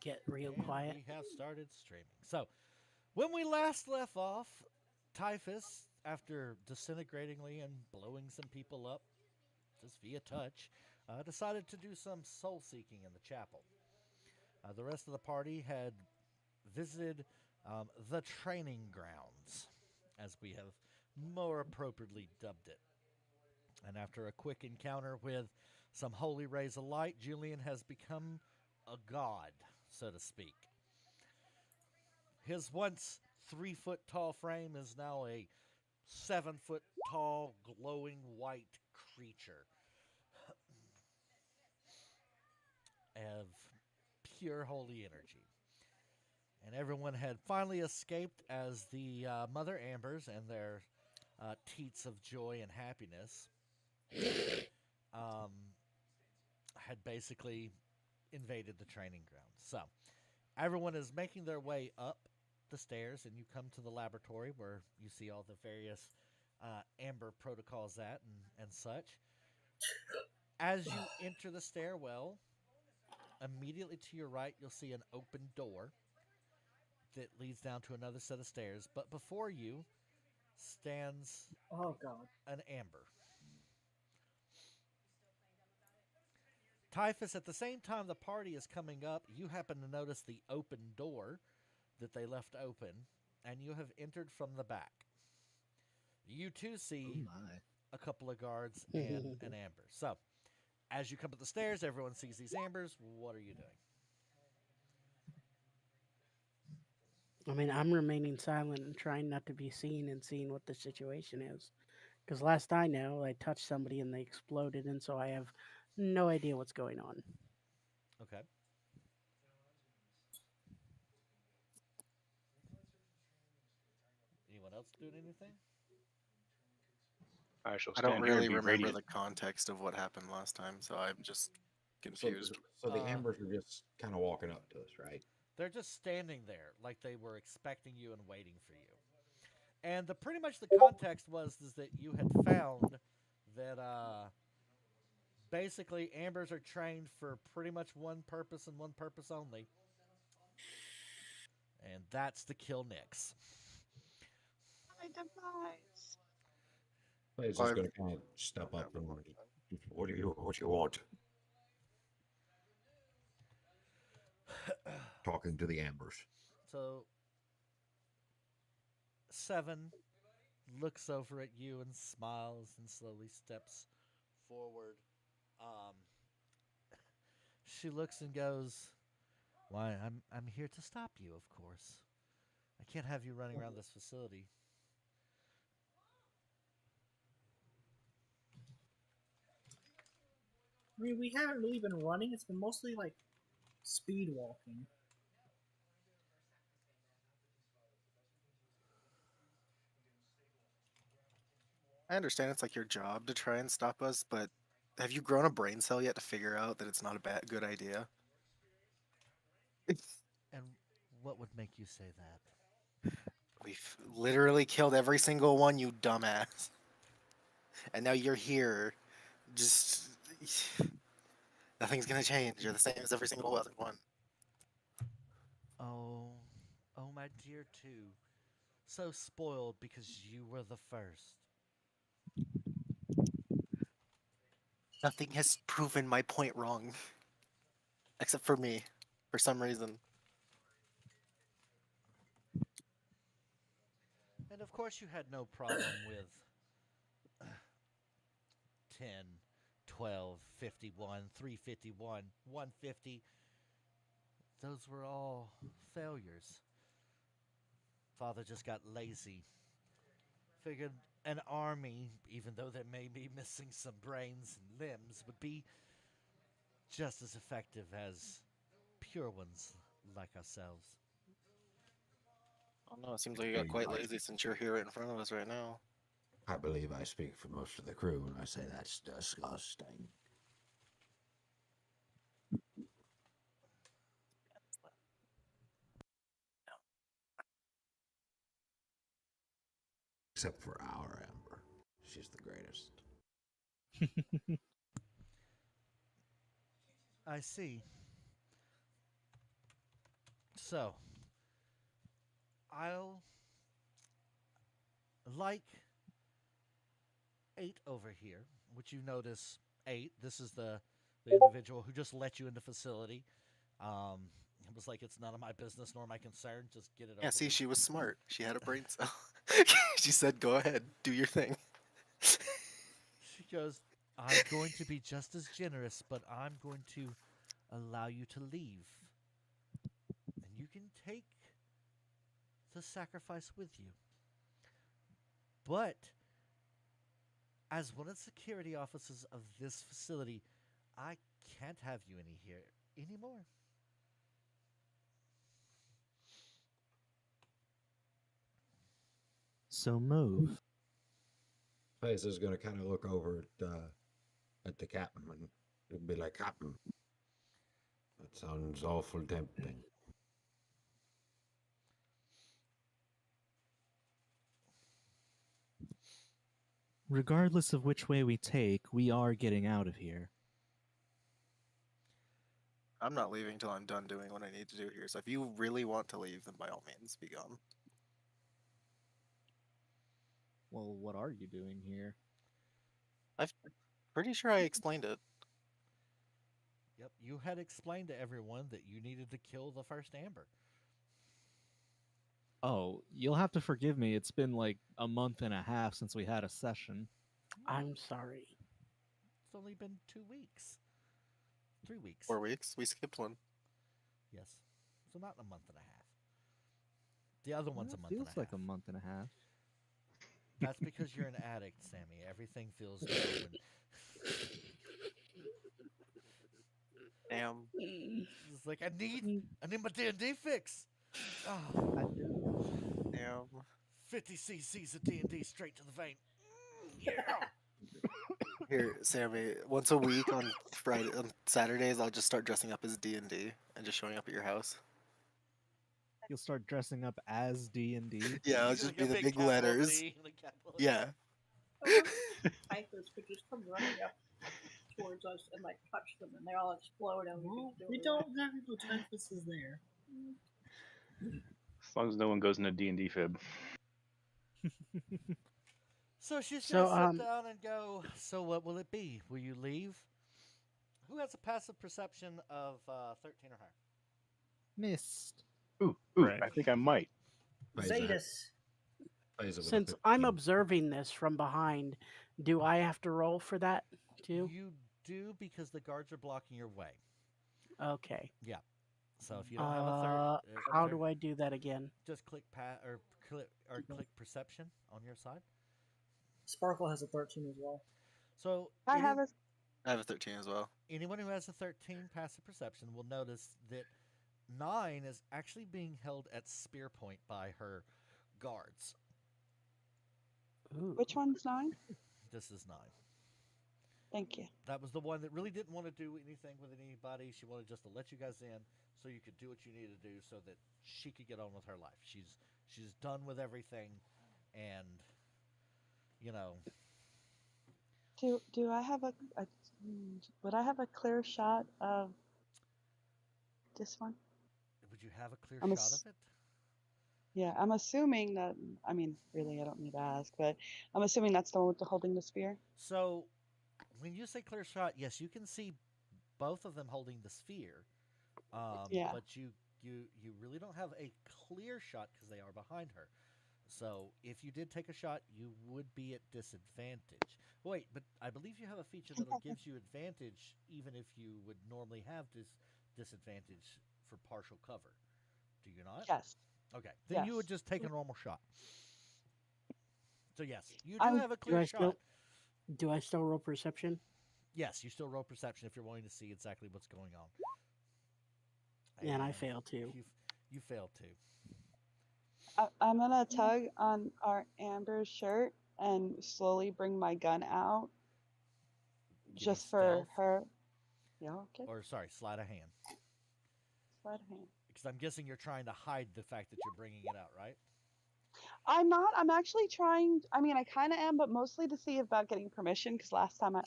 get real And quiet. we have started streaming. So, when we last left off, Typhus, after disintegratingly and blowing some people up just via touch, decided to do some soul seeking in the chapel. The rest of the party had visited the training grounds, as we have more appropriately dubbed it. And after a quick encounter with some holy rays of light, Julian has become a god, so to speak. His once 3 foot tall frame is now a 7 foot tall, glowing white creature of pure holy energy. And everyone had finally escaped as the Mother Ambers and their teats of joy and happiness had basically invaded the training ground. So everyone is making their way up the stairs, and you come to the laboratory where you see all the various Amber protocols and such. As you enter the stairwell, immediately to your right, you'll see an open door that leads down to another set of stairs. But before you stands Oh god. an Amber. Typhus, at the same time the party is coming up, you happen to notice the open door that they left open, and you have entered from the back. You too Oh see my. a couple of guards and an Amber. So, as you come up the stairs, everyone sees these Ambers. What are you doing? I mean, I'm remaining silent and trying not to be seen and seeing what the situation is. Because last I know, I touched somebody and they exploded, and so I have no idea what's going on. Okay. Anyone else doing anything? I shall I don't stand here and really be remember radiant. the context of what happened last time, so I'm just So, confused. so the Ambers are just kind of walking up to us, right? They're just standing there like they were expecting you and waiting for you. And pretty much the context was is that you had found that basically Ambers are trained for pretty much one purpose and one purpose only, and that's to kill Nyx. My demise. Blaze is Well, going to kind of step up and what you want? Talking to the Ambers. So Seven looks over at you and smiles and slowly steps forward. Um, she looks and goes, "Why, I'm here to stop you, of course. I can't have you running around this facility." I mean, we haven't really been running. It's been mostly like speed walking. I understand it's like your job to try and stop us, but have you grown a brain cell yet to figure out that it's not a good idea? And what would make you say that? We've literally killed every single one, you dumbass. And now you're here. Just nothing's gonna change. You're the same as every single other one. Oh, oh, my dear two. So spoiled because you were the first. Nothing has proven my point wrong. Except for me. For some reason. And of course, you had no problem with 10, 12, 51, 351, 150. Those were all failures. Father just got lazy. Figured an army, even though they may be missing some brains and limbs, would be just as effective as pure ones like ourselves. Oh no, it seems like you got Believe quite I, lazy since you're here right in front of us right now. I believe I speak for most of the crew when I say that's disgusting. Except for our Amber. She's the greatest. I see. So, I'll like 8 over here, which you notice 8. This is the individual who just let you into facility. It was like, it's none of my business nor my concern. Just get it Yeah, over see, with. she was smart. She had a brain cell. She said, "Go ahead, do your thing." She goes, I'm going to be just as generous, but I'm going to allow you to leave. And you can take the sacrifice with you. But as one of the security officers of this facility, I can't have you in here anymore. So move. Face is gonna kind of look over at the captain and he'll be like, "Captain, that sounds awful tempting." Regardless of which way we take, we are getting out of here. I'm not leaving till I'm done doing what I need to do here. So if you really want to leave, then by all means, be gone. Well, what are you doing here? Pretty sure I explained it. Yep, you had explained to everyone that you needed to kill the first Amber. Oh, you'll have to forgive me. It's been like a month and a half since we had a session. I'm sorry. It's only been 2 weeks. 3 weeks. 4 weeks. We skipped one. Yes. So not a month and a half. The other one's a That month and a feels half. like a month and a half. That's because you're an addict, Sammy. Everything feels new. Damn. It's like, I need my D&D fix. Oh, I do. Damn. 50 cc's of D&D straight to the vein. Yeah. Here, Sammy. Once a week on Saturdays, I'll just start dressing up as D&D and just showing up at your house. You'll start dressing up as D&D. Yeah, I'll Like just a be the big capital letters. D and a capital D. Yeah. Typhus could just come running up towards us and like touch them, and they all explode. And We don't have no Typhus is there. As long as no one goes into D&D fib. So she's So, gonna sit down and go, so what will it be? Will you leave? Who has a passive perception of 13 or higher? Missed. Ooh, Right. I think I might. Face Zetas. with a Since I'm 15. observing this from behind, do I have to roll for that too? You do, because the guards are blocking your way. Okay. So if you don't have a How do I do that again? just click click perception on your side. Sparkle has a 13 as well. So I have a I have a 13 as well. anyone who has a 13 passive perception will notice that 9 is actually being held at spear point by her guards. Ooh. which one's 9? This is 9. Thank you. That was the one that really didn't want to do anything with anybody. She wanted just to let you guys in so you could do what you needed to do so that she could get on with her life. She's done with everything, and you know, Do I have would I have a clear shot of this one? would you have a clear I'm shot of it? Yeah, I'm assuming that. I mean, really, I don't need to ask, but I'm assuming that's the one with the holding the spear. So, when you say clear shot, yes, you can see both of them holding the sphere. Yeah. But you really don't have a clear shot because they are behind her. So if you did take a shot, you would be at disadvantage. Wait, but I believe you have a feature that gives you advantage even if you would normally have disadvantage for partial cover. Do you not? Yes. Okay, then you would Yes. just take a normal shot. So yes, you do I'm- have a Do clear I shot. still do I still roll perception? Yes, you still roll perception if you're wanting to see exactly what's going on. And I fail too. You fail too. I'm gonna tug on our Amber's shirt and slowly bring my gun out, Give me just for stealth, her. Yeah. Okay. or sorry, sleight of hand. Sleight of hand. Because I'm guessing you're trying to hide the fact that you're bringing it out, right? I'm not. I'm actually trying. I mean, I kind of am, but mostly to see about getting permission. Because last time I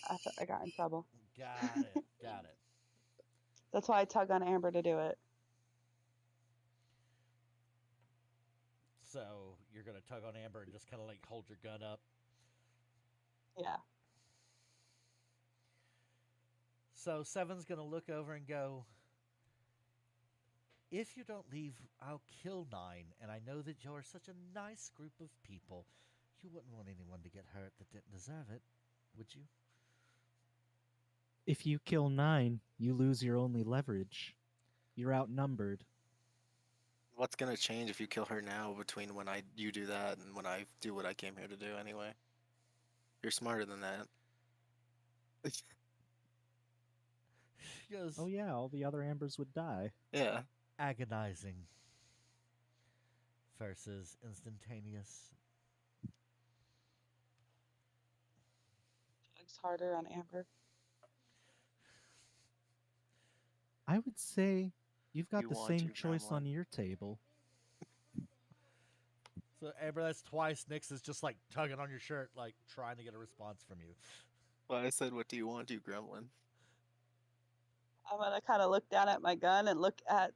got in trouble. Got it. Got it. That's why I tug on Amber to do it. So you're gonna tug on Amber and just kind of like hold your gun up. Yeah. So Seven's gonna look over and go, if you don't leave, I'll kill 9. And I know that you're such a nice group of people. You wouldn't want anyone to get hurt that didn't deserve it, would you? If you kill 9, you lose your only leverage. You're outnumbered. What's gonna change if you kill her now between when you do that and when I do what I came here to do anyway? You're smarter than that. She goes, Oh yeah, all the other Ambers would die. Yeah. agonizing versus instantaneous. It's harder on Amber. I would say you've got You the want same to, choice on Gremlin. your table. So Amber, that's twice. Nyx is just like tugging on your shirt, like trying to get a response from you. Well, I said, what do you want, you gremlin? I'm gonna kind of look down at my gun and look at,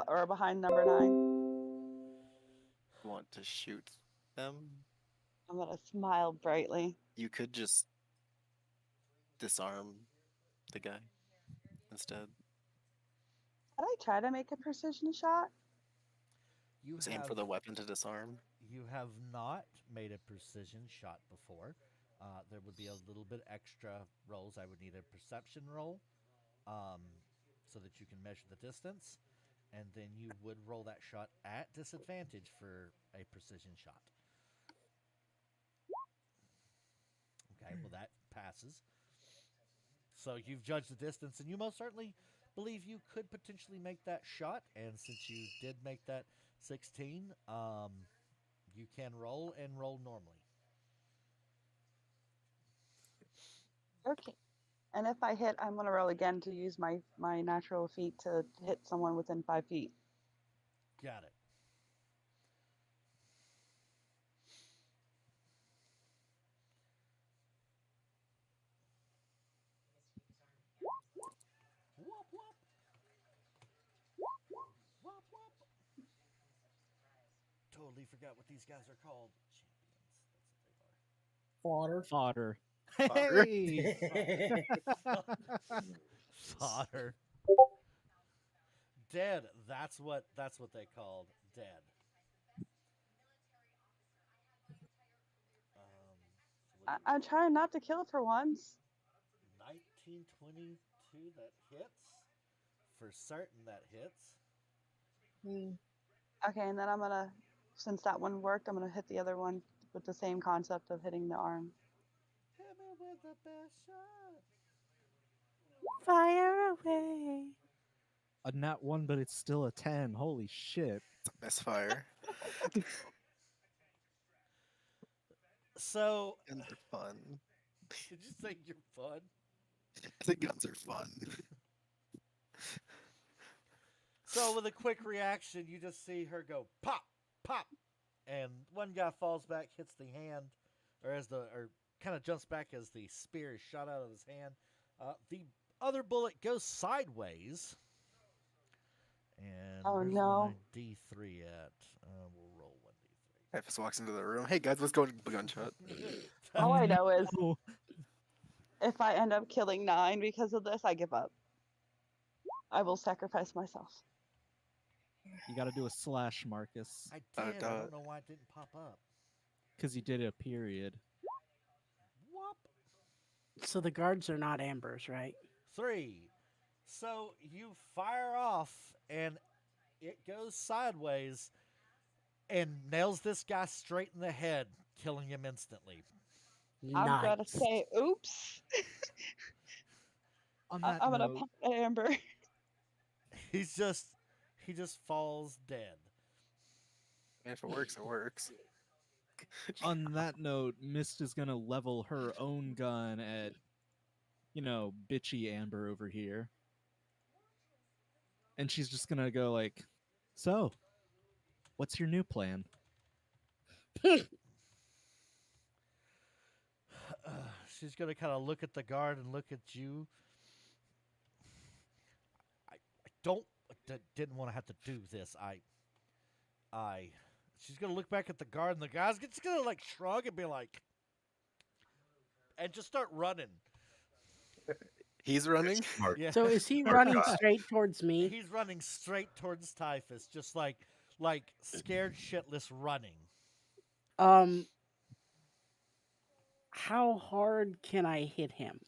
or behind number 9. You want to shoot them? I'm gonna smile brightly. You could just disarm the guy instead. Did I try to make a precision shot? You Just aim have for the weapon to disarm. you have not made a precision shot before. There would be a little bit extra rolls. I would need a perception roll, so that you can measure the distance, and then you would roll that shot at disadvantage for a precision shot. Okay, well that passes. So you've judged the distance, and you most certainly believe you could potentially make that shot. And since you did make that 16, you can roll and roll normally. Okay. And if I hit, I'm gonna roll again to use my natural feat to hit someone within 5 feet. Got it. Whoop, whoop. Whoop, whoop. Totally forgot what these guys are called. Champions. That's what they are. Fodder. Fodder. Fodder. Hey! Fodder. Dead. That's what they called. Dead. So I'm trying not to kill for once. 1922, that hits. For certain, that hits. Okay, and then I'm gonna, since that one worked, I'm gonna hit the other one with the same concept of hitting the arm. Hit me with the best shot. Fire away. A nat 1, but it's still a 10. Holy shit. It's a misfire. So, Guns are fun. did you say you're fun? I think guns are fun. So, with a quick reaction, you just see her go pop, pop, and one guy falls back, hits the hand, or kind of jumps back as the spear is shot out of his hand. The other bullet goes sideways. And Oh, where's no. my D3 at? We'll roll 1D3. Typhus walks into the room. Hey guys, let's go to gunshot. All I know is Oh, if I end up killing 9 because of this, I give up. I will sacrifice myself. you gotta do a slash, Marcus. I Oh, did. I duh. don't know why it didn't pop up. Because you did a period. Whoop. So the guards are not Ambers, right? 3. So you fire off, and it goes sideways and nails this guy straight in the head, killing him instantly. I'm gonna Nice. say, oops. On that I'm gonna note, pump Amber. He just falls dead. If it works, it works. on that note, Mist is gonna level her own gun at, bitchy Amber over here. And she's just gonna go like, so, what's your new plan? She's gonna kind of look at the guard and look at you. I didn't want to have to do this. she's gonna look back at the guard, and the guy's just gonna like shrug and be like, and just start running. He's running. Smart. Yeah. So is he Smart running guy. straight towards me? He's running straight towards Typhus, just like scared shitless running. How hard can I hit him?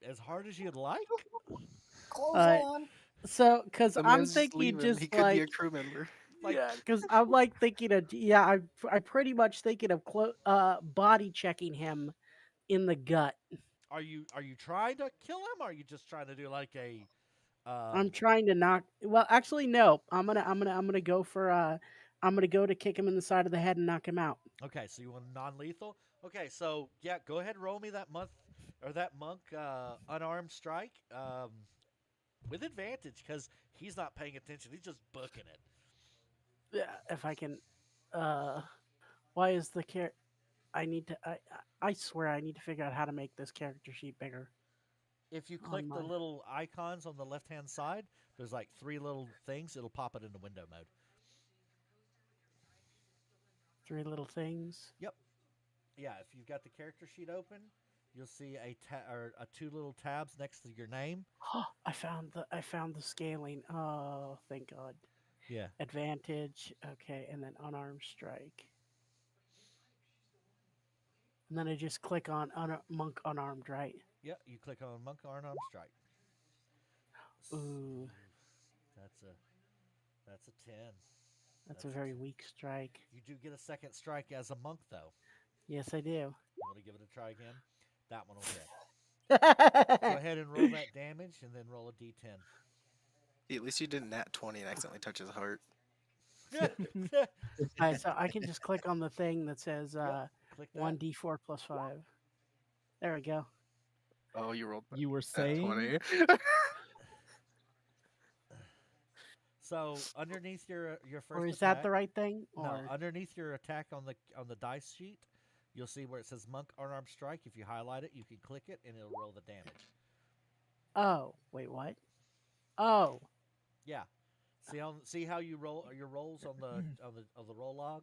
As hard as you'd like. Clothes Uh, on. So, because The I'm man's thinking leaving. just He could be a like, crew member. Like, yeah, because I'm like thinking of, yeah, I pretty much thinking of body checking him in the gut. are you trying to kill him? Or are you just trying to do like a? I'm trying to knock. Well, actually, no. I'm gonna go for I'm gonna go to kick him in the side of the head and knock him out. Okay, so you want non-lethal? Okay, so yeah, go ahead and roll me that monk unarmed strike with advantage because he's not paying attention. He's just booking it. Yeah, if I can. Why is the character? I need to. I swear I need to figure out how to make this character sheet bigger. If you On click the my- little icons on the left-hand side, there's like 3 little things. It'll pop it into window mode. 3 little things. Yep. Yeah, if you've got the character sheet open, you'll see a 2 little tabs next to your name. I found the scaling. Oh, thank God. Yeah. Advantage. Okay, and then unarmed strike. And then I just click on monk unarmed, right? Yep. You click on monk unarmed strike. Ooh, That's a 10. that's a very weak strike. You do get a second strike as a monk, though. Yes, I do. You want to give it a try again? That one will hit. Go ahead and roll that damage, and then roll a d10. At least you didn't nat 20 and accidentally touch his heart. Alright, so I can just click on the thing that says Click that. 1d4 plus 5. There we go. Oh, you rolled You were nat saying 20. So underneath your first Or is attack, that the right thing? Or No, underneath your attack on the dice sheet, you'll see where it says monk unarmed strike. If you highlight it, you can click it, and it'll roll the damage. oh, wait, what? Oh, Yeah. See how you roll your rolls on the roll log?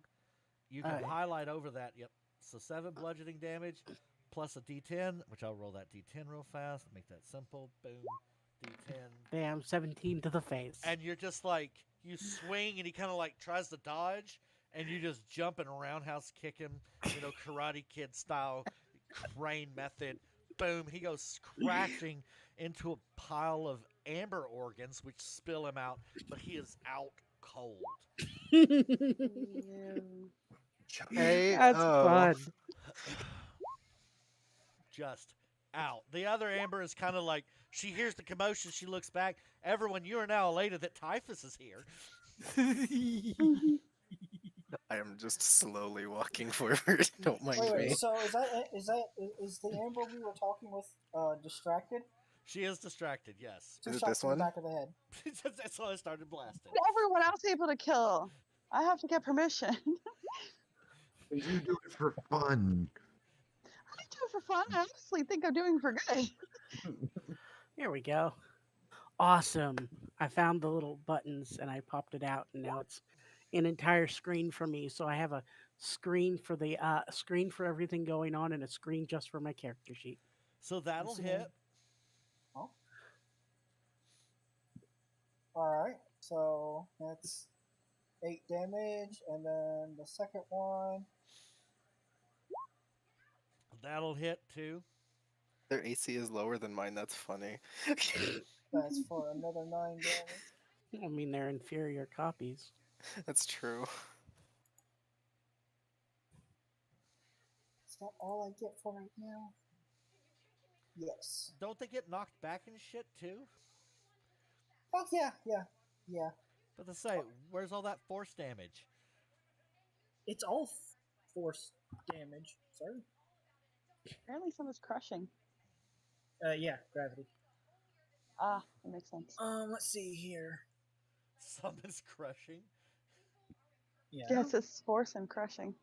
You can Alright. highlight over that. Yep. So 7 bludgeoning damage plus a d10, which I'll roll that d10 real fast. Make that simple. Boom. D10. bam, 17 to the face. And you're just like, you swing and he kind of like tries to dodge, and you just jump and roundhouse kick him, Karate Kid style, crane method. Boom, he goes crashing into a pile of amber organs, which spill him out, but he is out cold. Hey, That's oh. fun. Just out. The other amber is kind of like, she hears the commotion, she looks back. Everyone, you are now elated that Typhus is here. I am just slowly walking forward. Don't mind Wait, me. wait. So is the Amber we were talking with distracted? She is distracted, yes. Is it Shot this to the one? back of the head. That's why I started blasting. Everyone else able to kill. I have to get permission. You do it for fun. I do it for fun. I honestly think I'm doing for good. Here we go. Awesome. I found the little buttons and I popped it out, and now it's an entire screen for me. So I have a screen for the screen for everything going on and a screen just for my character sheet. So that'll see. hit. Oh. Alright, so that's 8 damage, and then the second one. That'll hit too. Their AC is lower than mine. That's funny. That's for another 9 damage. I mean, they're inferior copies. That's true. Is that all I get for right now? Yes. Don't they get knocked back and shit too? Oh, yeah. But to say, where's all that force damage? It's all force damage. Sorry. Apparently someone's crushing. Yeah, gravity. Ah, that makes sense. Let's see here. Someone's crushing. Yeah. Yes, it's force and crushing.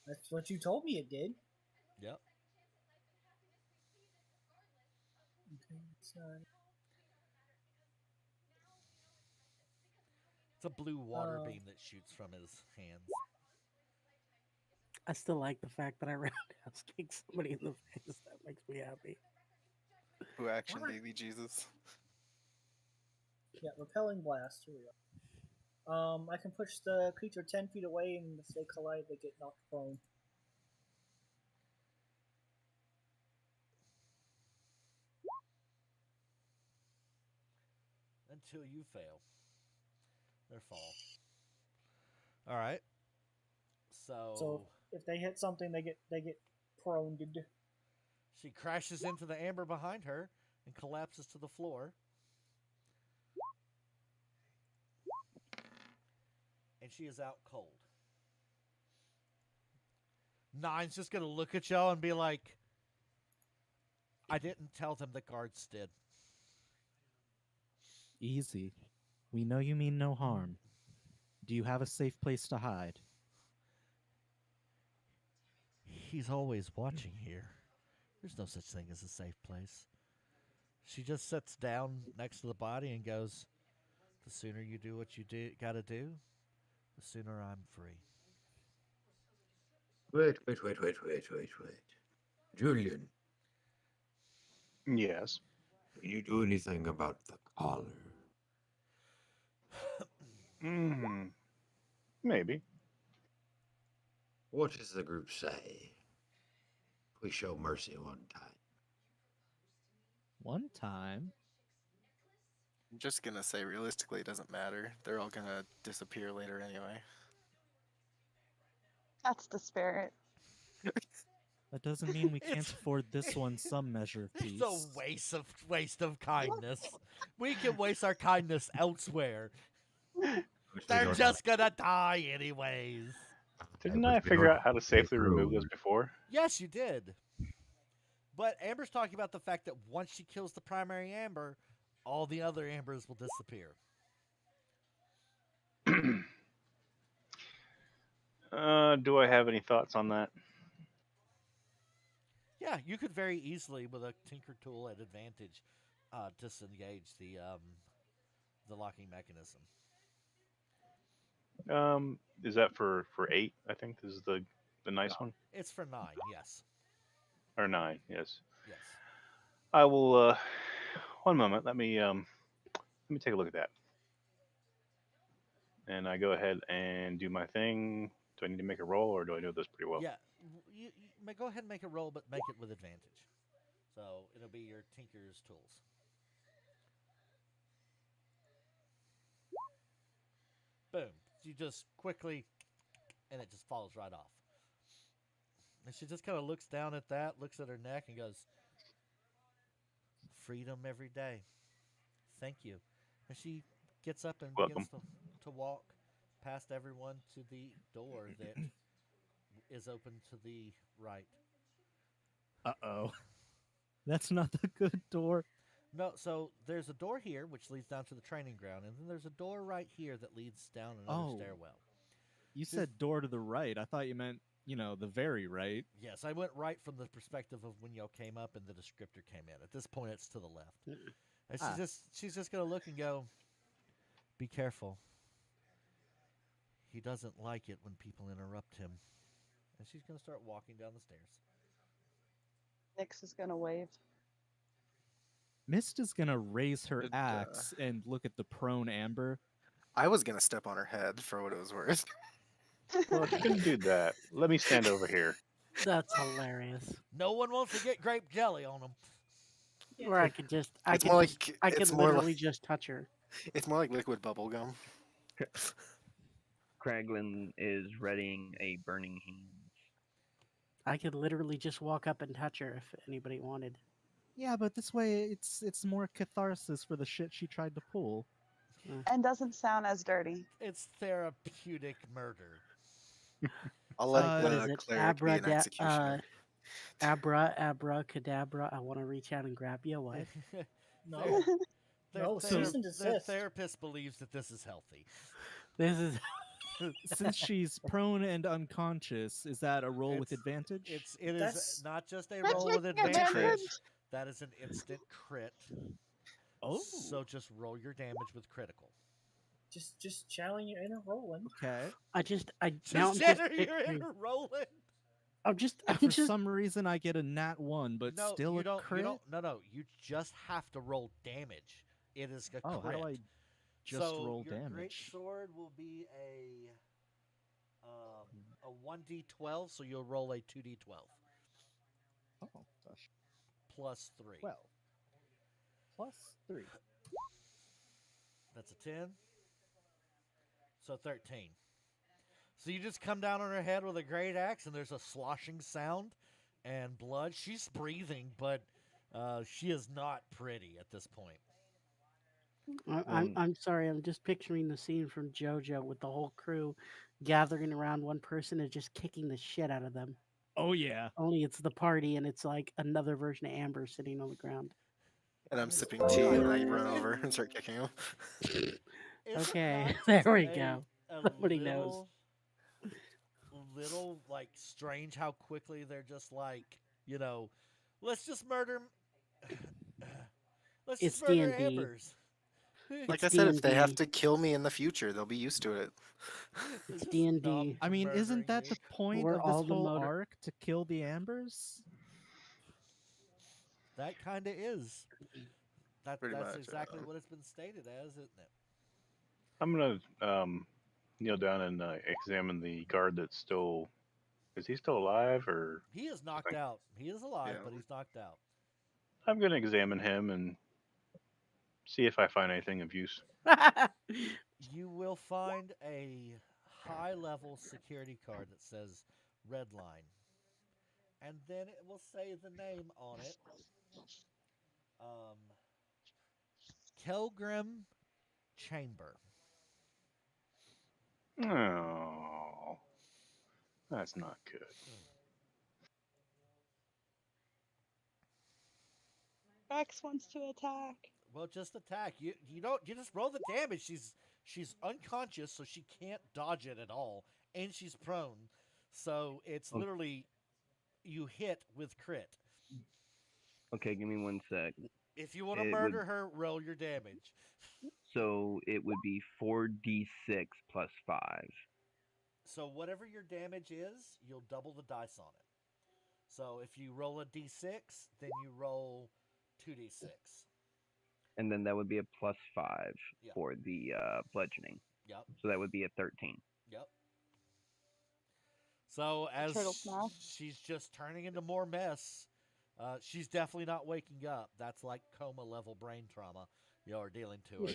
That's what you told me it did. Yep. Okay, so a blue water Uh, beam that shoots from his hands. I still like the fact that I roundhouse kicked somebody in the face. That makes me happy. Who action, What? baby Jesus? Yeah, repelling blast. Here we go. I can push the creature 10 feet away, and if they collide, they get knocked prone. Until you fail. Their fall. All right. So if they hit something, they get proned. She crashes into the amber behind her and collapses to the floor. And she is out cold. Nine's just going to look at y'all and be like, I didn't tell them the guards did. Easy. We know you mean no harm. Do you have a safe place to hide? He's always watching here. There's no such thing as a safe place. She just sits down next to the body and goes, the sooner you do what you gotta do, the sooner I'm free. Wait. Julian, Yes. can you do anything about the collar? Maybe. What does the group say? We show mercy one time. One time? I'm just gonna say realistically it doesn't matter. They're all gonna disappear later anyway. That's the spirit. That doesn't mean we can't It's- afford this one some measure of peace. It's a waste of kindness. We can waste our kindness elsewhere. They're just gonna die anyways. Didn't I figure out how to safely remove those before? Yes, you did. But Amber's talking about the fact that once she kills the primary amber, all the other ambers will disappear. Do I have any thoughts on that? Yeah, you could very easily, with a tinker tool at advantage, disengage the locking mechanism. Is that for 8? I think this is the nice one, It's for 9, yes. or 9? Yes. Yes. I will. One moment. Let me take a look at that. And I go ahead and do my thing. Do I need to make a roll, or do I know this pretty well? Yeah, you may go ahead and make a roll, but make it with advantage. So it'll be your tinker's tools. Boom. You just quickly, and it just falls right off. And she just kind of looks down at that, looks at her neck, and goes, freedom every day. Thank you. And she gets up and begins to walk past everyone to the door that is open to the right. Uh-oh. That's not the good door. No, so there's a door here which leads down to the training ground, and then there's a door right here that leads down another stairwell. You said door to the right. I thought you meant, the very right. Yes, I went right from the perspective of when y'all came up and the descriptor came in. At this point, it's to the left. And she's just gonna look and go, be careful. He doesn't like it when people interrupt him. And she's gonna start walking down the stairs. Nyx is gonna wave. Mist is gonna raise her axe and look at the prone Amber. I was gonna step on her head for what it was worth. Well, if you can do that, let me stand over here. That's hilarious. No one wants to get grape jelly on them. Or I could just, I It's could, more just, like- I could it's more literally like- just touch her. It's more like liquid bubble gum. Kraglin is readying a burning hand. I could literally just walk up and touch her if anybody wanted. Yeah, but this way it's more catharsis for the shit she tried to pull. And doesn't sound as dirty. It's therapeutic murder. I'll let What is the it? cleric be an executioner. Abracadabra. I want to reach out and grab you. What? No. No, cease and Their desist. therapist believes that this is healthy. This is. Since she's prone and unconscious, is that a roll with advantage? It is That's- not just a That's roll with making advantage. advantage. That is an instant crit. Oh. So just roll your damage with critical. Just channeling your inner Roland. Okay. I now Just I'm just Jenner, you're picturing. rolling. I'm For just. some reason, I get a nat 1, but No, still you a don't. crit. You don't. No. You just have to roll damage. It is a Oh, crit. how do I just so roll your great damage? sword will be a 1d12, so you'll roll a 2d12 Oh gosh. plus 3. 12 plus 3. That's a 10. So 13. So you just come down on her head with a great axe, and there's a sloshing sound and blood. She's breathing, but she is not pretty at this point. I'm sorry. I'm just picturing the scene from JoJo with the whole crew gathering around one person and just kicking the shit out of them. Oh yeah. Only it's the party, and it's like another version of Amber sitting on the ground. And I'm sipping tea, and I run over and start kicking him. It's Okay, not there just we go. Somebody knows. Little like strange how quickly they're just like, let's just murder. Let's It's just murder D&D. Ambers. Like It's I said, if they have D&D. to kill me in the future, they'll be used to it. It's Just D&D. stop I mean, isn't murdering that me. the point We're of this all the whole motor- arc, to kill the Ambers? That kind of is. That's Pretty much, exactly what it's been stated as, isn't it? I'm gonna kneel down and examine the guard that's still. Is he still alive, or He is knocked out. He is alive, Yeah. but he's knocked out. I'm gonna examine him and see if I find anything of use. You will find a high-level security card that says Red Line, and then it will say the name on it. Kelgrim Chamber. Oh, that's not good. Rex wants to attack. Well, just attack. You don't. You just roll the damage. She's unconscious, so she can't dodge it at all, and she's prone. So it's literally you hit with crit. Okay, give me 1 sec. If you want to It murder would- her, roll your damage. So it would be 4d6 plus 5. So whatever your damage is, you'll double the dice on it. So if you roll a d6, then you roll 2d6. And then that would be a plus 5 Yep. for the bludgeoning. Yep. So that would be a 13. Yep. So as turtle smash. she's just turning into more mess, she's definitely not waking up. That's like coma level brain trauma you're dealing to her.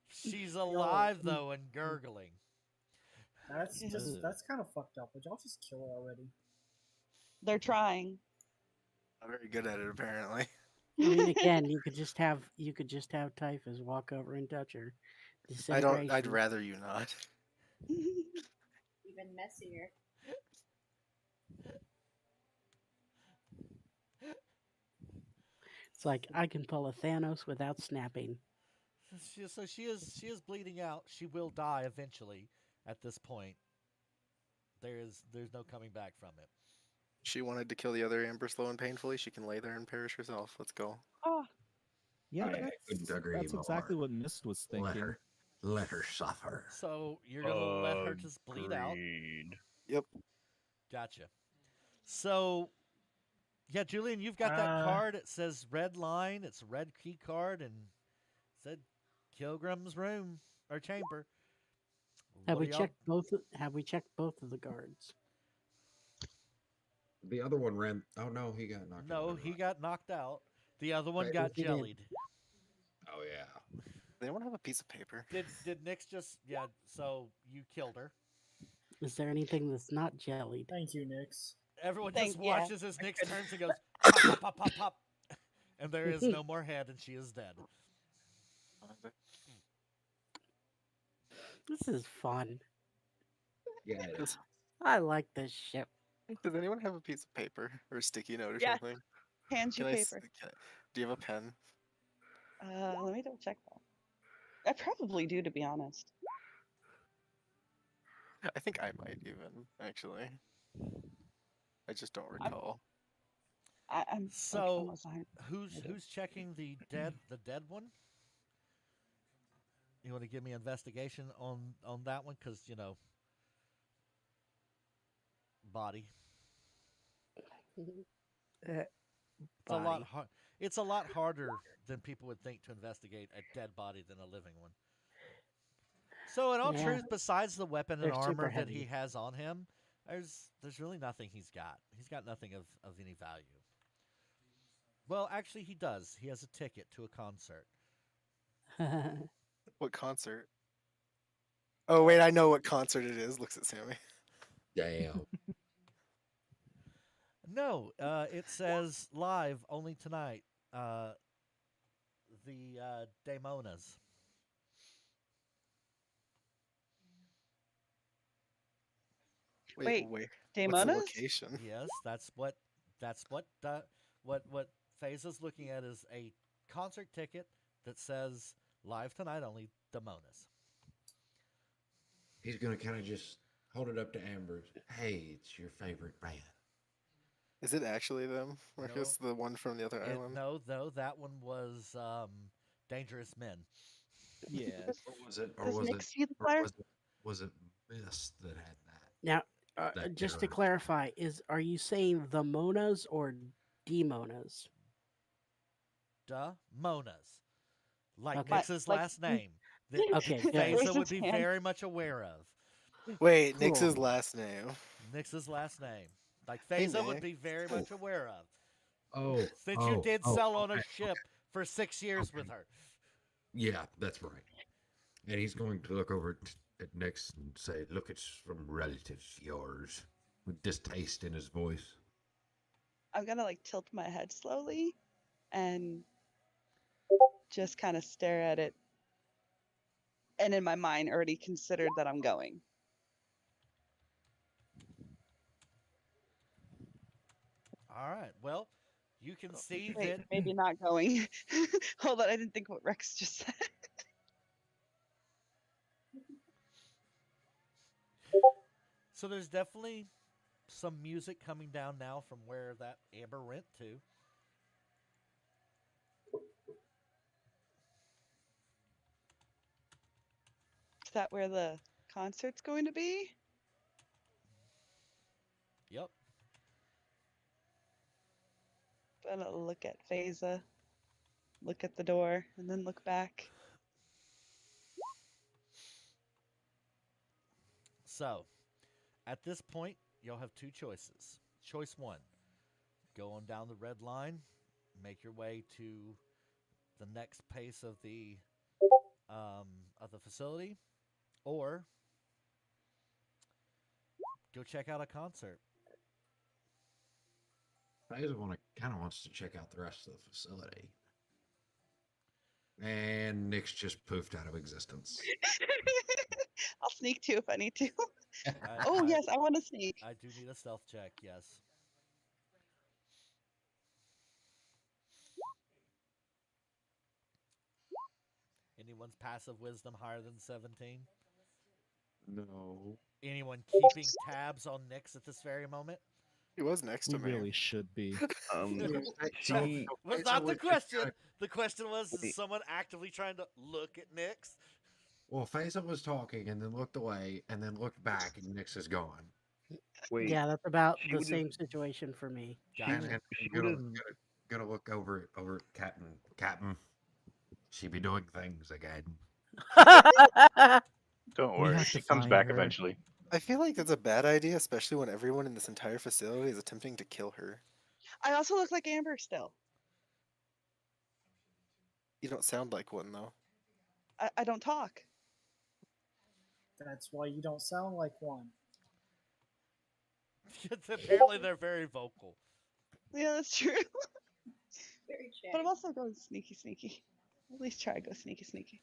She's alive though and gurgling. That's kind of fucked up. Would y'all just kill her already? They're trying. I'm very good at it, apparently. I mean, again, you could just have Typhus walk over and touch her. I don't. I'd Disintegration. rather you not. Even messier. It's like I can pull a Thanos without snapping. So she is bleeding out. She will die eventually. At this point, there's no coming back from it. She wanted to kill the other Amber slow and painfully. She can lay there and perish herself. Let's go. Oh, Yeah, I couldn't agree that's more. exactly what Mist was thinking. Let her suffer. So you're gonna let her just bleed out. Agreed. Yep. Gotcha. So, yeah, Julian, you've got that card. It says Red Line. It's a red key card, and it said Kilgrim's room or chamber. Have What we do y'all- checked both? Have we checked both of the guards? The other one ran. Oh no, he got knocked out. No, Never he mind. got knocked out. The other one Right. got He did. jellied. Oh yeah. They don't have a piece of paper. Did Nyx just? Yeah. So you killed her. Is there anything that's not jellied? Thank you, Nix. Everyone Thank- just yeah. watches as Nyx turns and goes pop, pop, pop, pop, pop, and there is no more head, and she is dead. This is fun. Yeah. It is. I like this shit. Does anyone have a piece of paper or a sticky note or Yes. something? hand you Can I s- paper. do you have a pen? Let me double check that. I probably do, to be honest. I think I might even actually. I just don't recall. I'm like, So almost 100. who's checking the dead one? You want to give me investigation on that one? Because body. Uh, It's a lot body. hard. It's a lot harder than people would think to investigate a dead body than a living one. So, in all Yeah, truth, besides the weapon and they're super armor that he heavy. has on him, there's really nothing he's got. He's got nothing of any value. Well, actually, he does. He has a ticket to a concert. What concert? Oh wait, I know what concert it is. Looks at Sammy. Damn. No, it says live only tonight. The Damonas. Wait, Wait, wait. What's the Damonas? location? Yes, that's what Phasa's looking at is a concert ticket that says live tonight only Damonas. He's gonna kind of just hold it up to Amber. Hey, it's your favorite band. Is it actually them? Or No. just the one from the other island? No, that one was Dangerous Men. Yeah. Or was it? Or Does was Nick it? see the Or flyer? was it Mist that had that? Now, That just to generation. clarify, are you saying the Monas or Demonas? Damonas. Like Okay. Nix's Like- last name. That Okay, good. Raise Phaza would his be hand. very much aware of. Wait, Nix's Cool. last name. Nix's last name. Like Hey, Phaza would Nick. be very much aware of. Oh, Since you did oh, sell on a okay, ship for 6 years okay. with her. Yeah, that's right. And he's going to look over at Nix and say, "Look, it's from relatives of yours," with distaste in his voice. I'm gonna like tilt my head slowly and just kind of stare at it. And in my mind, already considered that I'm going. All right. Well, you can see Wait, that maybe not going. Hold on, I didn't think what Rex just said. so there's definitely some music coming down now from where that Amber went to. Is that where the concert's going to be? Yep. Gonna look at Phaza, look at the door, and then look back. So, at this point, you'll have two choices. Choice one, go on down the red line, make your way to the next pace of the facility, or go check out a concert. Phaser kind of wants to check out the rest of the facility. And Nick's just poofed out of existence. I'll sneak too if I need to. I- Oh, I- yes, I want to sneak. I do need a stealth check, yes. Anyone's passive wisdom higher than 17? No. Anyone keeping tabs on Nyx at this very moment? He was next We to me. really should be. She Was not the question. The question was, is someone actively trying to look at Nyx? Well, Phaser was talking and then looked away and then looked back and Nix is gone. wait. Yeah, that's about she the would've- same situation for me. And she gonna, would've- gonna look over at Captain. Captain, she be doing things again. Don't We worry, have she to comes find back her. eventually. I feel like that's a bad idea, especially when everyone in this entire facility is attempting to kill her. I also look like Amber still. You don't sound like one though. I don't talk. That's why you don't sound like one. Apparently, they're very vocal. Yeah, that's true. Very But chatty. I'm also going sneaky, sneaky. At least try to go sneaky, sneaky.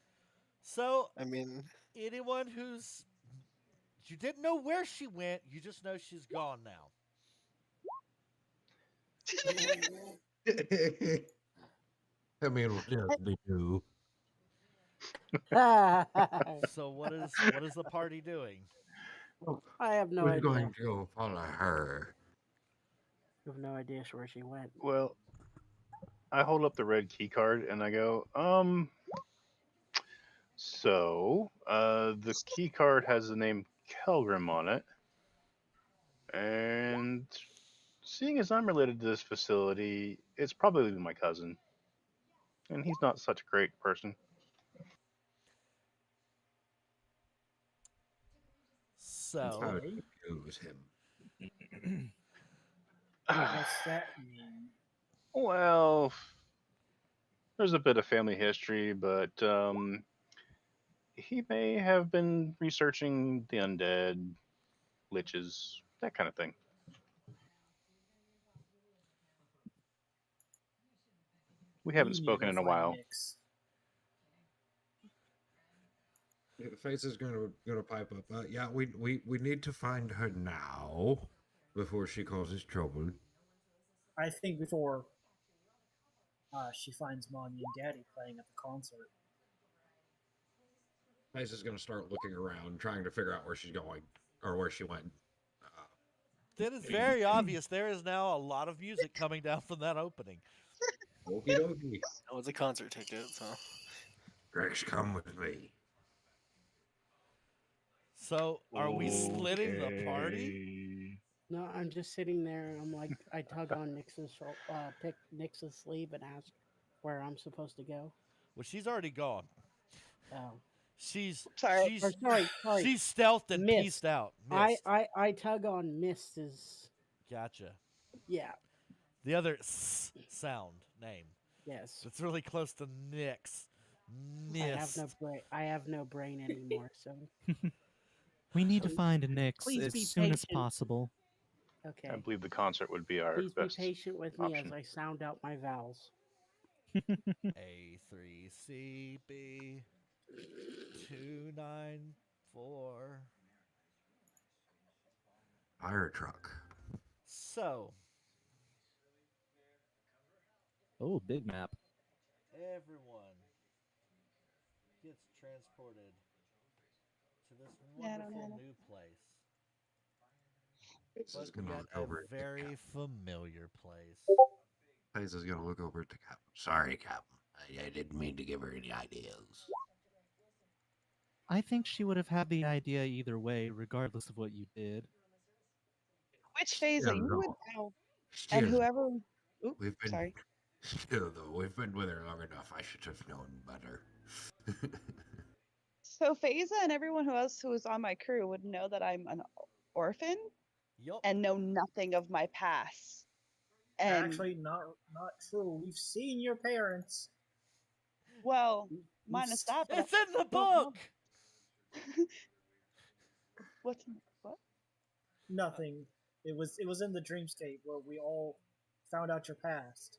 So, I mean, anyone who's you didn't know where she went, you just know she's gone now. I mean, what else they do? I So what is the party doing? have no We're idea. going to go follow her. I have no idea where she went. Well, I hold up the red key card and I go, So, the key card has the name Kelgrim on it. And seeing as I'm related to this facility, it's probably my cousin. And he's not such a great person. That's how So, it Okay. was him. What's that mean? Well, there's a bit of family history, but he may have been researching the undead, liches, that kind of thing. We haven't You need to spoken go in a find while. Nyx. Yeah, Face is gonna pipe up. Yeah, we need to find her now before she causes trouble. I think before she finds mommy and daddy playing at the concert. Face is gonna start looking around, trying to figure out where she's going or where she went. then it's very obvious there is now a lot of music coming down from that opening. Okie dokie. That was a concert ticket, so. Rex, come with me. So, are we splitting the party? No, I'm just sitting there. I'm like, I tug on pick Nix's sleeve and ask where I'm supposed to go. Well, she's already gone. Oh, She's Sorry. or sorry. she's stealthed and Mist. pieced out. I, Mist. I tug on Mist's. Gotcha. Yeah. The other s sound name. Yes. It's really close to Nyx. I have Mist. no brain. I have no brain anymore. So We need to find a Nyx Please as be soon as patient. possible. okay. I believe the concert would be our Please be best patient with me option. as I sound out my vowels. A3CB 294. Fire truck. So, Oh, big map. everyone gets transported to this Yeah, I don't wonderful know. new place. Face is But gonna yet look a over at the very captain. familiar place. Face is gonna look over at the captain. Sorry, Captain. I didn't mean to give her any ideas. I think she would have had the idea either way, regardless of what you did. Which phase Yeah, are you no. with now? Still, And whoever. Oop, we've been sorry. still though. We've been with her long enough. I should have known better. So Phasa and everyone else who was on my crew would know that I'm an orphan Yup. and know nothing of my past. And Actually, not true. We've seen your parents. well, We've minus s- that, but It's in the don't know. book. What? Nothing. It was in the dreamscape where we all found out your past.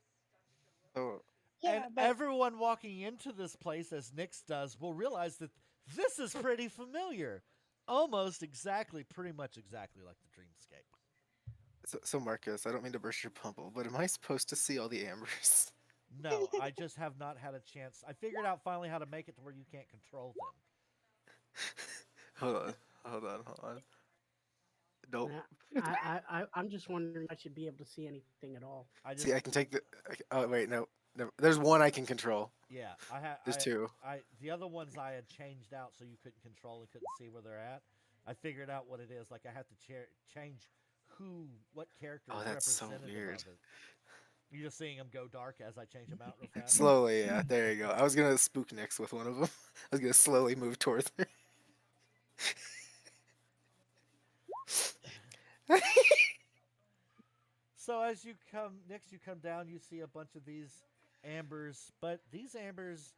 Oh, Yeah, And but everyone walking into this place, as Nyx does, will realize that this is pretty familiar. Almost exactly, pretty much exactly like the dreamscape. so Marcus, I don't mean to burst your bubble, but am I supposed to see all the ambers? No, I just have not had a chance. I figured out finally how to make it to where you can't control them. Hold on. Nope. I'm just wondering if I should be able to see anything at all. I just See, I can take the. Oh wait, no. There's one I can control. yeah, I had There's two. the other ones I had changed out so you couldn't control and couldn't see where they're at. I figured out what it is. Like I have to change what character Oh, is that's so representative weird. of it. You're just seeing them go dark as I change them out real fast. Slowly, yeah. There you go. I was gonna spook Nyx with one of them. I was gonna slowly move towards her. So as you come next, you come down, you see a bunch of these ambers, but these ambers,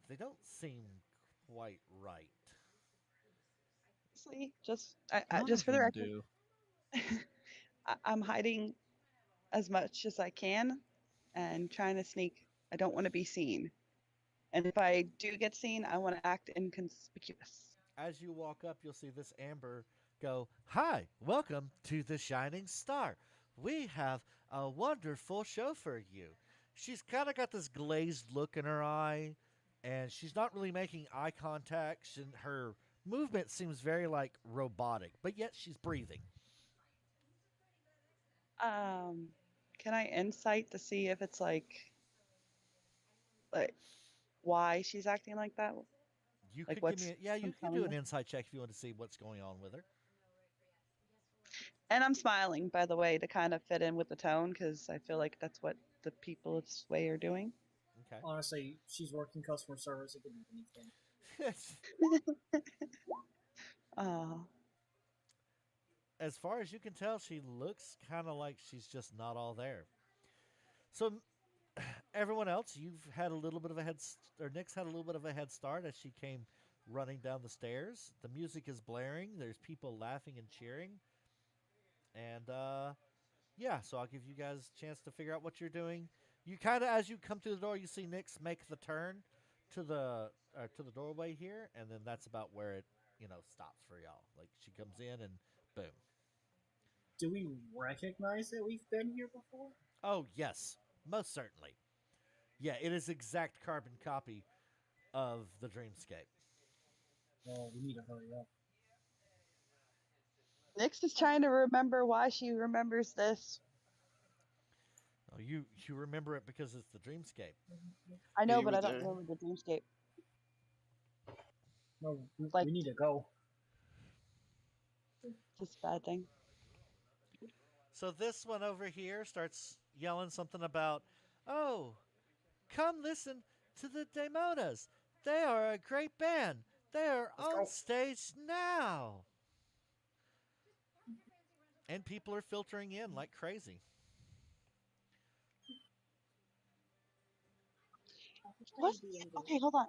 they don't seem quite right. honestly, just None just of for the them record, do. I'm hiding as much as I can and trying to sneak. I don't want to be seen. And if I do get seen, I want to act inconspicuous. As you walk up, you'll see this amber go, "Hi, welcome to the Shining Star. We have a wonderful show for you." She's kind of got this glazed look in her eye, and she's not really making eye contact, and her movement seems very like robotic, but yet she's breathing. Can I insight to see if it's like why she's acting like that? You Like could give what's me you could telling do an me? insight check if you want to see what's going on with her. And I'm smiling, by the way, to kind of fit in with the tone because I feel like that's what the people of Sway are doing. Okay. Honestly, she's working customer service. It could be anything. As far as you can tell, she looks kind of like she's just not all there. So everyone else, you've had a little bit of a or Nyx had a little bit of a head start as she came running down the stairs. The music is blaring. There's people laughing and cheering. And yeah, so I'll give you guys a chance to figure out what you're doing. You kind of, as you come through the door, you see Nyx make the turn to the doorway here, and then that's about where it stops for y'all. Like she comes in and boom. Do we recognize that we've been here before? Oh yes, most certainly. Yeah, it is exact carbon copy of the Dreamscape. Well, we need to hurry up. Nyx is trying to remember why she remembers this. Oh, you remember it because it's the Dreamscape. I know, We but I would, don't remember the Dreamscape. No, Like- we need to go. It's a bad thing. So this one over here starts yelling something about, "Oh, come listen to the Daimonas. They are a great band. They are Let's on go." stage now." And people are filtering in like crazy. What? Okay, hold on.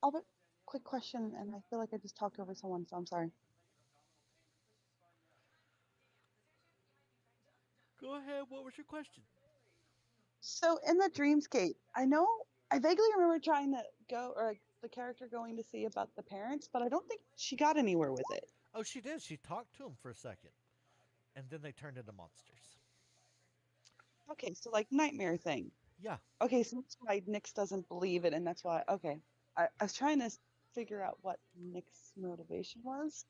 Albert, quick question, and I feel like I just talked over someone, so I'm sorry. Go ahead. What was your question? So in the Dreamscape, I vaguely remember trying to go, or like, the character going to see about the parents, but I don't think she got anywhere with it. Oh, she did. She talked to them for a second. And then they turned into monsters. Okay, so like nightmare thing. Yeah. Okay, so that's why Nyx doesn't believe it, and that's why. Okay, I was trying to figure out what Nyx's motivation was,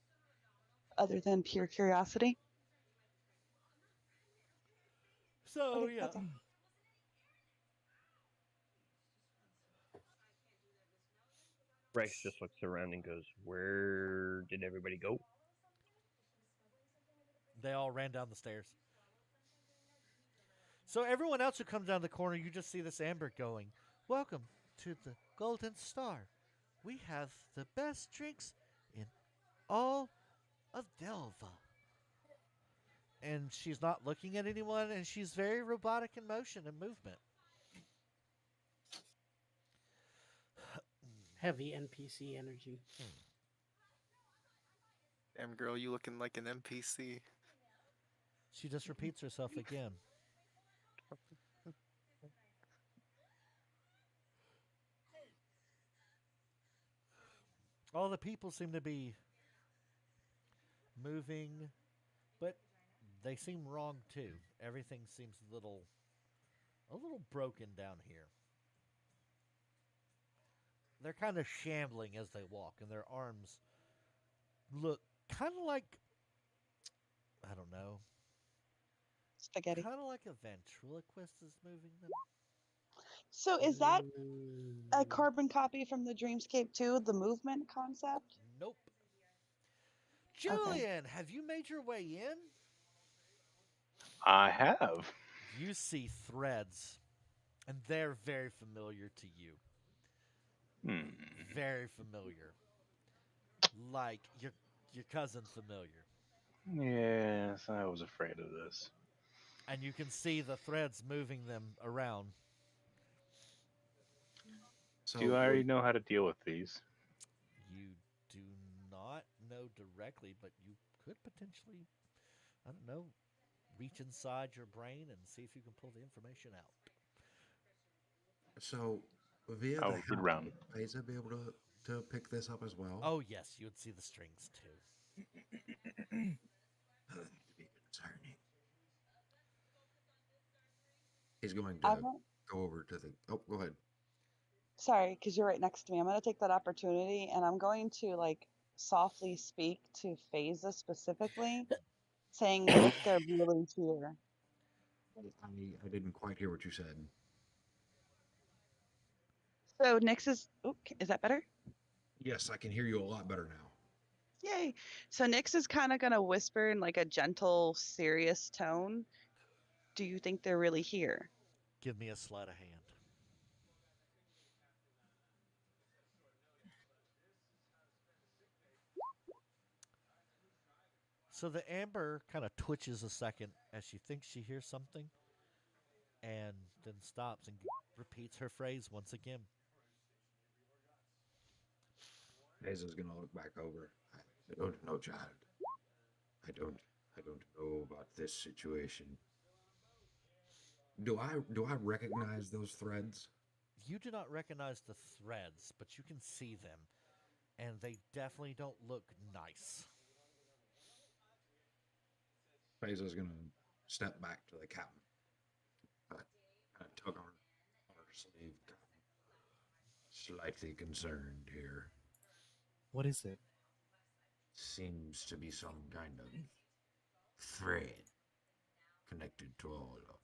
other than pure curiosity. So, Okay, yeah. that's all. Rex just looks around and goes, "Where did everybody go?" They all ran down the stairs. So everyone else who comes down the corner, you just see this Amber going, "Welcome to the Golden Star. We have the best drinks in all of Delva." And she's not looking at anyone, and she's very robotic in motion and movement. Heavy NPC energy. Damn girl, you looking like an NPC. She just repeats herself again. All the people seem to be moving, but they seem wrong too. Everything seems a little broken down here. They're kind of shambling as they walk, and their arms look kind of like, I don't know, Spaghetti. kind of like a ventriloquist is moving them. So is that a carbon copy from the Dreamscape too? The movement concept? Nope. Julian, have you made your way in? I have. You see threads, and they're very familiar to you. Very familiar. Like your cousin familiar. Yes, I was afraid of this. And you can see the threads moving them around. So Do I already know how to deal with these? You do not know directly, but you could potentially, I don't know, reach inside your brain and see if you can pull the information out. So via Oh, the good round. would Isa be able to pick this up as well? Oh, yes, you would see the strings too. That'd be concerning. He's going I to won't- go over to the. Oh, go ahead. Sorry, because you're right next to me. I'm gonna take that opportunity, and I'm going to like softly speak to Phaza specifically, saying that they're really here. I didn't quite hear what you said. So Nyx is. Oh, is that better? Yes, I can hear you a lot better now. Yay. So Nyx is kind of going to whisper in like a gentle, serious tone. Do you think they're really here? Give me a sleight of hand. So the amber kind of twitches a second as she thinks she hears something and then stops and repeats her phrase once again. Hazel's gonna look back over. I don't know, child. I don't know about this situation. Do I recognize those threads? You do not recognize the threads, but you can see them, and they definitely don't look nice. Hazel's gonna step back to the captain. Tug on her sleeve. Slightly concerned here. What is it? Seems to be some kind of thread connected to all of them.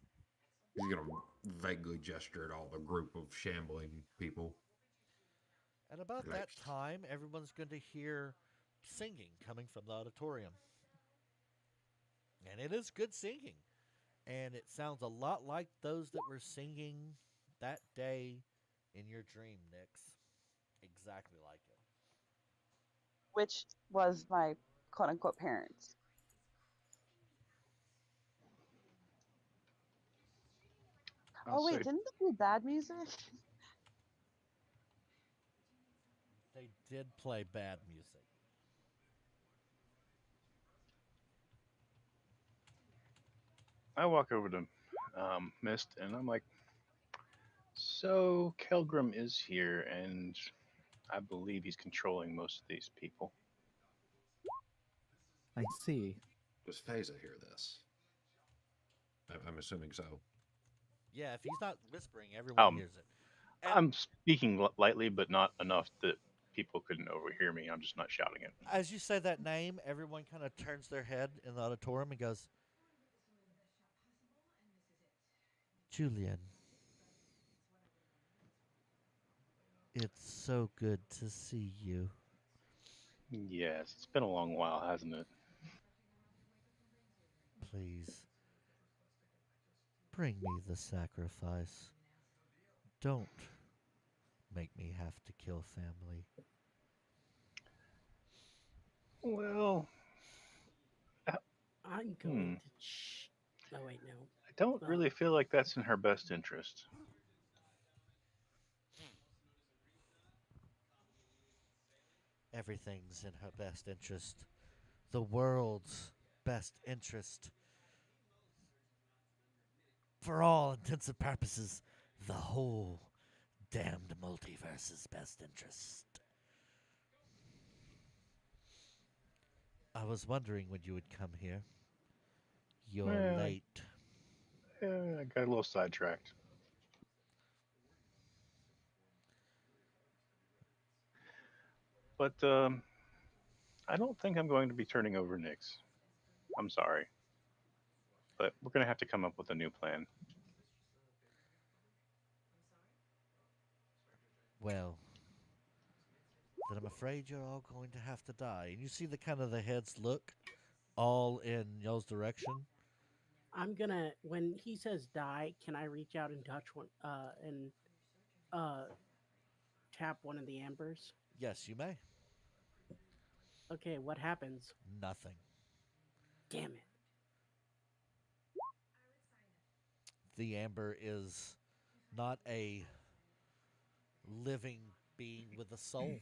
He's gonna vaguely gesture at all the group of shambling people. At about that time, everyone's going to hear singing coming from the auditorium. And it is good singing. And it sounds a lot like those that were singing that day in your dream, Nyx. Exactly like it. Which was my quote unquote parents. Oh, wait, didn't they do bad music? They did play bad music. I walk over to Mist and I'm like, so Kelgrim is here, and I believe he's controlling most of these people. I see. Does Faiza hear this? I'm assuming so. Yeah, if he's not whispering, everyone hears it. And I'm speaking lightly, but not enough that people couldn't overhear me. I'm just not shouting it. as you say that name, everyone kind of turns their head in the auditorium and goes, Julian. It's so good to see you. Yes, it's been a long while, hasn't it? Please, bring me the sacrifice. Don't make me have to kill family. Well, I'm going to. Oh wait, no. I don't really feel like that's in her best interest. Everything's in her best interest. The world's best interest. For all intents and purposes, the whole damned multiverse's best interest. I was wondering when you would come here. You're late. I got a little sidetracked. But I don't think I'm going to be turning over Nyx. I'm sorry. But we're going to have to come up with a new plan. Well, then I'm afraid you're all going to have to die. And you see the kind of the heads look all in y'all's direction. I'm gonna, when he says die, can I reach out and touch one and tap one of the ambers? Yes, you may. Okay, what happens? Nothing. Damn it. The amber is not a living being with a soul.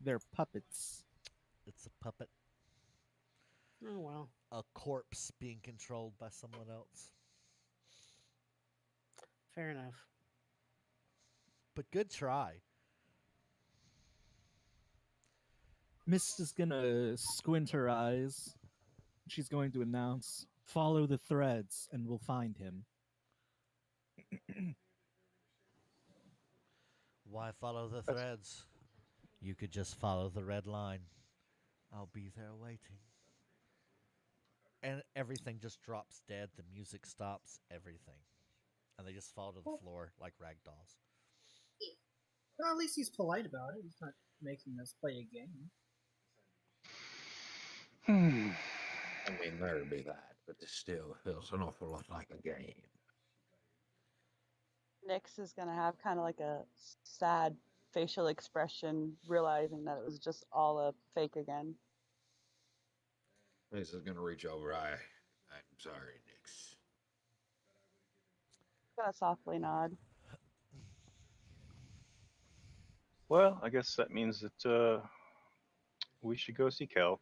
They're puppets. It's a puppet. Oh, well. A corpse being controlled by someone else. Fair enough. But good try. Mist is gonna squint her eyes. She's going to announce, follow the threads and we'll find him. Why follow the threads? You could just follow the red line. I'll be there waiting. And everything just drops dead. The music stops. Everything. And they just fall to the floor like rag dolls. Well, at least he's polite about it. He's not making us play a game. I mean, there'd be that, but this still feels an awful lot like a game. Nyx is gonna have kind of like a sad facial expression, realizing that it was just all a fake again. This is gonna reach over. I'm sorry, Nix. Gonna softly nod. Well, I guess that means that we should go see Kel,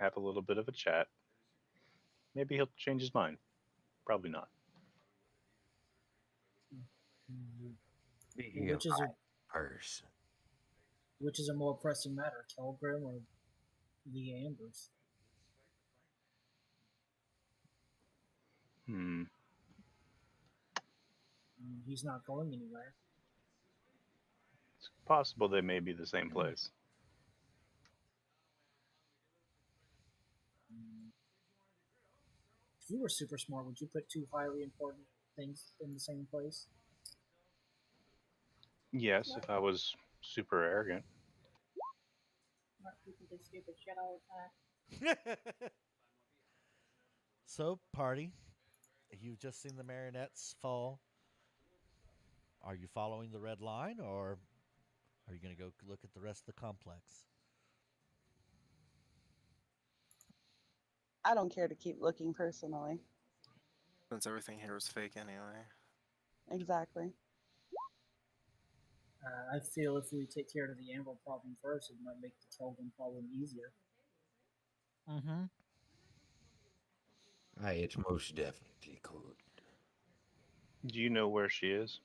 have a little bit of a chat. Maybe he'll change his mind. Probably not. Be Which is a person. which is a more pressing matter, Kelgrim or the Ambers? He's not going anywhere. It's possible they may be the same place. If you were super smart, would you put two highly important things in the same place? Yes, if I was super arrogant. Smart people do stupid shit all the time. So, party, you've just seen the marionettes fall. Are you following the red line, or are you going to go look at the rest of the complex? I don't care to keep looking personally. Since everything here was fake anyway. Exactly. I feel if we take care of the Amber problem first, it might make the Kelvin problem easier. Mm-hmm. Hey, it's most definitely could. Do you know where she is?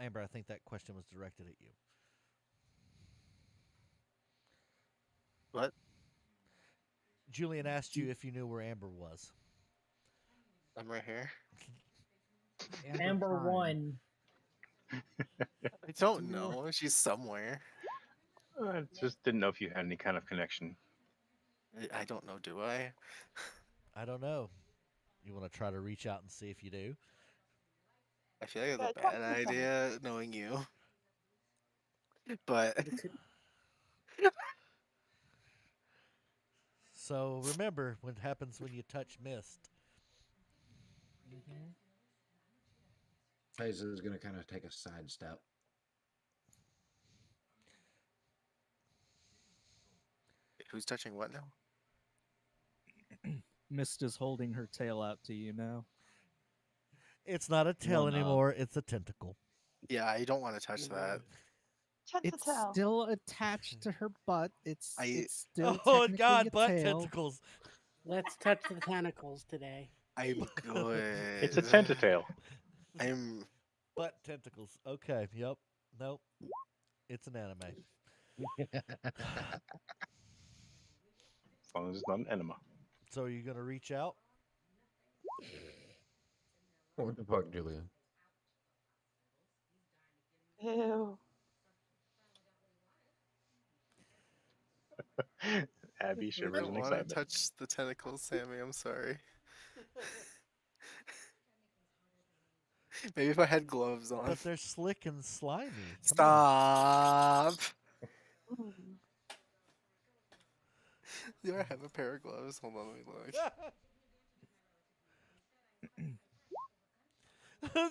Amber, I think that question was directed at you. What? Julian asked you if you knew where Amber was. I'm right here. Amber Prime. 1. I don't know. She's somewhere. I just didn't know if you had any kind of connection. I don't know, do I? I don't know. You want to try to reach out and see if you do? I feel like it's Yeah, a talk bad to someone. idea knowing you. But So remember what happens when you touch mist. Faza is gonna kind of take a sidestep. who's touching what now? Mist is holding her tail out to you now. It's not a tail One of. anymore, it's a tentacle. Yeah, I don't want to touch that. Touch the It's tail. still attached to her butt. It's still Oh technically god, a butt tail. tentacles. Let's touch the tentacles today. I'm good. It's a tentatail. I'm Butt tentacles. Okay, yep. Nope. It's an anime. As long as it's not an enema. So are you gonna reach out? What the fuck, Julian? Ew. Abby I shivers don't in want to excitement. touch the tentacles, Sammy. I'm sorry. Maybe if I had gloves on. But they're slick and slimy. Come on. Stop. Mm. Do I have a pair of gloves? Hold on, let me look.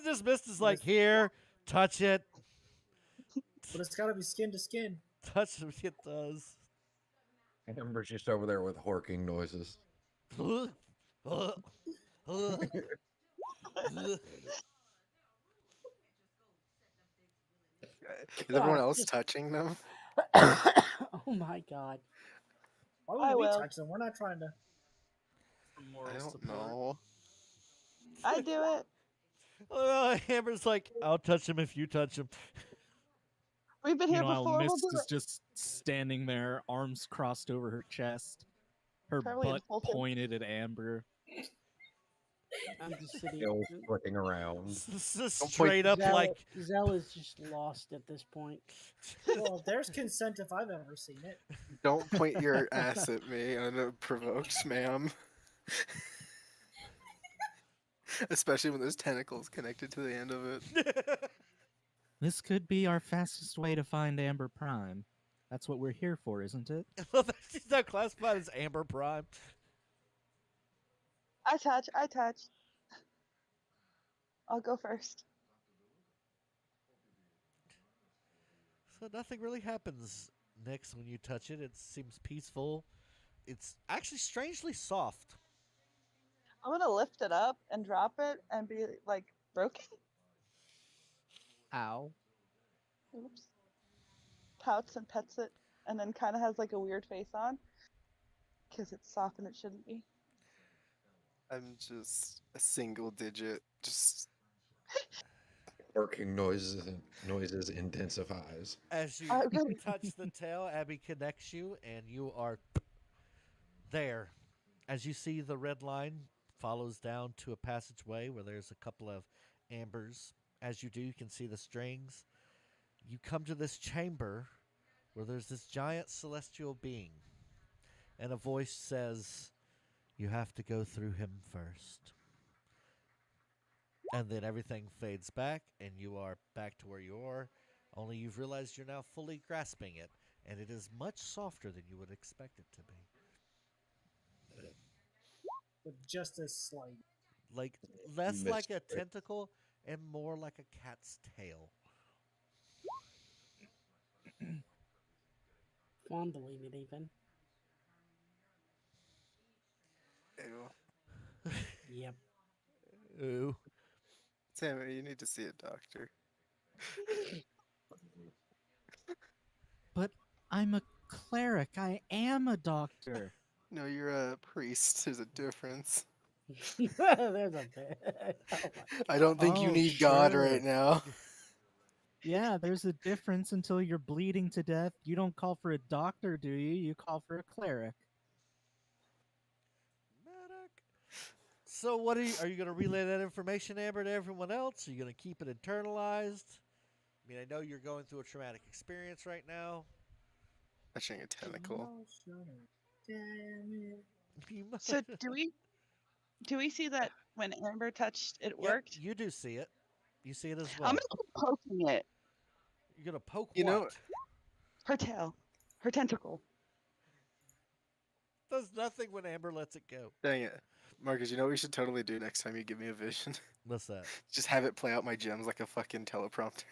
This mist is like, here, touch it. But it's gotta be skin to skin. Touch it, it does. Amber's just over there with horking noises. Is everyone God, else just- touching them? Oh my god. Why I would we will. touch them? We're not trying to. I don't know. I do it. Amber's like, I'll touch him if you touch him. We've been here Meanwhile, before. We'll Mist do is it. just standing there, arms crossed over her chest, her Probably butt impulsive. pointed at Amber. I'm just sitting. Still flicking around. Straight up like Zell is just lost at this point. Well, there's consent if I've ever seen it. Don't point your ass at me unprovoked, ma'am. Especially when there's tentacles connected to the end of it. This could be our fastest way to find Amber Prime. That's what we're here for, isn't it? Well, she's not classified as Amber Prime. I touch. I'll go first. So nothing really happens, Nix, when you touch it. It seems peaceful. It's actually strangely soft. I'm gonna lift it up and drop it and be like, broken? Ow. Oops. Pouts and pets it, and then kind of has like a weird face on. Because it's soft and it shouldn't be. I'm just a single digit. Just Barking noises intensifies. As you I'm gonna- touch the tail, Abby connects you, and you are there. As you see, the red line follows down to a passageway where there's a couple of ambers. As you do, you can see the strings. You come to this chamber where there's this giant celestial being, and a voice says, "You have to go through him first." And then everything fades back, and you are back to where you are. Only you've realized you're now fully grasping it, and it is much softer than you would expect it to be. With just a slight. Like less Missed like a it. tentacle and more like a cat's tail. Fondling it even. ew. Yep. Ooh. Sammy, you need to see a doctor. But I'm a cleric. I am a doctor. No, you're a priest. There's a difference. There's a bit. Oh my I don't think you Oh, need God sure. right now. Yeah, there's a difference until you're bleeding to death. You don't call for a doctor, do you? You call for a cleric. Medic. So what are you going to relay that information, Amber, to everyone else? Are you going to keep it internalized? I mean, I know you're going through a traumatic experience right now. Touching a tentacle. You must- So do we see that when Amber touched it Yep, worked? you do see it. You see it as well. I'm gonna keep poking it. You're going to poke You what? know- Her tail. Her tentacle. Does nothing when Amber lets it go. Dang it. Marcus, you know what we should totally do next time you give me a vision? What's that? Just have it play out my gems like a fucking teleprompter.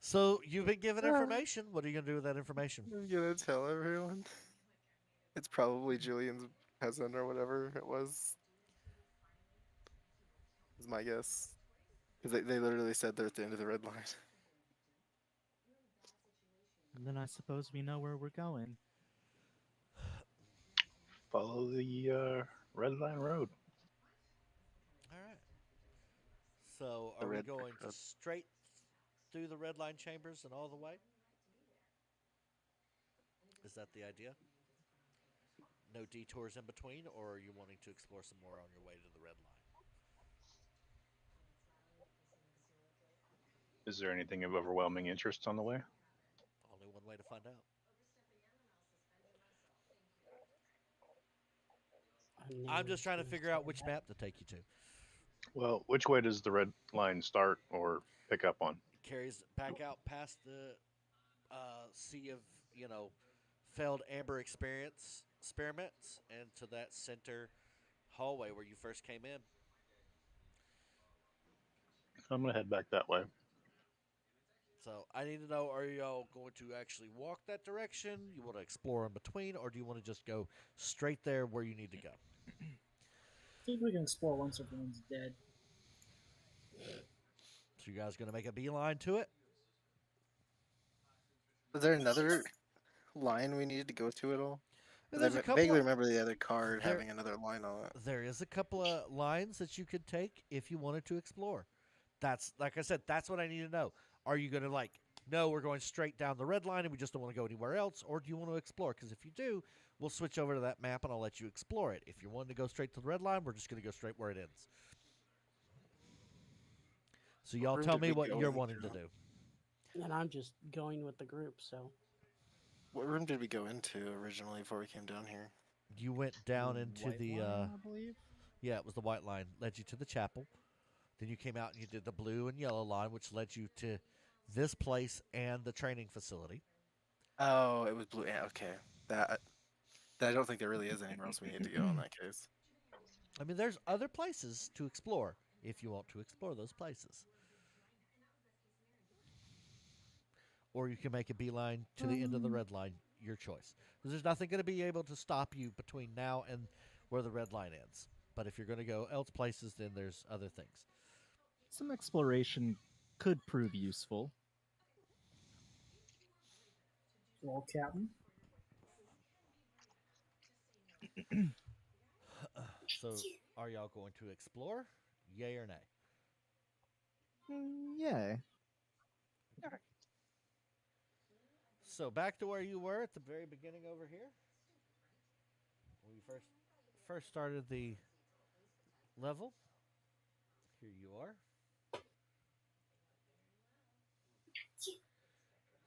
So you've been given information. What are you going to do with that information? I'm gonna tell everyone. It's probably Julian's cousin or whatever it was. Is my guess. Because they literally said they're at the end of the red line. And then I suppose we know where we're going. Follow the red line road. All right. So The are we red brick going to road. straight through the red line chambers and all the way? Is that the idea? No detours in between, or are you wanting to explore some more on your way to the red line? Is there anything of overwhelming interest on the way? Only one way to find out. I'm just trying to figure out which map to take you to. Well, which way does the red line start or pick up on? It carries back out past the sea of, failed Amber experiments and to that center hallway where you first came in. I'm gonna head back that way. So I need to know, are y'all going to actually walk that direction? You want to explore in between, or do you want to just go straight there where you need to go? I think we can explore once everyone's dead. So you guys going to make a beeline to it? Was there another line we needed to go to at all? 'Cause There's a I couple vaguely of- remember the other card there- having another line on it. There is a couple of lines that you could take if you wanted to explore. That's, like I said, that's what I need to know. Are you going to no, we're going straight down the red line and we just don't want to go anywhere else? Or do you want to explore? Because if you do, we'll switch over to that map and I'll let you explore it. If you're wanting to go straight to the red line, we're just going to go straight where it ends. So y'all room tell did me we what go you're in wanting to through? do. And I'm just going with the group, so What room did we go into originally before we came down here? You went down into White the line, I believe. yeah, it was the white line led you to the chapel. Then you came out and you did the blue and yellow line, which led you to this place and the training facility. Oh, it was blue. Yeah, okay. That I don't think there really is anywhere else we need to go in that case. I mean, there's other places to explore if you want to explore those places. Or you can make a beeline to the end of the red line, your choice. Because there's nothing going to be able to stop you between now and where the red line ends. But if you're going to go else places, then there's other things. Some exploration could prove useful. Well, Captain. So, are y'all going to explore? Yay or nay? Yeah. So, back to where you were at the very beginning over here. When you first started the level. Here you are.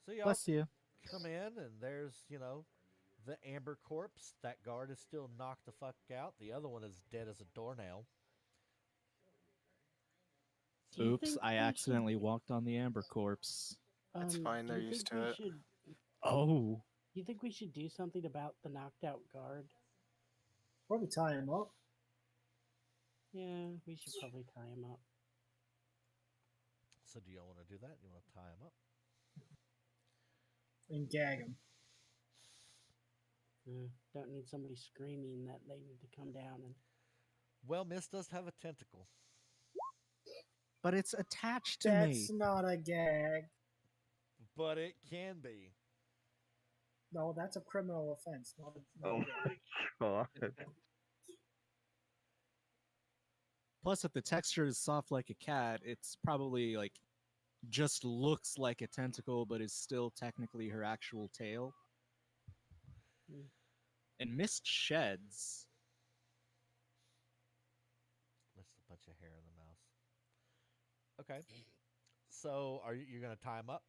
So y'all Bless you. come in, and there's, the Amber corpse. That guard is still knocked the fuck out. The other one is dead as a doornail. Do you Oops, think I we should- accidentally walked on the Amber corpse. It's fine, do they're you used think to we it. should- Oh. Do you think we should do something about the knocked out guard? Probably tie him up Yeah, we should probably tie him up. So do y'all want to do that? You want to tie him up? and gag him. Don't need somebody screaming that they need to come down and. Well, Mist does have a tentacle. But it's attached to That's me. not a gag. But it can be. No, that's a criminal offense. Not a Oh gag. my god. Plus, if the texture is soft like a cat, it's probably like just looks like a tentacle, but is still technically her actual tail. Hmm. And Mist sheds. That's a bunch of hair in the mouse. Okay. So are you going to tie him up?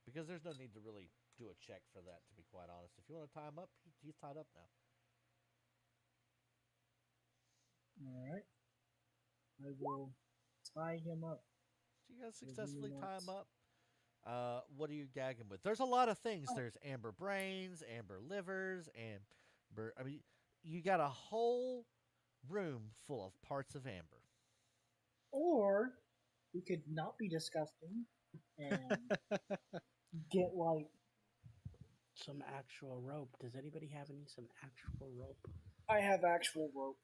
Because there's no need to really do a check for that, to be quite honest. If you want to tie him up, he's tied up now. All right. I will tie him up. So you guys What do you successfully tie him want? up. What do you gag him with? There's a lot of things. There's amber brains, amber livers, amber. I mean, you got a whole room full of parts of amber. Or we could not be disgusting and get like Some actual rope. Does anybody have some actual rope? I have actual rope.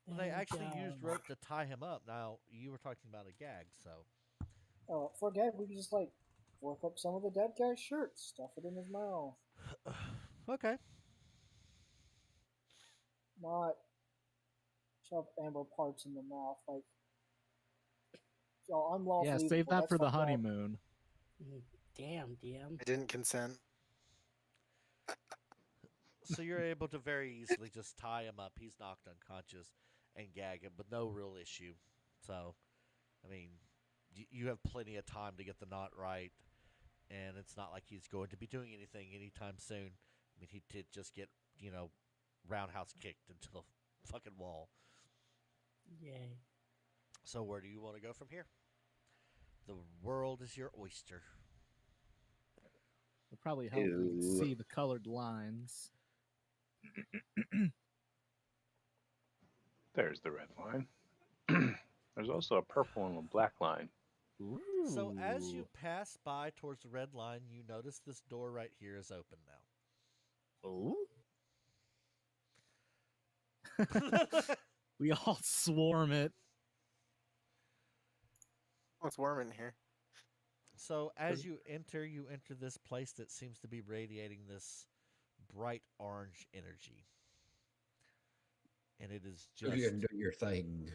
Well, they Thank actually used you. rope to tie him up. Now, you were talking about a gag, so. For gag, we could just like work up some of the dead guy's shirt, stuff it in his mouth. Okay. Not shove amber parts in the mouth. Like, so unlawful. Yeah, evil, save but that that's for the fucked up. honeymoon. Damn, DM. I didn't consent. So you're able to very easily just tie him up. He's knocked unconscious and gag him with no real issue. So, I mean, you have plenty of time to get the knot right, and it's not like he's going to be doing anything anytime soon. I mean, he did just get, roundhouse kicked into the fucking wall. Yay. So where do you want to go from here? The world is your oyster. It'll probably help if we Ew. see the colored lines. There's the red line. There's also a purple and a black line. So as you Ooh. pass by towards the red line, you notice this door right here is open now. We all swarm it. Oh, it's warm in here. So as you enter this place that seems to be radiating this bright orange energy. And it is just Julian, do your thing.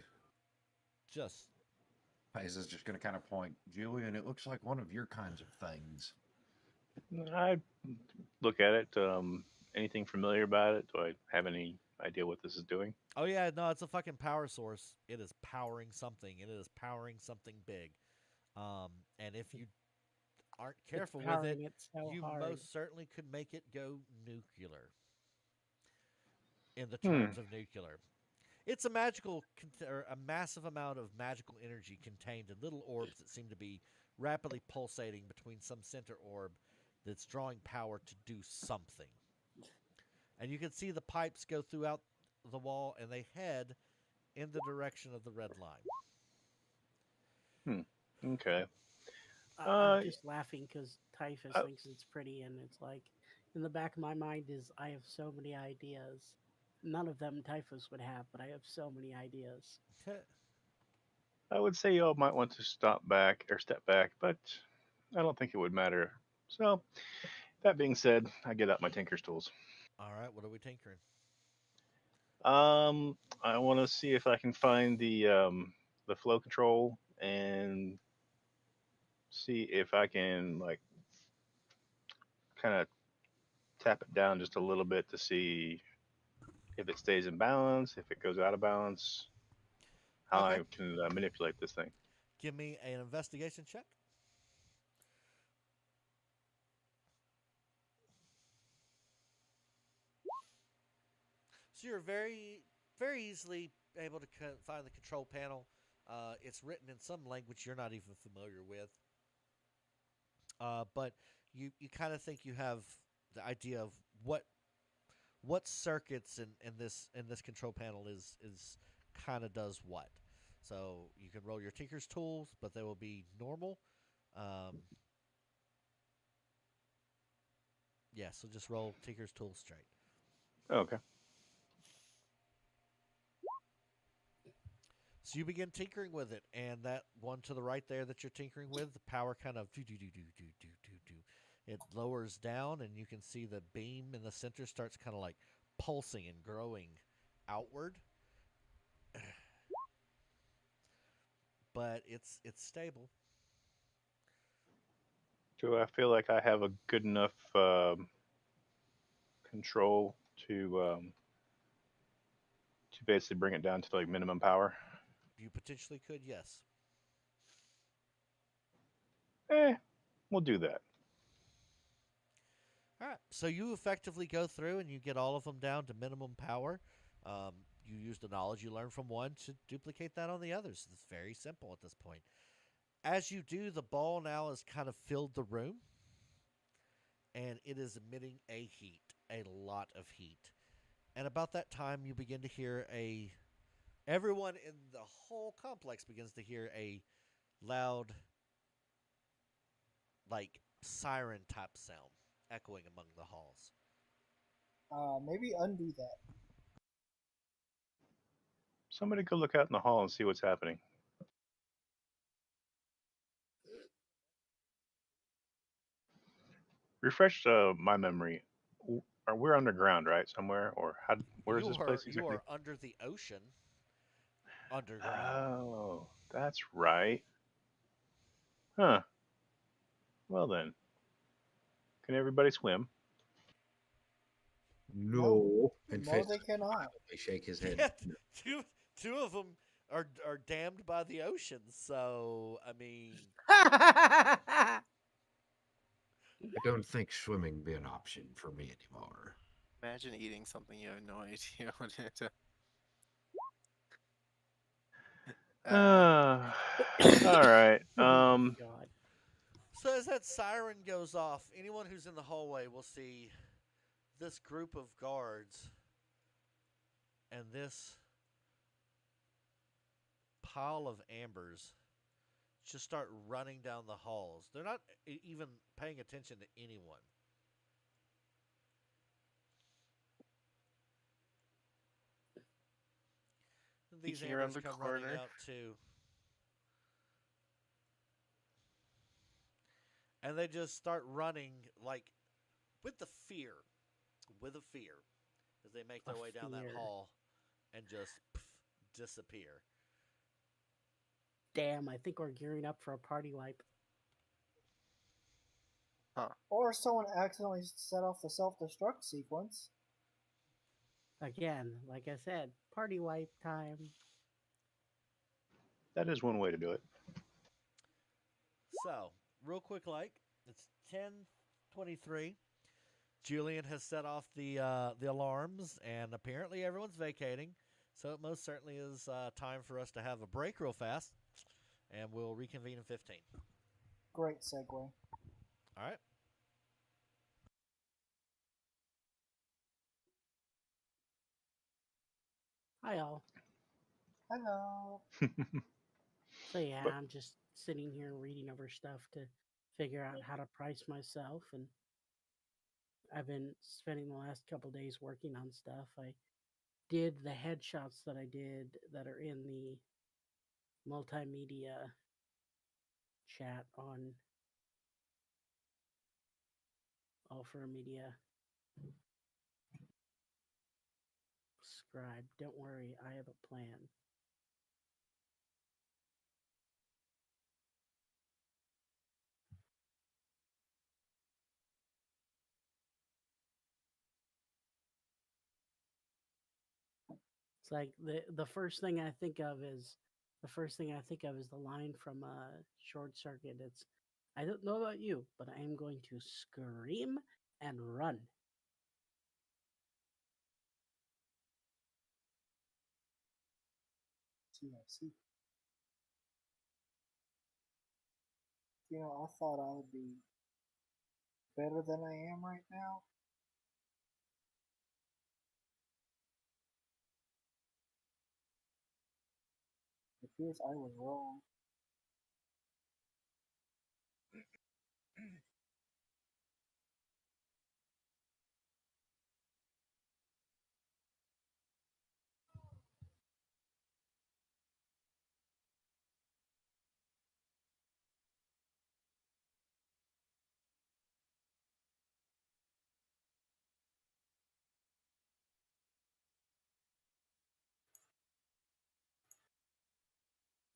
just Pace is just going to kind of point. Julian, it looks like one of your kinds of things. I look at it. Anything familiar about it? Do I have any idea what this is doing? oh yeah, no, it's a fucking power source. It is powering something, and it is powering something big. And if you aren't It's careful with it, powering it so you hard. most certainly could make it go nuclear. In the Hmm. terms of nuclear, it's a or a massive amount of magical energy contained in little orbs that seem to be rapidly pulsating between some center orb that's drawing power to do something. And you can see the pipes go throughout the wall, and they head in the direction of the red line. Okay. I'm just laughing because Typhus Uh, thinks it's pretty, and it's like, in the back of my mind is I have so many ideas. None of them Typhus would have, but I have so many ideas. I would say y'all might want to step back, but I don't think it would matter. So, that being said, I get out my tinker's tools. All right, what are we tinkering? I want to see if I can find the flow control and see if I can like kind of tap it down just a little bit to see if it stays in balance, if it goes out of balance, how Okay. I can manipulate this thing. Give me an investigation check. So you're very easily able to find the control panel. It's written in some language you're not even familiar with, but you kind of think you have the idea of what circuits in this control panel is kind of does what. So you can roll your tinker's tools, but they will be normal. Yeah, so just roll tinker's tools straight. Okay. So you begin tinkering with it, and that one to the right there that you're tinkering with, the power kind of do. It lowers down, and you can see the beam in the center starts kind of like pulsing and growing outward. But it's stable. Do I feel like I have a good enough control to basically bring it down to like minimum power? You potentially could, yes. We'll do that. All right. So you effectively go through and you get all of them down to minimum power. You use the knowledge you learn from one to duplicate that on the others. It's very simple at this point. As you do, the ball now has kind of filled the room, and it is emitting a lot of heat. And about that time, you begin to hear everyone in the whole complex begins to hear a loud, like, siren type sound echoing among the halls. Maybe undo that. Somebody go look out in the hall and see what's happening. Refresh my memory. We're underground, right? Somewhere, or where is this place exactly? You are under the ocean. Underground. Oh, that's right. Huh. Well then, can everybody swim? No. No, In fact, they cannot. I shake his head. Yeah, two of them are damned by the ocean. So I mean, I don't think swimming be an option for me anymore. Imagine eating something you have no idea what it is. All right. God. So as that siren goes off, anyone who's in the hallway will see this group of guards and this pile of ambers just start running down the halls. They're not even paying attention to anyone. These Peeking around ambers the come running corner. out too. And they just start running like with a fear, as they make their way down that hall and just disappear. Damn, I think we're gearing up for a party wipe. Or someone accidentally set off the self-destruct sequence. Again, like I said, party wipe time. That is one way to do it. So, real quick, like, It's 10:23. Julian has set off the alarms, and apparently everyone's vacating. So it most certainly is time for us to have a break real fast, and we'll reconvene in 15. Great segue. All right. Hi, all. Hello. So yeah, But- I'm just sitting here reading over stuff to figure out how to price myself, and I've been spending the last couple days working on stuff. I did the headshots that I did that are in the multimedia chat on Alpha Media Scribe. Don't worry, I have a plan. It's like the first thing I think of is the line from Short Circuit. It's, I don't know about you, but I am going to scream and run. TIC. You know, I thought I would be better than I am right now. It appears I was wrong.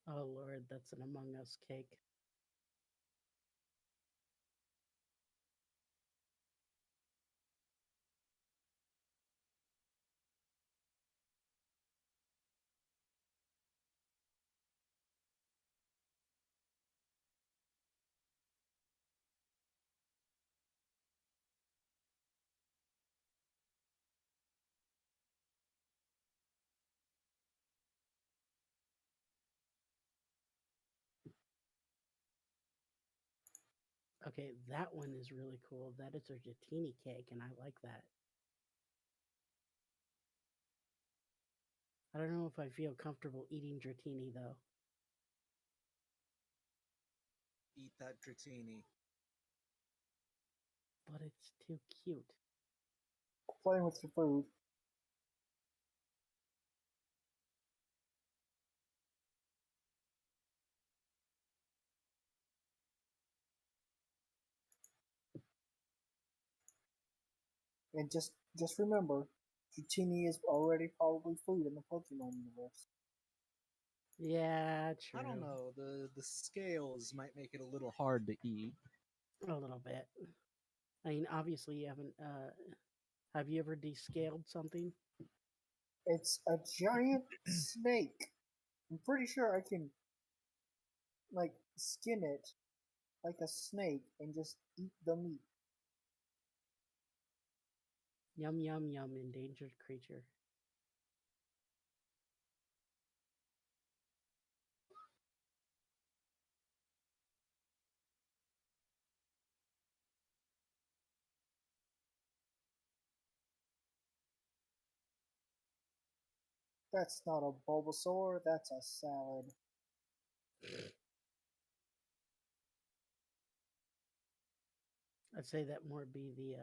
Oh Lord, that's an Among Us cake. Okay, that one is really cool. That is a Jatini cake, and I like that. I don't know if I feel comfortable eating Dratini though. Eat that Dratini. But it's too cute. Playing with your food. And just remember, Dratini is already probably food in the Pokemon universe. Yeah, true. I don't know. The scales might make it a little hard to eat. A little bit. I mean, obviously you haven't. Have you ever descaled something? It's a giant snake. I'm pretty sure I can, like, skin it like a snake and just eat the meat. Yum yum yum, endangered creature. That's not a Bulbasaur, that's a salad. I'd say that more be the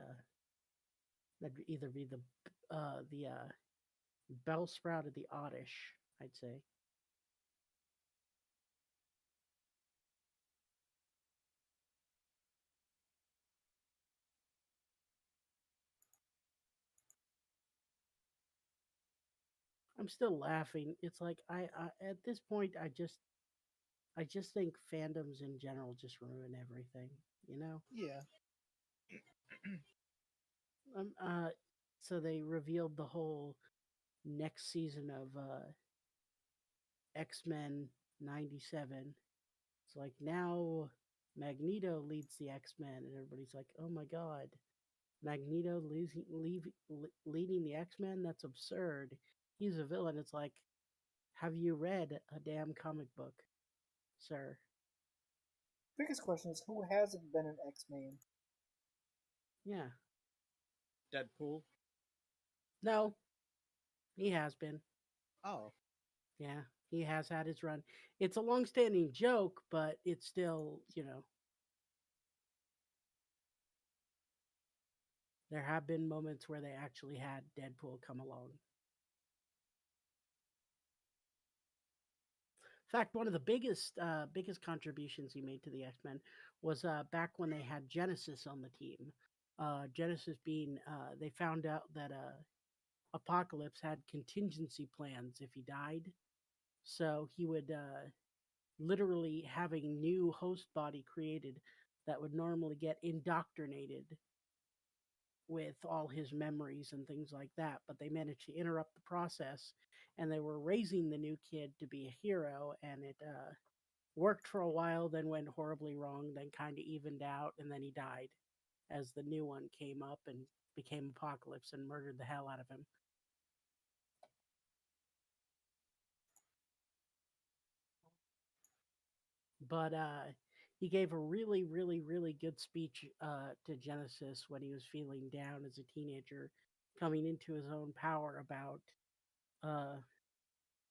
that'd either be the Bellsprout or the Oddish, I'd say. I'm still laughing. It's like I at this point I just think fandoms in general just ruin everything, you know? Yeah. Uh so they revealed the whole next season of X-Men 97. It's like now Magneto leads the X-Men, and everybody's like, "Oh my god, Magneto leading the X-Men? That's absurd. He's a villain." It's like, have you read a damn comic book, sir? Biggest question is who hasn't been an X-Man? Yeah. Deadpool. No, he has been. Oh, Yeah, he has had his run. It's a long-standing joke, but it's still, there have been moments where they actually had Deadpool come along. In fact, one of the biggest contributions he made to the X-Men was back when they had Genesis on the team. Genesis being, they found out that Apocalypse had contingency plans if he died. So he would literally have a new host body created that would normally get indoctrinated with all his memories and things like that. But they managed to interrupt the process, and they were raising the new kid to be a hero, and it worked for a while, then went horribly wrong, then kind of evened out, and then he died as the new one came up and became Apocalypse and murdered the hell out of him. But he gave a really, really, really good speech to Genesis when he was feeling down as a teenager, coming into his own power about uh,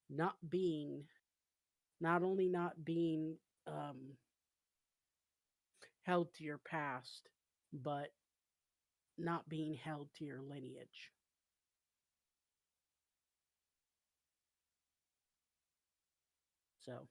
not being, not only not being held to your past, but not being held to your lineage. So,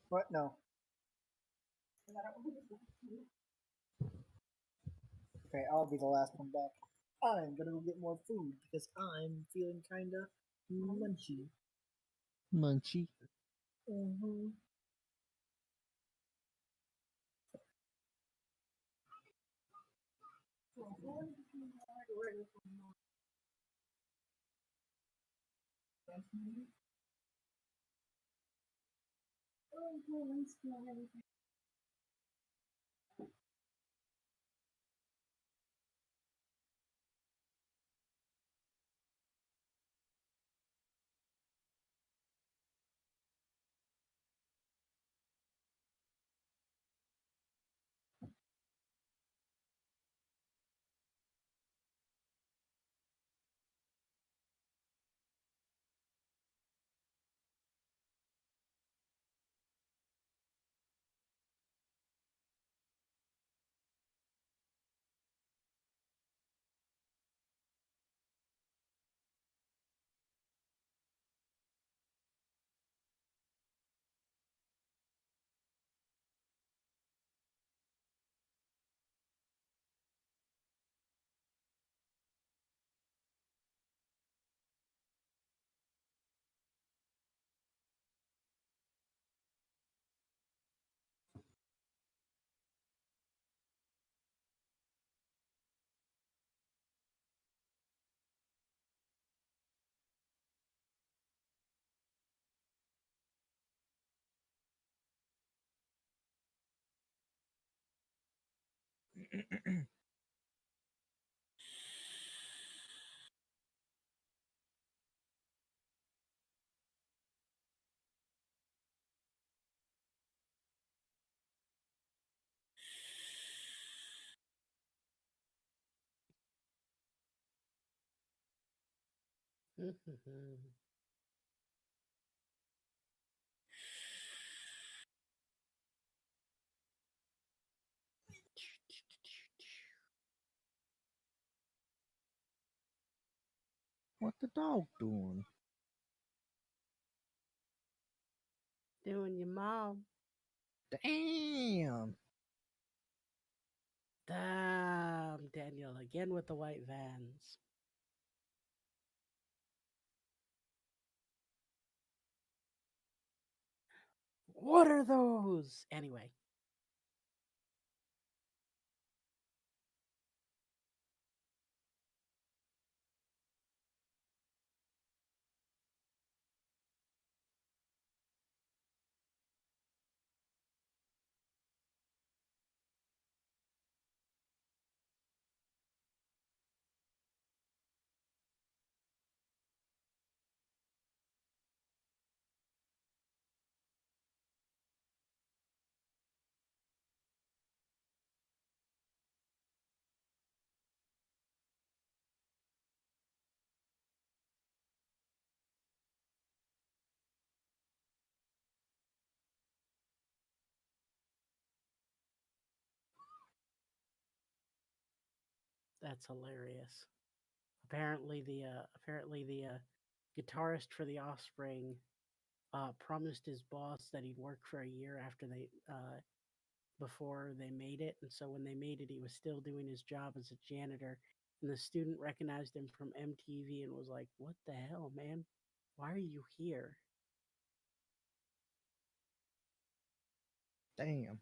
What? No. Okay, I'll be the last one back. I'm gonna go get more food because I'm feeling kinda munchy. Munchie. Mm-hmm. What the dog doing? Doing your mom. Damn. Damn, Daniel, again with the white vans. What are those? Anyway. That's hilarious. Apparently the guitarist for the Offspring promised his boss that he'd work for a year after they before they made it, and so when they made it, he was still doing his job as a janitor. And the student recognized him from MTV and was like, "What the hell, man? Why are you here?" Damn.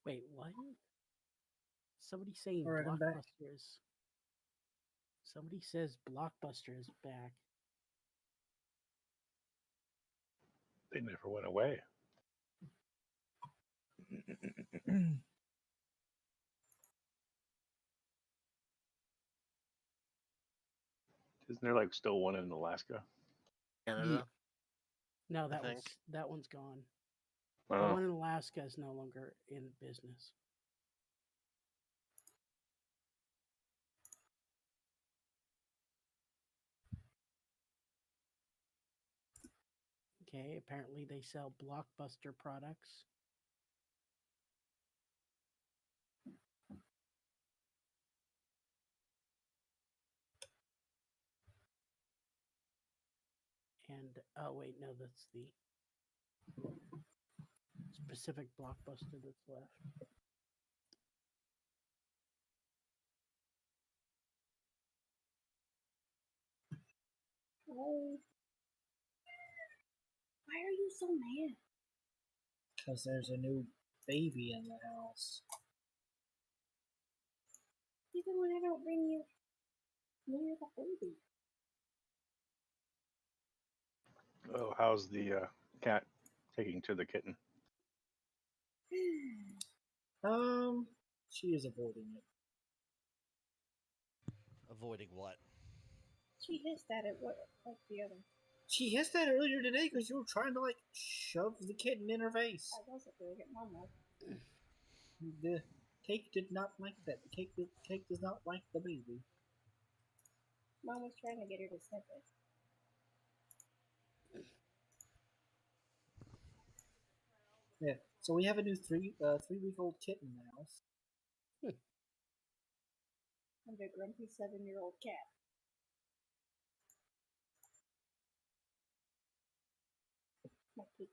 Wait, what? Somebody saying Alright, I'm back. Blockbusters. Somebody says Blockbuster is back. They never went away. Isn't there like still one in Alaska? Canada. No, I think. that one's gone. Oh, The one in Alaska is no longer in business. Okay, apparently they sell Blockbuster products. And oh wait, no, that's the specific Blockbuster that's left. Oh. Why are you so mad? Because there's a new baby in the house. Even when I don't bring you near the baby. oh, how's the cat taking to the kitten? She is avoiding it. Avoiding what? She hissed at it like the other. She hissed that earlier today because you were trying to like shove the kitten in her face. I wasn't doing it, Mom was. The cake did not like that. The cake does not like the baby. Mom was trying to get her to sniff it. Yeah. So we have a new 3-week-old kitten now. And a grumpy 7-year-old cat. My cake.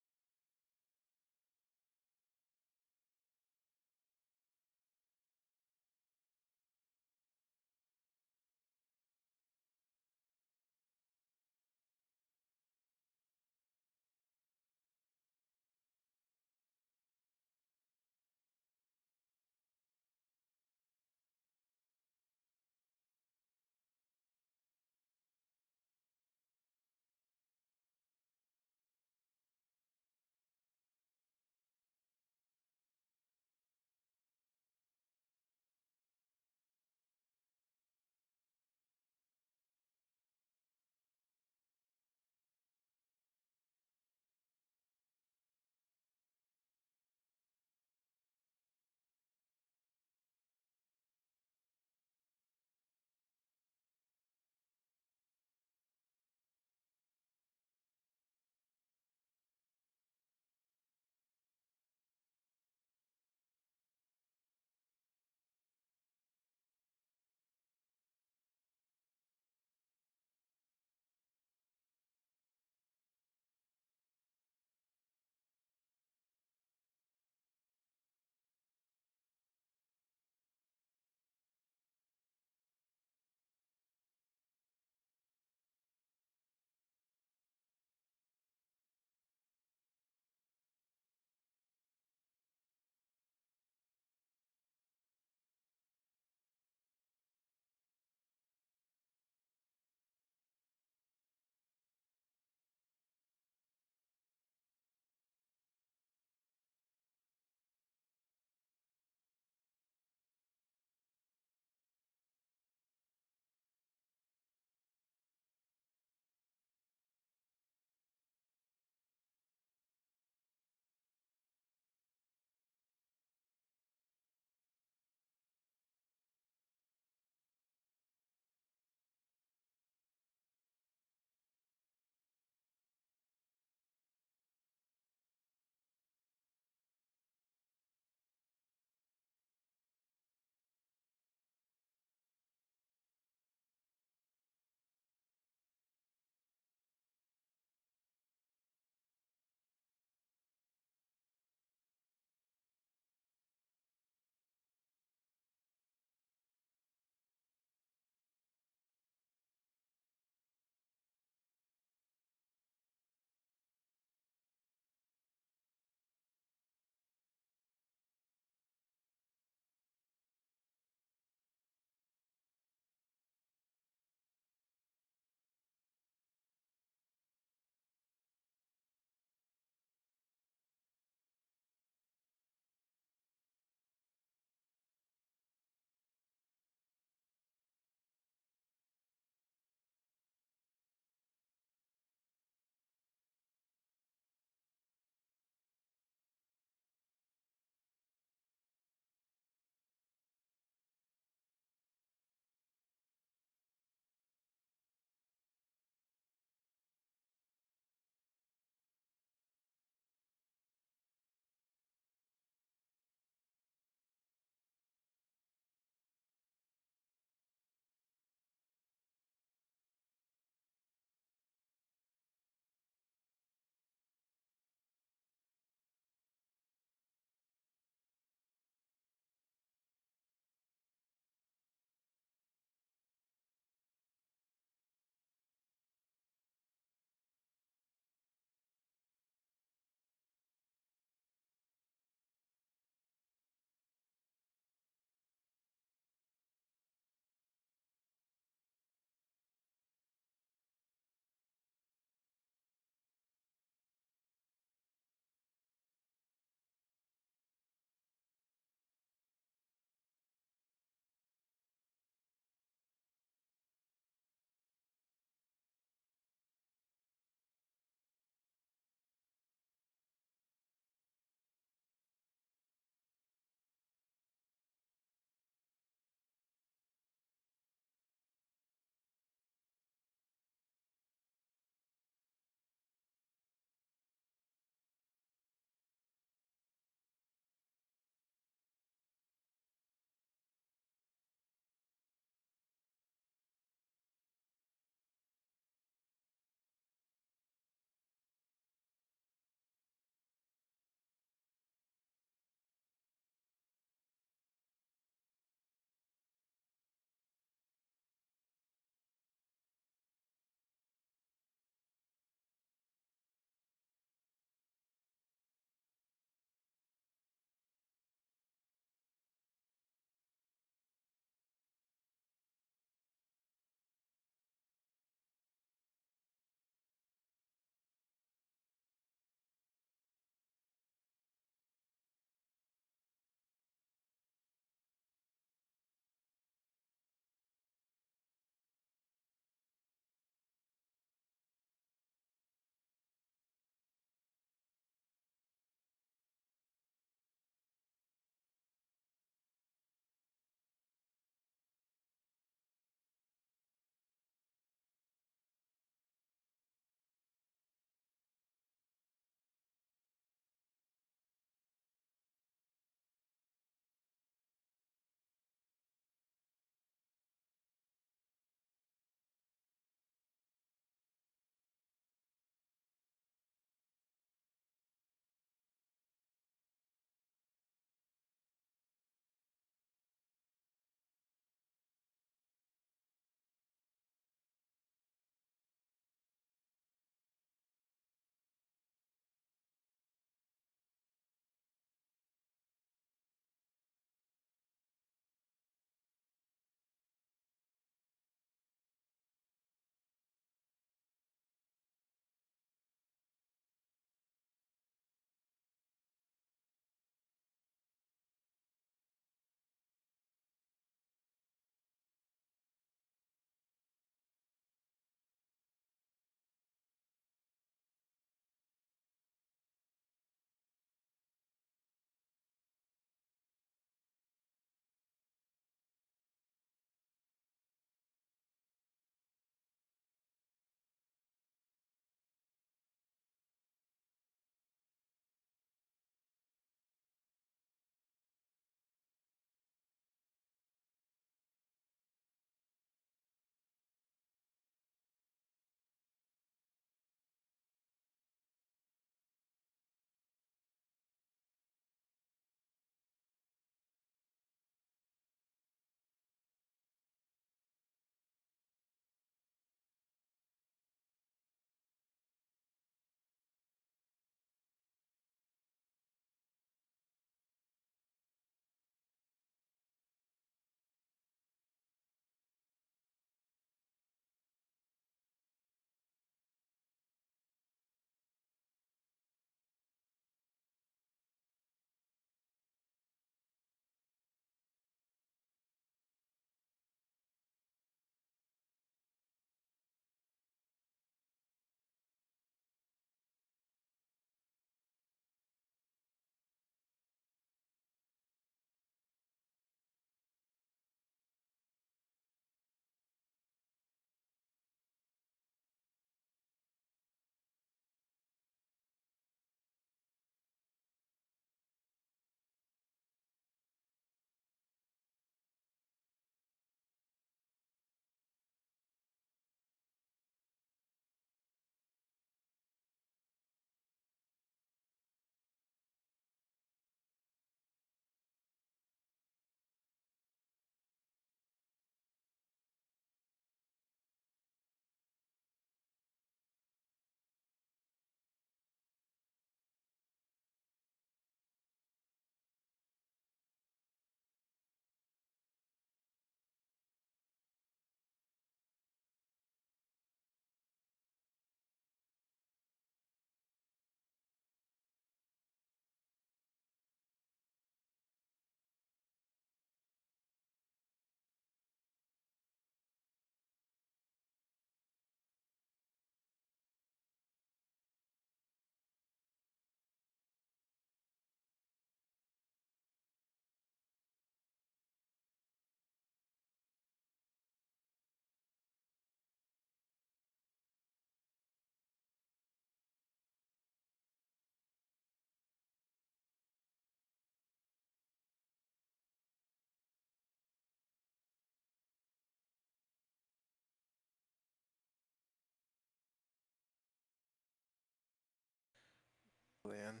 Man.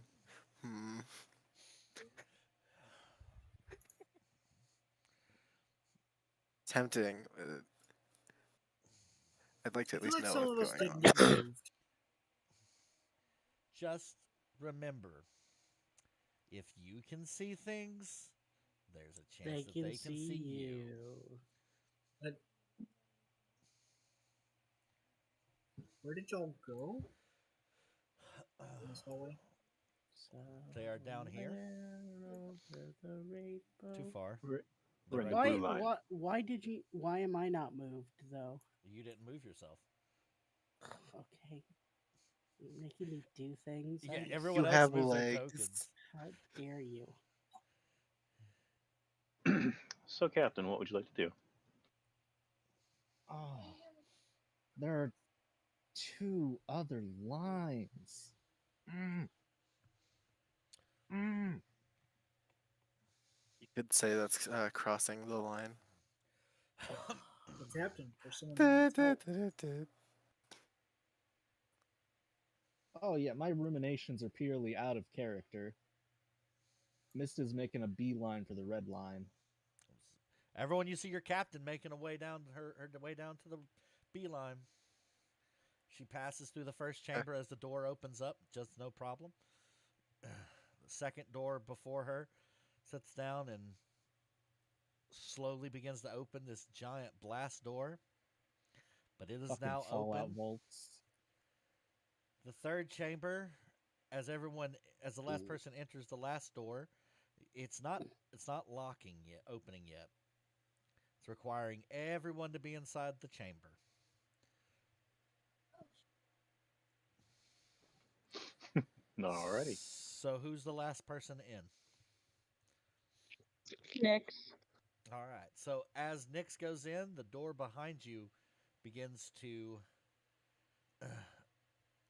Hmm. Tempting. I'd like to I at feel least like know some of what's us going didn't on. get moved. Just remember, if you can see things, there's a They chance that can they can see you. Where did y'all go? In this hallway? They are down here. Somewhere over the rainbow. Too far. We're The in the red blue line. line. Why did you? Why am I not moved though? You didn't move yourself. Okay, you're making me do things. Yeah, I'm- everyone You else have moves their legs. tokens. How dare you? So, Captain, what would you like to do? Oh, there are 2 other lines. You could say that's crossing the line. The captain or someone Da, needs da, help. da, da. Oh yeah, my ruminations are purely out of character. Mist is making a beeline for the red line. Everyone, you see your captain making a way down her way down to the beeline. She passes through the first chamber as the door opens up, just no problem. The second door before her sits down and slowly begins to open this giant blast door. But it is Fucking now Fallout open. vaults. The third chamber, as the last person enters the last door, it's not locking yet, opening yet. It's requiring everyone to be inside the chamber. Alrighty. So who's the last person in? Nix. All right. So as Nyx goes in, the door behind you begins to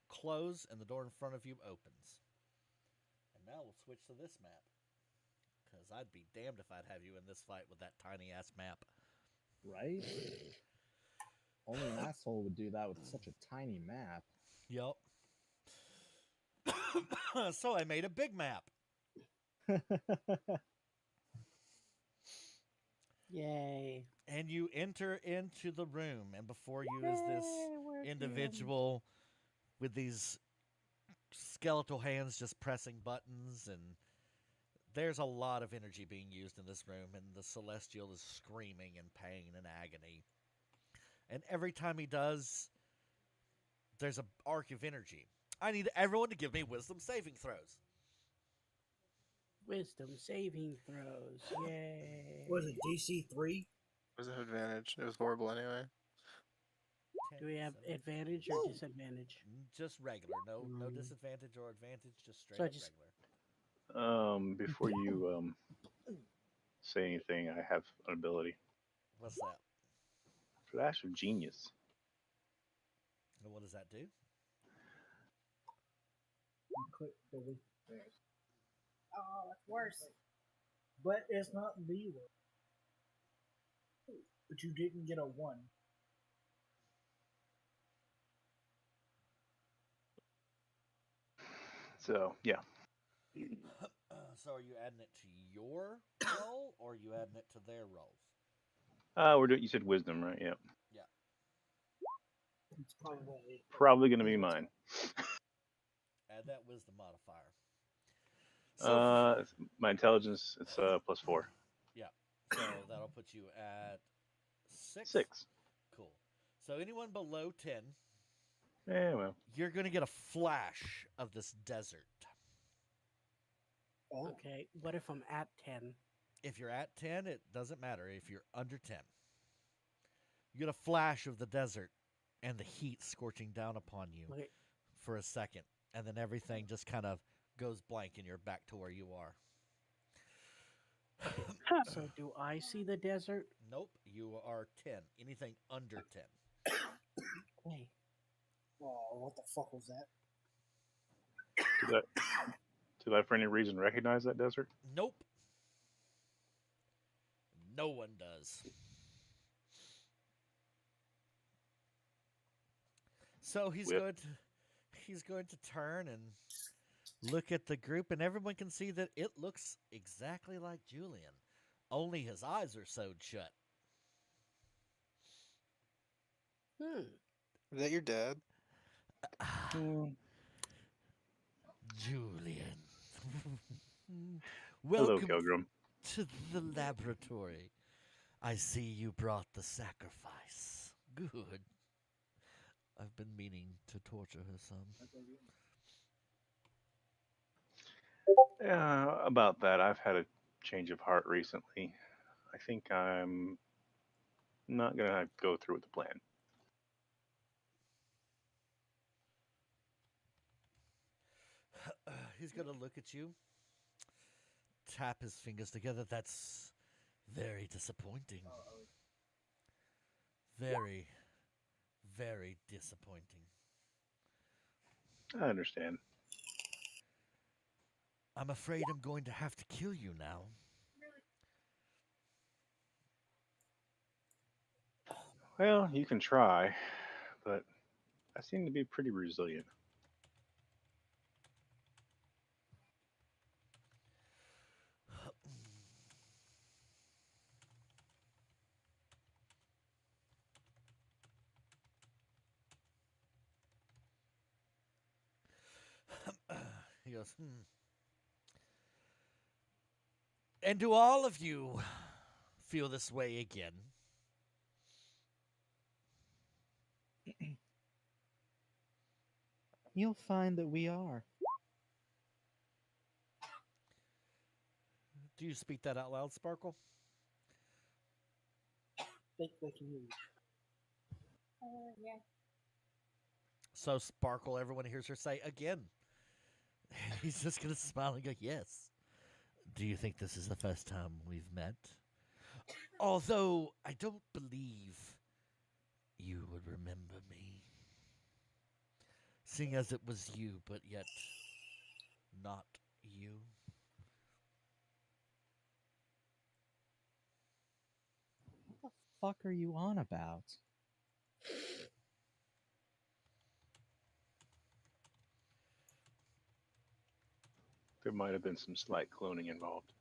close, and the door in front of you opens. And now we'll switch to this map, because I'd be damned if I'd have you in this fight with that tiny ass map. Right? Only an asshole would do that with such a tiny map. Yep. So I made a big map. Yay! And you enter into the room, and before you is this Yay, we're done. individual with these skeletal hands just pressing buttons, and there's a lot of energy being used in this room, and the Celestial is screaming in pain and agony. And every time he does, there's an arc of energy. I need everyone to give me wisdom saving throws. Wisdom saving throws. Yay! Was it DC 3? It was an advantage. It was horrible anyway. 10, Do we have 7, advantage or disadvantage? just regular, no Mm. disadvantage or advantage, just straight So I up just- regular. Before you say anything, I have an ability. What's that? Flash of Genius. And what does that do? You click delete. Oh, that's worse. But it's not the one. But you didn't get a 1. So, yeah. So are you adding it to your roll, or are you adding it to their rolls? We're doing. You said wisdom, right? Yeah. It's probably Probably going to be mine. Add that wisdom modifier. So, My intelligence, it's +4. so that'll put you at 6? 6. Cool. So anyone below 10, Yeah, well. you're going to get a flash of this desert. Oh, Okay, what if I'm at 10? If you're at 10, it doesn't matter. If you're under 10, you get a flash of the desert and the heat scorching down upon you Okay, for a second, and then everything just kind of goes blank and you're back to where you are. so do I see the desert? Nope, you are 10. Anything under 10. Hey, oh, what the fuck was that? Did I, for any reason, recognize that desert? Nope. No one does. So he's Whip. going to turn and look at the group, and everyone can see that it looks exactly like Julian. Only his eyes are sewed shut. Is that your dad? Julian. Hello, Welcome Kilgrim. to the laboratory. I see you brought the sacrifice. Good. I've been meaning to torture her some. Yeah, about that, I've had a change of heart recently. I think I'm not gonna go through with the plan. He's going to look at you, tap his fingers together. That's very disappointing. Very, very disappointing. I understand. I'm afraid I'm going to have to kill you now. Well, you can try, but I seem to be pretty resilient. He goes, And do all of you feel this way again? You'll find that we are. Do you speak that out loud, Sparkle? They can hear you. Yeah. So Sparkle, everyone hears her say again. He's just going to smile and go, yes. Do you think this is the first time we've met? Although I don't believe you would remember me. Seeing as it was you, but yet not you. What the fuck are you on about? There might have been some slight cloning involved.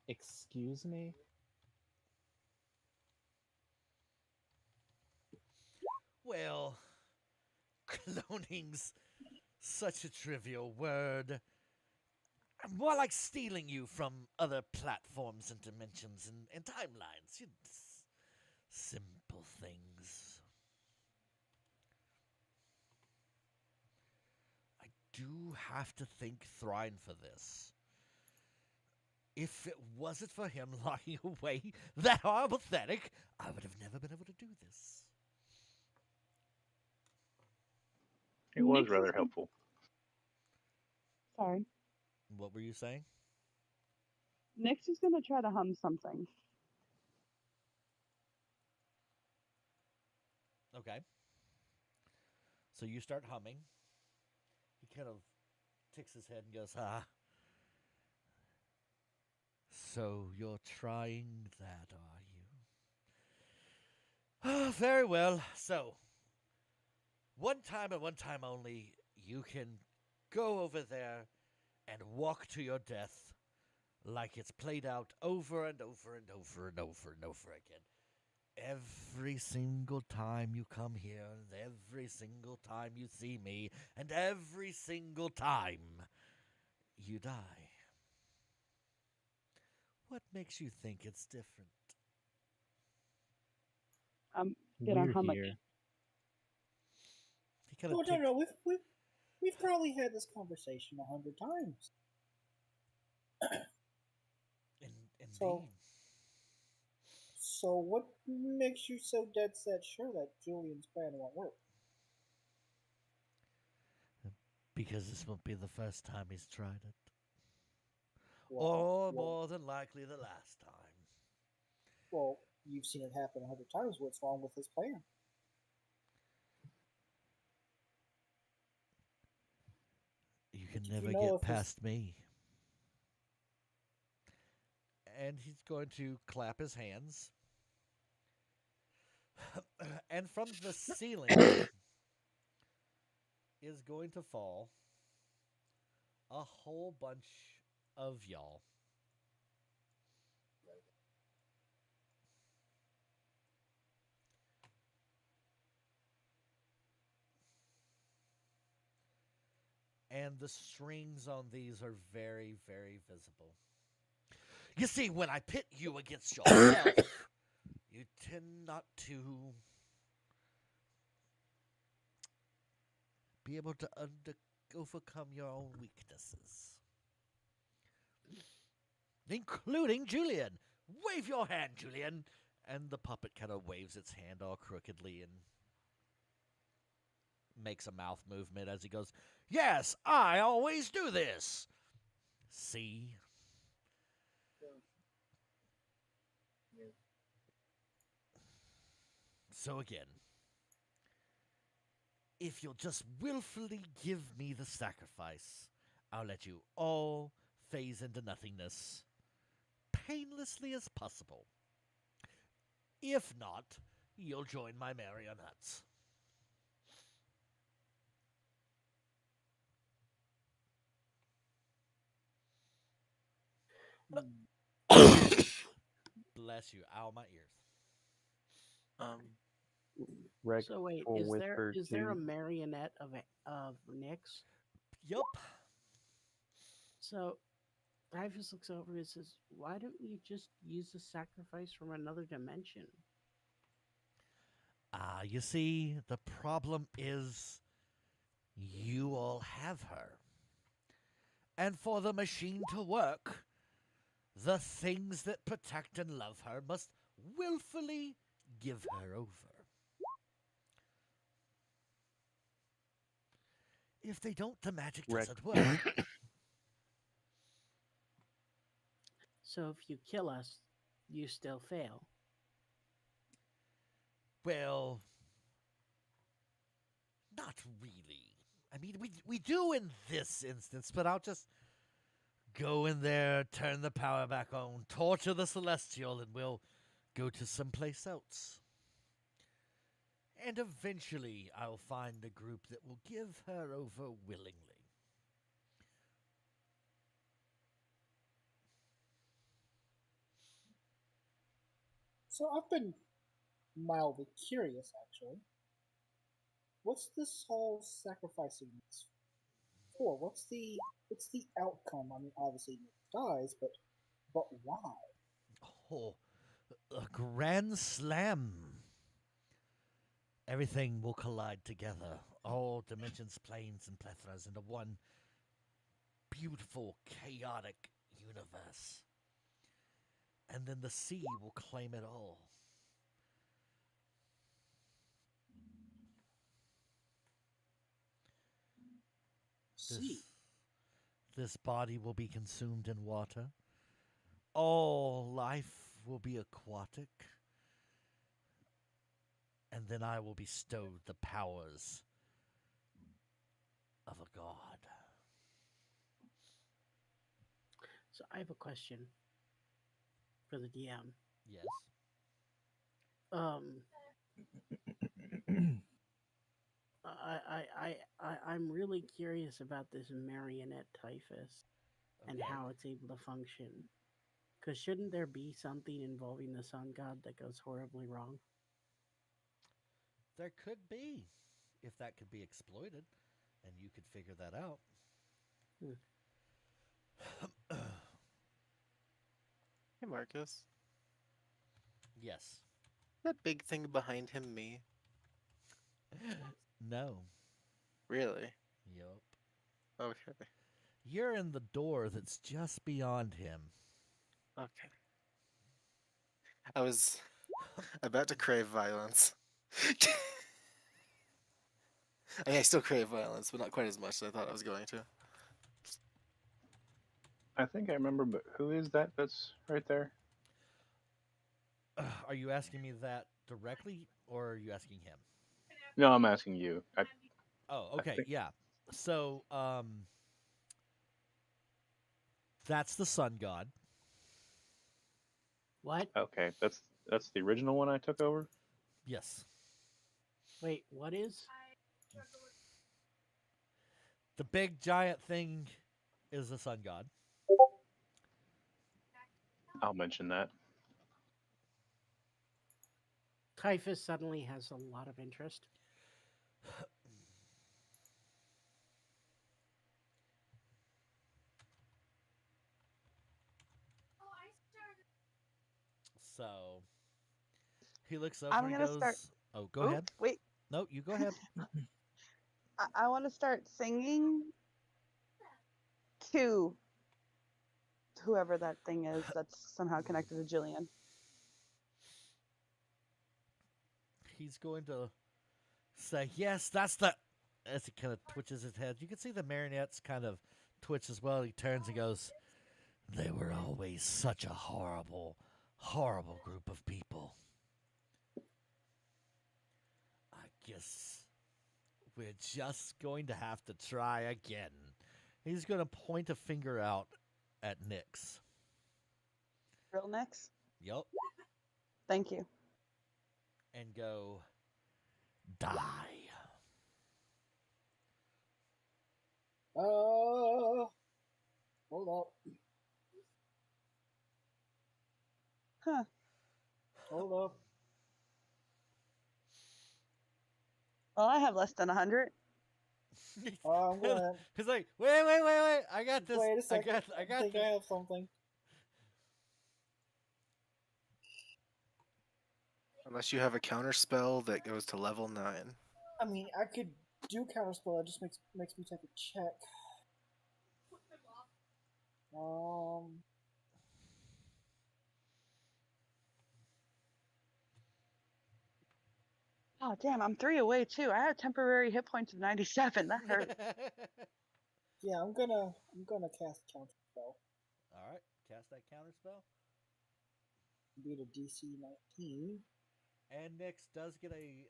Excuse me? Well, cloning's such a trivial word. More like stealing you from other platforms and dimensions and timelines. Simple things. I do have to thank Thrine for this. If it wasn't for him locking away that horrible Theric, I would have never been able to do this. It was Nix is rather gonna- helpful. Sorry. What were you saying? Nix is gonna try to hum something. Okay. So you start humming. He kind of ticks his head and goes, So you're trying that, are you? Very well. So, one time and one time only, you can go over there and walk to your death like it's played out over and over and over and over and over again. Every single time you come here, and every single time you see me, and every single time you die. What makes you think it's different? I'm gonna We're hum here. again. He kind of No. We've probably had this conversation 100 times. Indeed. So what makes you so dead set sure that Julian's plan won't work? Because this won't be the first time he's tried it. Well, More than likely the last time. Well, you've seen it happen 100 times. What's wrong with his plan? You can Did never you know get if his- past me. And he's going to clap his hands. And from the ceiling is going to fall a whole bunch of y'all and the strings on these are very, very visible. You see, when I pit you against yourself, you tend not to be able to overcome your own weaknesses, including Julian. Wave your hand, Julian. And the puppet kind of waves its hand all crookedly and makes a mouth movement as he goes, "Yes, I always do this. See?" So again, if you'll just willfully give me the sacrifice, I'll let you all phase into nothingness painlessly as possible. If not, you'll join my marionettes. Bless you. Ow, my ears. Rex So wait, will is there whisper is there a to marionette of Nyx? Yup. So Typhus looks over and says, "Why don't we just use the sacrifice from another dimension?" You see, the problem is you all have her. And for the machine to work, the things that protect and love her must willfully give her over. If they don't, the magic Rex. doesn't work. So if you kill us, you still fail. Well, not really. I mean, we do in this instance, but I'll just go in there, turn the power back on, torture the Celestial, and we'll go to someplace else. And eventually I'll find a group that will give her over willingly. So I've been mildly curious, actually. What's this whole sacrificing this for? What's the outcome? I mean, obviously he dies, but why? Oh, a grand slam. Everything will collide together. All dimensions, planes, and plethoras into one beautiful, chaotic universe. And then the sea will claim it all. See, This body will be consumed in water. All life will be aquatic. And then I will bestow the powers of a god. So I have a question for the DM. Yes. I'm really curious about this marionette Typhus and Okay. how it's able to function. Because shouldn't there be something involving the sun god that goes horribly wrong? There could be, if that could be exploited, and you could figure that out. Hey, Marcus. Yes. That big thing behind him me? No. Really? Yup. Okay. You're in the door that's just beyond him. Okay. I was about to crave violence. I mean, I still crave violence, but not quite as much as I thought I was going to. I think I remember, but who is that that's right there? Are you asking me that directly, or are you asking him? No, I'm asking you. Oh, okay, think- yeah. So, that's the sun god. What? Okay, that's the original one I took over. Yes. Wait, what is? The big giant thing is the sun god. I'll mention that. Typhus suddenly has a lot of interest. So he looks over I'm and gonna goes, start. "Oh, go Oop, ahead. wait. No, you go ahead." I want to start singing to whoever that thing is that's somehow connected to Jillian. He's going to say, "Yes, that's the." As he kind of twitches his head, you can see the marionettes kind of twitch as well. He turns and goes, "They were always such a horrible, horrible group of people. I guess we're just going to have to try again." He's going to point a finger out at Nyx. Real Nix? Yup. Thank you. And go, "Die." Hold up. Huh. Hold up. Well, I have less than 100. I'm gonna He's like, wait. I got this. wait a second. I got think this. I have something. Unless you have a counter spell that goes to level 9. I mean, I could do counterspell. It just makes me take a check. Oh, damn, I'm 3 away, too. I have temporary hit points of 97. That hurt. Yeah, I'm gonna cast counterspell. All right, cast that counter spell. Beat a DC 19. And Nyx does get a.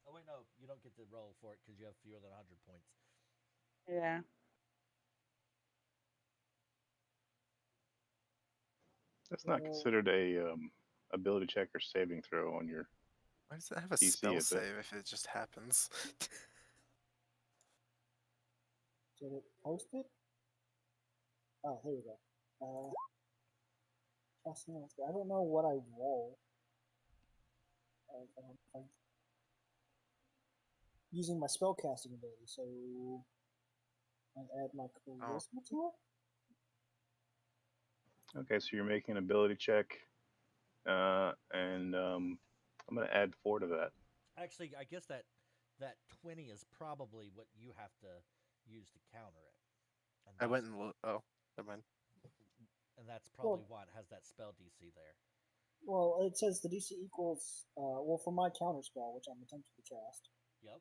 Oh wait, no, you don't get to roll for it because you have fewer than 100 points. Yeah. That's not considered a ability check or saving throw on your. Why does it have a DC, spell is it? save if it just happens? Did it post it? Oh, here we go. Casting on spell. I don't know what I roll. Using my spellcasting ability, so I add my charisma to it. Okay, so you're making an ability check, and I'm going to add 4 to that. Actually, I guess that 20 is probably what you have to use to counter it. And I went that's- and oh, never mind. And that's probably why it has that spell DC there. Well, it says the DC equals well for my counterspell, which I'm attempting to cast. Yep.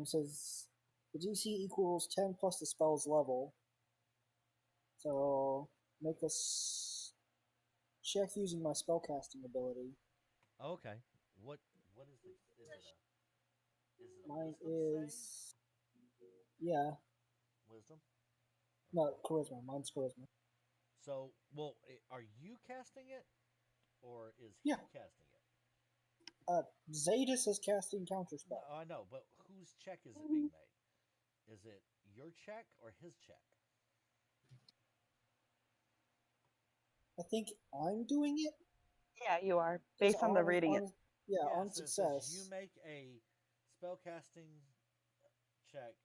It says the DC equals 10 plus the spell's level. So make a check using my spellcasting ability. Okay. What is the is it a Mine wisdom is save? yeah. Wisdom? No, charisma. Mine's charisma. So, well, are you casting it or is he Yeah. casting it? Zadis is casting counterspell. No, I know, but whose check is it being made? Is it your check or his check? I think I'm doing it. Yeah, you are. Based on the reading it. Yeah, on so it says success. you make a spellcasting check,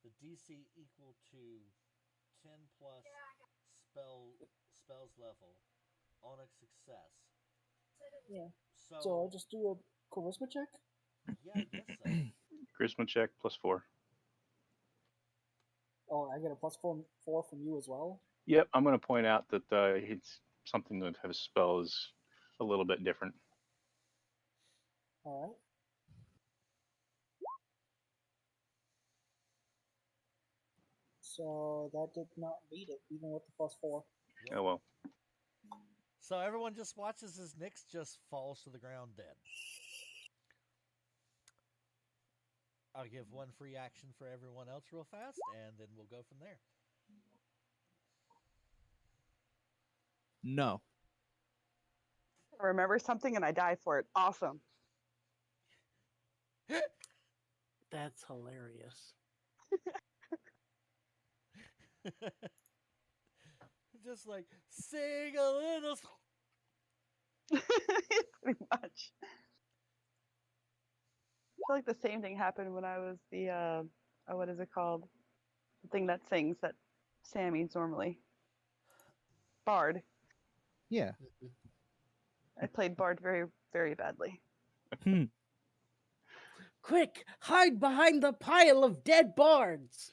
the DC equal to 10 plus spells level on a success. Yeah. So, So I just do a charisma check. yeah, I guess so. Charisma check plus 4. Oh, I get a plus 4 from you as well. Yep, I'm going to point out that it's something that his spell is a little bit different. All right. So that did not beat it, even with the plus 4. Oh well. So everyone just watches as Nyx just falls to the ground dead. I'll give one free action for everyone else real fast, and then we'll go from there. No. Remember something and I die for it. Awesome. That's hilarious. Just like sing a little. Pretty much. I feel like the same thing happened when I was the what is it called? The thing that sings that Sammy's normally. Bard. Yeah. I played Bard very, very badly. Quick, hide behind the pile of dead bards.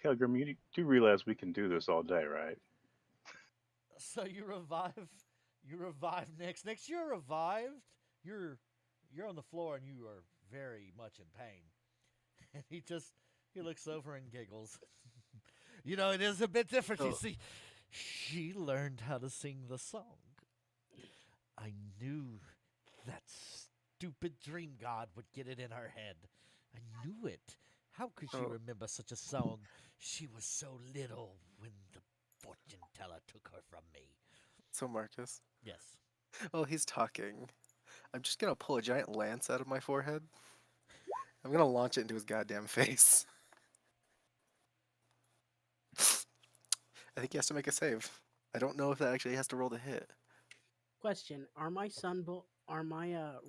Kelgrim, you do realize we can do this all day, right? So you revive Nix. Nix, you're revived. You're on the floor and you are very much in pain. And he looks over and giggles. You know, it is a bit different. You see, she learned how to sing the song. I knew that stupid dream god would get it in her head. I knew it. How could she remember such a song? She was so little when the fortune teller took her from me. So Marcus, Yes. while he's talking, I'm just gonna pull a giant lance out of my forehead. I'm gonna launch it into his goddamn face. I think he has to make a save. I don't know if that actually has to roll to hit. Question: Are my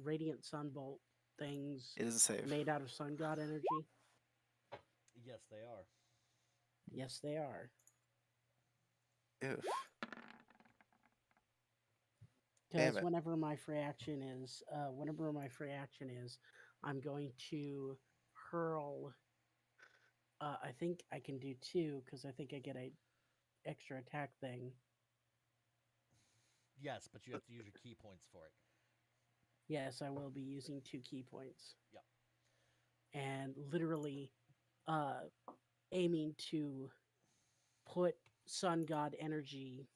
radiant sunbolt things It is a save. made out of sun god energy? Yes, they are. Yes, they are. Oof. Because Damn it. whenever my free action is, I'm going to hurl. I think I can do 2 because I think I get a extra attack thing. Yes, but you have to use your key points for it. Yes, I will be using 2 key points. Yep. And literally aiming to put sun god energy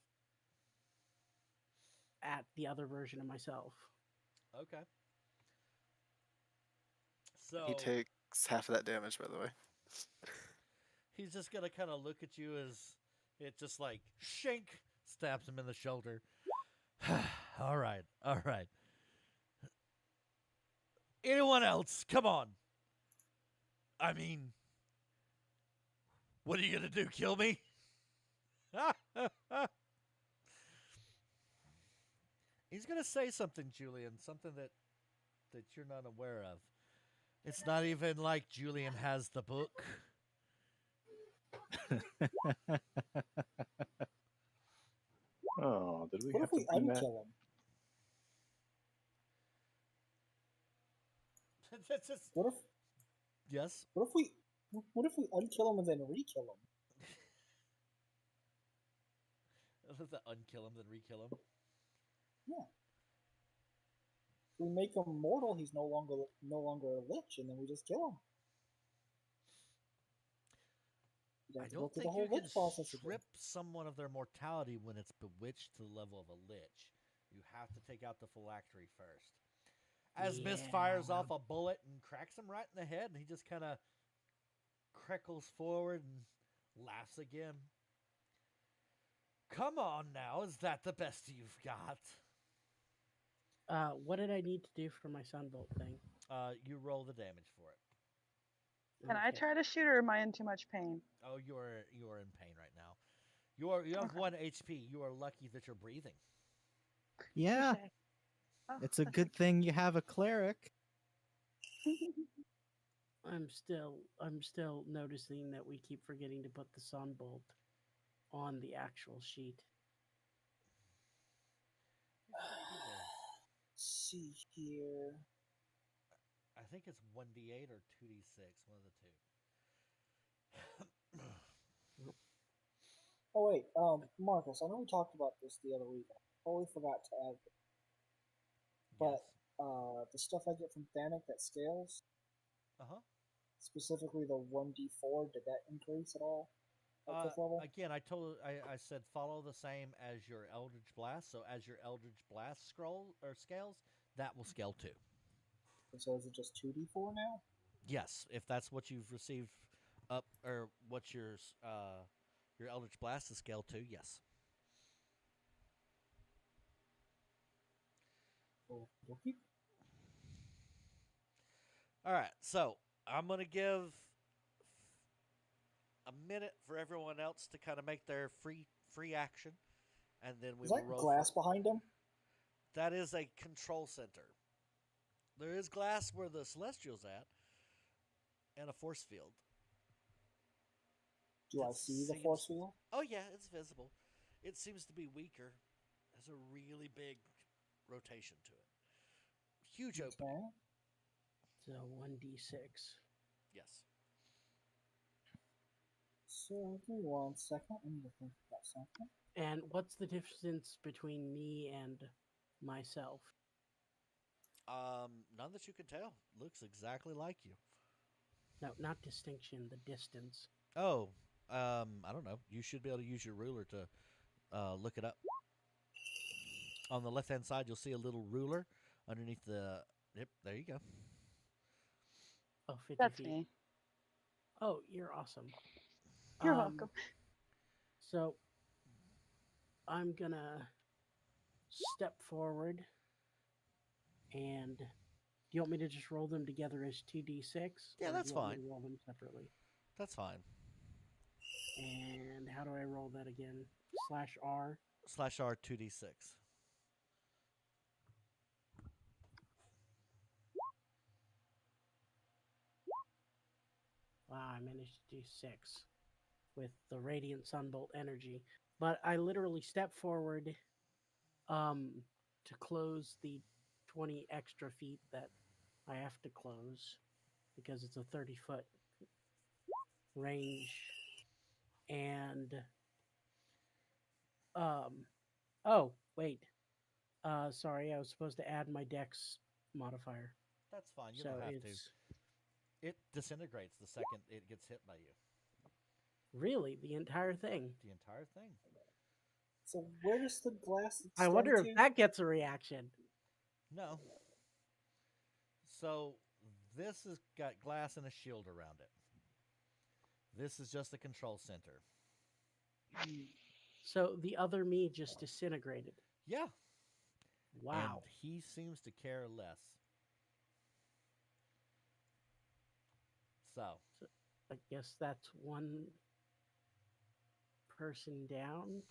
at the other version of myself. Okay. So He takes half of that damage, by the way. he's just gonna kind of look at you as it just like shink stabs him in the shoulder. All right. Anyone else? Come on. I mean, what are you gonna do? Kill me? He's gonna say something, Julian, something that you're not aware of. It's not even like Julian has the book. Oh, did we What have if we to bring that? unkill him? That's just What if yes. what if we unkill him and then re-kill him? The unkill him, then re-kill him. Yeah. If we make him mortal, he's no longer a lich, and then we just kill him. You'd I have to go don't through think the whole you can lich process again. strip someone of their mortality when it's bewitched to the level of a lich. You have to take out the phylactery first. As Mist fires off a bullet and cracks him right in the head, and he just kind of crickles forward and laughs again. Come on now, is that the best you've got? What did I need to do for my sunbolt thing? You roll the damage for it. Can I Okay. try to shoot, or am I in too much pain? Oh, you are in pain right now. You have 1 HP. You are lucky that you're breathing. Yeah, Touche. Oh, it's a that's good thing you have a cleric. I'm still noticing that we keep forgetting to put the sunbolt on the actual sheet. See here. I think it's 1d8 or 2d6, one of the two. Oh wait, Marcus, I know we talked about this the other week. I totally forgot to add it. But Yes. the stuff I get from Thanic that scales, specifically the 1d4, did that increase at all at 5th level? Again, I said follow the same as your Eldritch Blast. So as your Eldritch Blast scales, that will scale too. And so is it just 2d4 now? Yes, if that's what you've received up, or what your Eldritch Blast is scaled to, yes. Okay. All right, so I'm gonna give a minute for everyone else to kind of make their free action, and then we Is will that roll glass for. behind him? That is a control center. There is glass where the celestial's at, and a force field. Do I It see the seems- force field? Oh yeah, it's visible. It seems to be weaker. Has a really big rotation to it. Huge opening. Okay. So 1d6. Yes. So give me 1 second. I need to think about something. And what's the difference between me and myself? None that you can tell. Looks exactly like you. No, not distinction, the distance. Oh, I don't know. You should be able to use your ruler to look it up. On the left-hand side, you'll see a little ruler underneath the. Yep, there you go. Oh, 50 That's feet. me. Oh, you're awesome. You're welcome. So I'm gonna step forward, and do you want me to just roll them together as 2d6? Yeah, or that's do you want me fine. to roll them separately. That's fine. And how do I roll that again? /R. /R 2d6. Wow, I managed to do 6 with the radiant sunbolt energy. But I literally step forward to close the 20 extra feet that I have to close because it's a 30-foot range. And oh, wait. Sorry, I was supposed to add my dex modifier. That's fine. You so don't have it's to. It disintegrates the second it gets hit by you. really the entire thing. The entire thing. So where does the glass I extend wonder to? if that gets a reaction. No. So this has got glass and a shield around it. This is just a control center. So the other me just disintegrated. Yeah. Wow. And he seems to care less. So I guess that's one person down.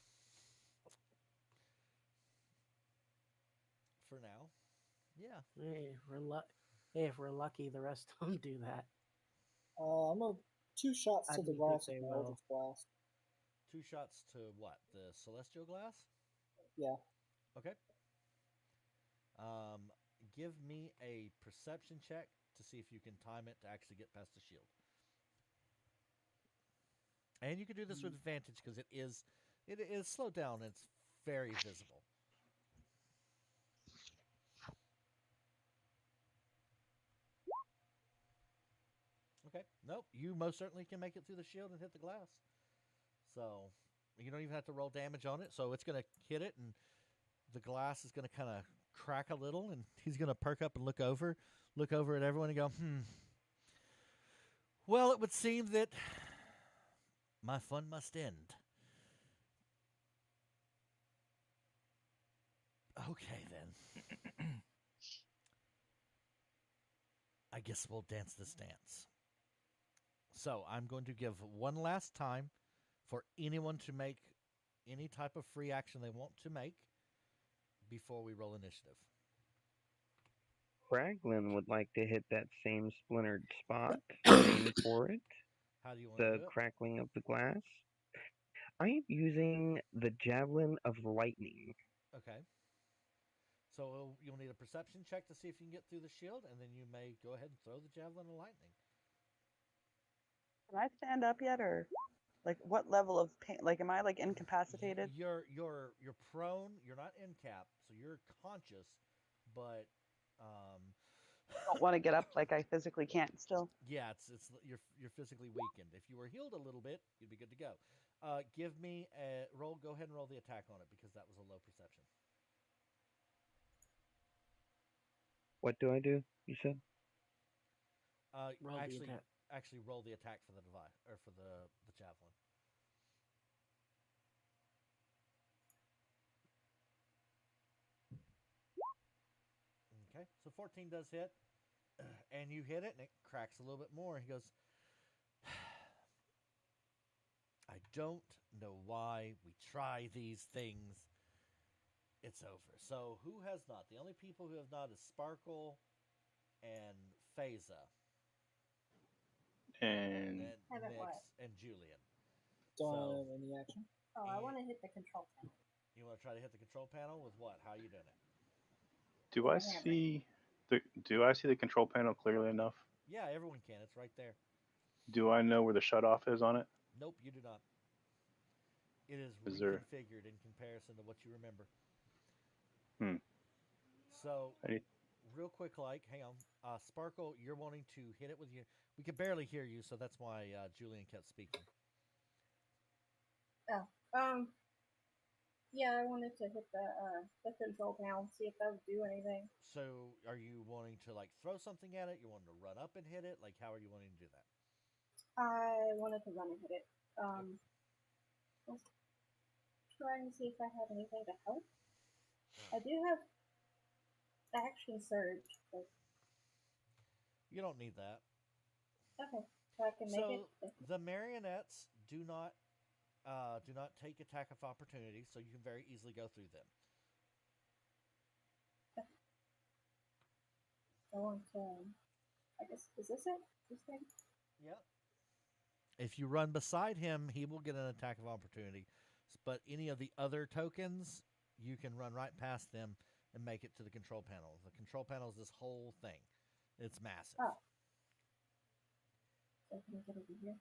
for now, yeah. Hey, if we're lucky, the rest of them do that. I'm gonna 2 shots I to the do think glass they with will. Eldritch Blast. 2 shots to what? The celestial glass? Yeah. Okay. Give me a perception check to see if you can time it to actually get past the shield. And you can do this with advantage because it is slowed down. It's very visible. Okay. Nope. You most certainly can make it through the shield and hit the glass. So you don't even have to roll damage on it. So it's going to hit it, and the glass is going to kind of crack a little, and he's going to perk up and look over at everyone and go, Well, it would seem that my fun must end. Okay, then. I guess we'll dance this dance. So I'm going to give one last time for anyone to make any type of free action they want to make before we roll initiative. Fraglin would like to hit that same splintered spot. Aim for it. How do you want to The do it? crackling of the glass. I am using the Javelin of Lightning. Okay. So you'll need a perception check to see if you can get through the shield, and then you may go ahead and throw the javelin of lightning. Can I stand up yet, or like what level of pain? Like, am I like incapacitated? You're prone. You're not in cap, so you're conscious, but Don't want to get up. Like I physically can't still. yeah, you're physically weakened. If you were healed a little bit, you'd be good to go. Give me a roll. Go ahead and roll the attack on it because that was a low perception. What do I do? You said? Roll the Actually, attack. actually roll the attack for the device or for the javelin. Okay, so 14 does hit. and you hit it, and it cracks a little bit more. He goes, I don't know why we try these things. It's over. So who has not? The only people who have not is Sparkle and Phasa. And And Haven't Nix what? and Julian. Don't So have any action. Oh, I And- want to hit the control panel. you want to try to hit the control panel with what? How are you doing it? do With I the hammer. see the control panel clearly enough? Yeah, everyone can. It's right there. Do I know where the shutoff is on it? Nope, you do not. It is Is there- reconfigured in comparison to what you remember. Hmm. So, Any- real quick, hang on. Sparkle, you're wanting to hit it with your. We could barely hear you, so that's why Julian kept speaking. Yeah, I wanted to hit the control panel, see if that would do anything. So, are you wanting to throw something at it? You wanting to run up and hit it? How are you wanting to do that? I wanted to run and hit it. Let's try and see if I have anything to help. I do have action surge, but You don't need that. okay, so I can make So it. the marionettes do not take attack of opportunity, so you can very easily go through them. I want to. I guess is this it? This thing? Yep. If you run beside him, he will get an attack of opportunity. But any of the other tokens, you can run right past them and make it to the control panel. The control panel is this whole thing. It's massive. Oh. So can I get over here?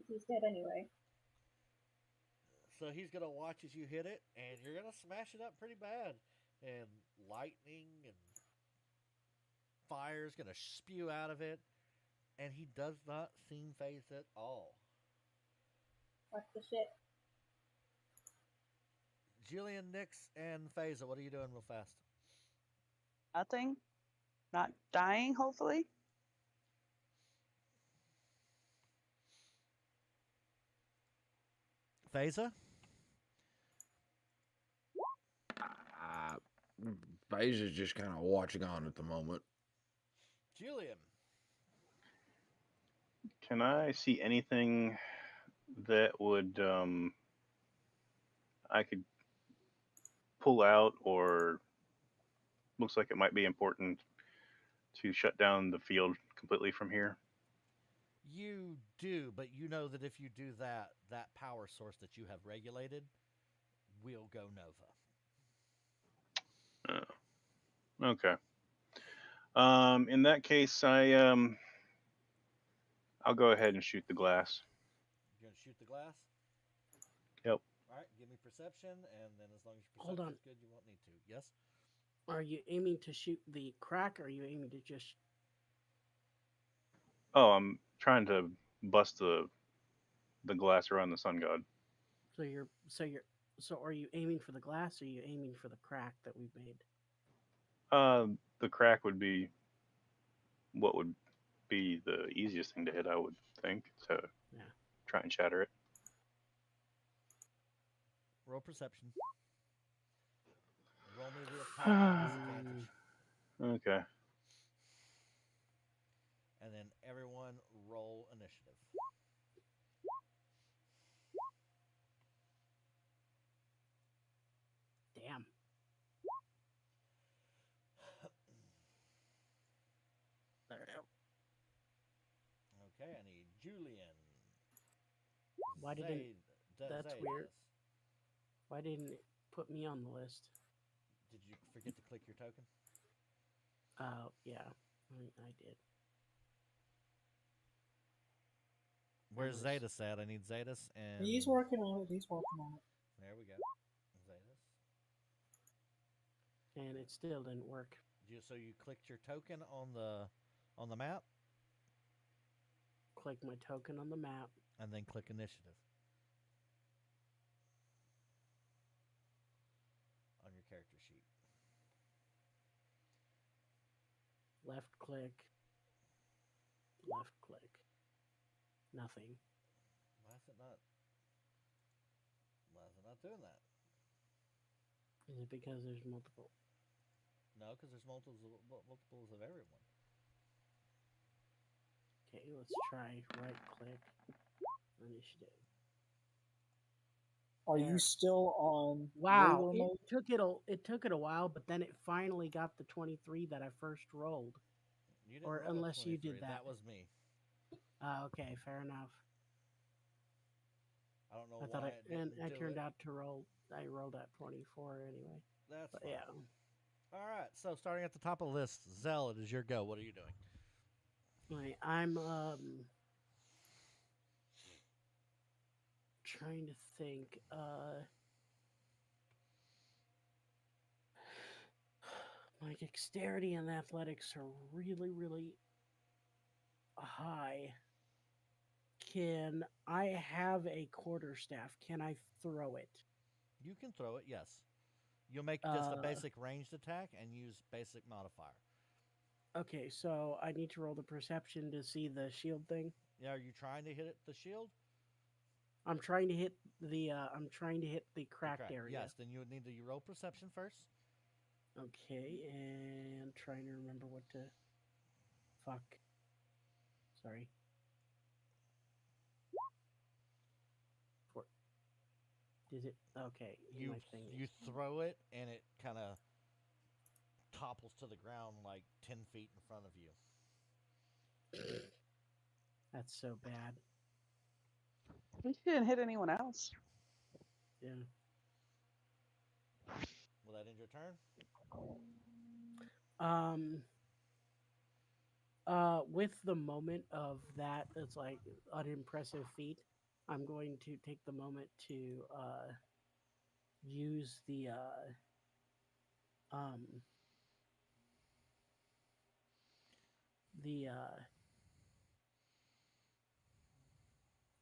He's dead anyway. So he's going to watch as you hit it, and you're going to smash it up pretty bad. And lightning and fire is going to spew out of it. And he does not seem phased at all. What the shit? Julian, Nix, and Phasa, what are you doing real fast? Nothing. Not dying, hopefully. Phasa? Phasa's just kind of watching on at the moment. Julian? Can I see anything that would I could pull out, or looks like it might be important to shut down the field completely from here? You do, but you know that if you do that, that power source that you have regulated will go nova. Okay. In that case, I'll go ahead and shoot the glass. You're going to shoot the glass? Yep. All right, give me perception, and then as long as your Hold perception on. is good, you won't need to. Yes? Are you aiming to shoot the crack, or are you aiming to just? Oh, I'm trying to bust the glass around the sun god. So are you aiming for the glass, or are you aiming for the crack that we've made? The crack would be what would be the easiest thing to hit, I would think, to Yeah. try and shatter it. Roll perception. Roll me the attack with disadvantage. Okay. And then everyone roll initiative. Damn. Okay, I need Julian. Why didn't? That's Zaydus. weird. Why didn't it put me on the list? Did you forget to click your token? Yeah, I did. Where's Nice. Zaydus at? I need Zaydus and... He's working on it. He's working on it. There we go. Zaydus. And it still didn't work. So you clicked your token on the map, Click my token on the map. and then click initiative on your character sheet. Left click. Left click. Nothing. Why is it not? Why is it not doing that? Is it because there's multiple? No, because there's multiples of everyone. Okay, let's try right click initiative. Are you There. still on Wow, ruler mode? it took it a while, but then it finally got the 23 that I first rolled. You didn't Or roll a unless you 23. did that. That was me. Okay, fair enough. I don't know I why thought it didn't I do turned it. out to roll. I rolled at 24 anyway. That's But fine. yeah. All right. So starting at the top of the list, Zell, it is your go. What are you doing? Right, I'm trying to think. My dexterity and athletics are really, really high. Can I have a quarterstaff? Can I throw it? You can throw it. Yes. You'll make just a Uh, basic ranged attack and use basic modifier. Okay, so I need to roll the perception to see the shield thing. Yeah. Are you trying to hit it? The shield. I'm trying to hit the cracked Correct. area. Yes. Then you would need to roll perception first. Okay, and trying to remember what to. Fuck. Sorry. Did it? Okay. You my thing you is- throw it and it kind of topples to the ground like 10 feet in front of you. That's so bad. At least you didn't hit anyone else. Yeah. Will that end your turn? With the moment of that, it's like an impressive feat. I'm going to take the moment to use the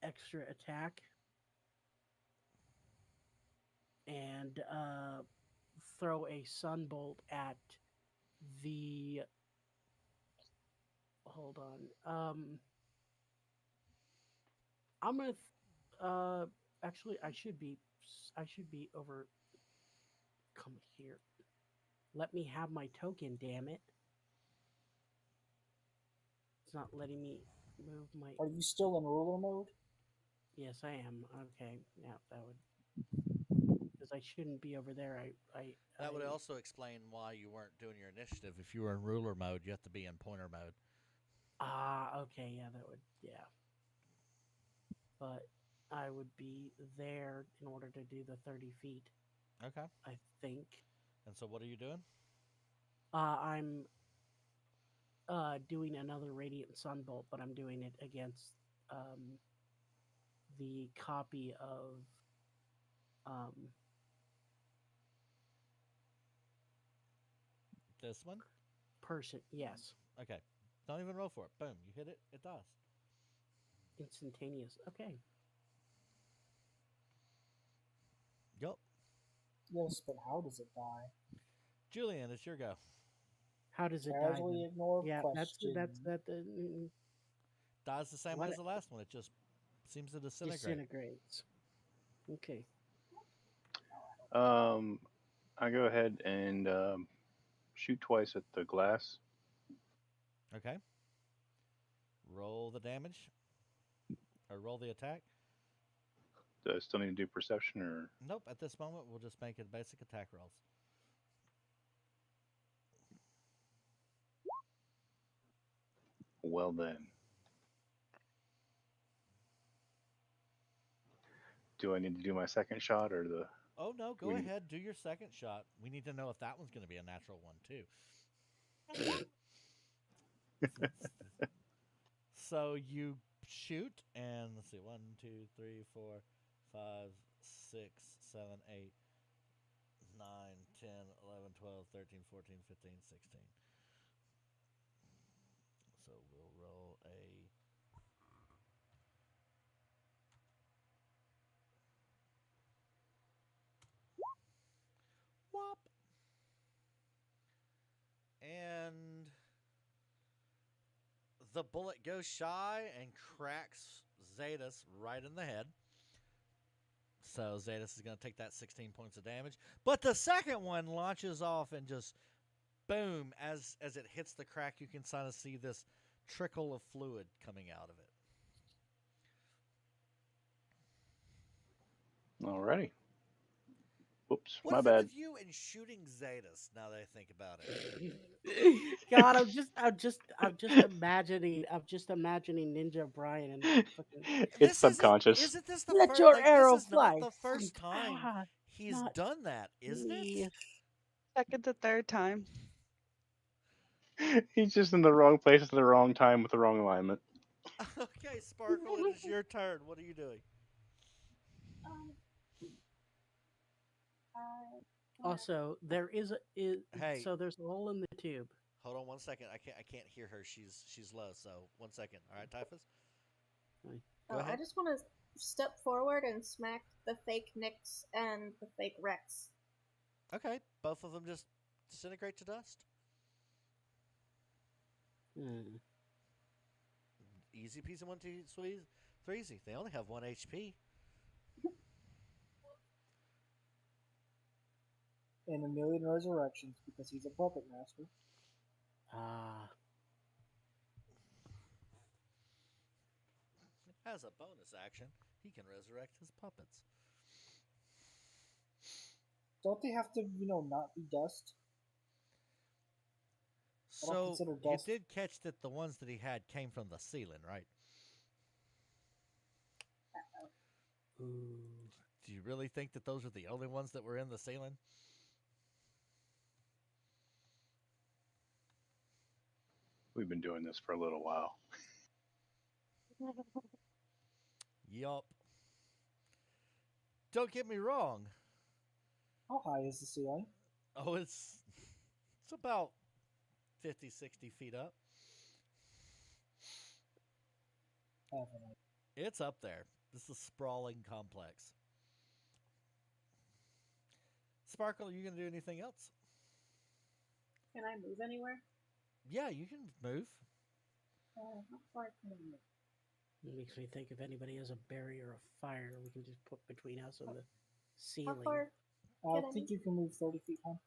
extra attack and throw a sunbolt at the. Hold on. I'm gonna. Actually, I should be over. Come here. Let me have my token. Damn it! It's not letting me move my. Are you still in ruler mode? Yes, I am. Okay, yeah, that would. Because I shouldn't be over there. That would also explain why you weren't doing your initiative. If you were in ruler mode, you have to be in pointer mode. Okay, yeah, that would, yeah. But I would be there in order to do the 30 feet, Okay. I think. And so what are you doing? I'm doing another Radiant Sunbolt, but I'm doing it against the copy of This one? person. Yes, Okay. Don't even roll for it. Boom. You hit it. It dies. instantaneous. Okay. Yup. Yes, but how does it die? Julian, it's your go. How does it die? Casually then? ignore Yeah, question. that's Dies the same way What- as the last one. It just seems to disintegrate. disintegrates. Okay. I go ahead and shoot twice at the glass. Okay. Roll the damage. Or roll the attack. Do I still need to do perception or? Nope. At this moment, we'll just make it basic attack rolls. Well then. Do I need to do my second shot or the? Oh, no. Go We- ahead. Do your second shot. We need to know if that one's going to be a natural one, too. So you shoot, and let's see, 1, 2, 3, 4, 5, 6, 7, 8, 9, 10, 11, 12, 13, 14, 15, 16. So we'll roll a. Whop! And the bullet goes shy and cracks Zetas right in the head. So Zetas is going to take that 16 points of damage. But the second one launches off and just boom, as it hits the crack, you can kind of see this trickle of fluid coming out of it. Alrighty. Oops, What my is it bad. with you and shooting Zetas? Now that I think about it, God, I'm just imagining Ninja Brian and fucking It's this subconscious. isn't this the let first? your Like arrow this is not fly. the first time Ah, he's not done that, isn't me. it? Second to third time. He's just in the wrong place at the wrong time with the wrong alignment. Okay, Sparkle, it is your turn. What are you doing? Um, I Also, there Hey. so there's a hole in the tube. Hold on 1 second. I can't hear her. She's low. So 1 second. All right, Typhus. Go I ahead. just want to step forward and smack the fake Nyx and the fake Rex. Okay, both of them just disintegrate to dust. Easy peasy, 1, 2, 3, easy. They only have 1 HP. In a million resurrections because he's a puppet master. Ah, As a bonus action, he can resurrect his puppets. Don't they have to, not be dust? I don't So consider you dust. did catch that the ones that he had came from the ceiling, right? ooh. Do you really think that those are the only ones that were in the ceiling? We've been doing this for a little while. Yup. Don't get me wrong. How high is the ceiling? Oh, it's about 50, 60 feet up. It's up there. This is a sprawling complex. Sparkle, you gonna do anything else? Can I move anywhere? Yeah, you can move. How far can I move? It makes me think if anybody has a barrier of fire, we can just put between us and the How ceiling. far? I Can I think move? you can move 30 feet high.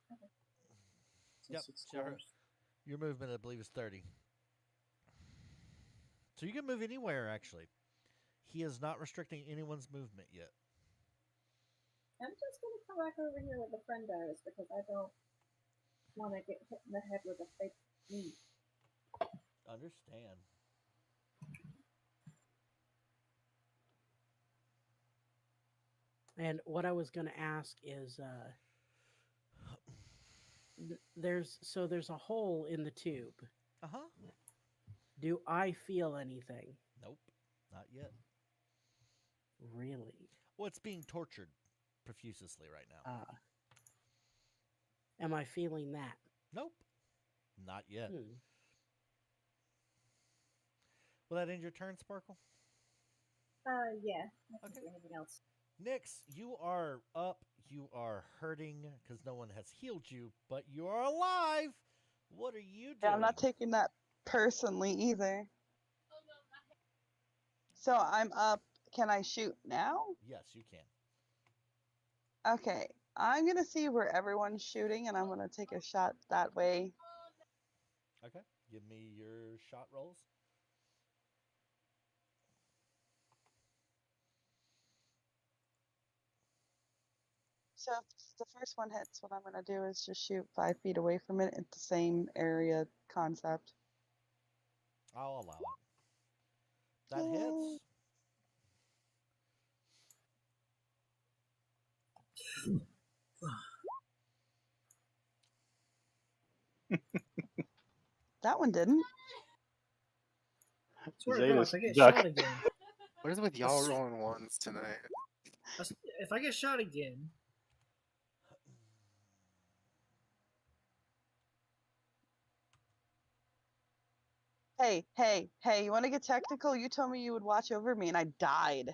So Yep, 6 sure. squares. Your movement, I believe, is 30. So you can move anywhere, actually. He is not restricting anyone's movement yet. I'm just gonna come back over here where the friend is because I don't want to get hit in the head with a fake knee. Understand. And what I was going to ask is, there's a hole in the tube. Uh-huh. Do I feel anything? Nope, not yet. Really? Well, it's being tortured profusely right now. Am I feeling that? Nope, not yet. Hmm. Will that end your turn, Sparkle? Yeah. I can't Okay. do anything else. Nyx, you are up. You are hurting because no one has healed you, but you are alive. What are you doing? Yeah, I'm not taking that personally either. So I'm up. Can I shoot now? Yes, you can. Okay. I'm going to see where everyone's shooting and I'm going to take a shot that way. Okay. Give me your shot rolls. So if the first one hits, what I'm going to do is just shoot 5 feet away from it at the same area concept. I'll allow it. That Yay. hits. That one didn't. Swear to God, Zeta's if I get duck. shot again, What is it with y'all rolling ones tonight? if I get shot again, Hey, you want to get technical? You told me you would watch over me and I died.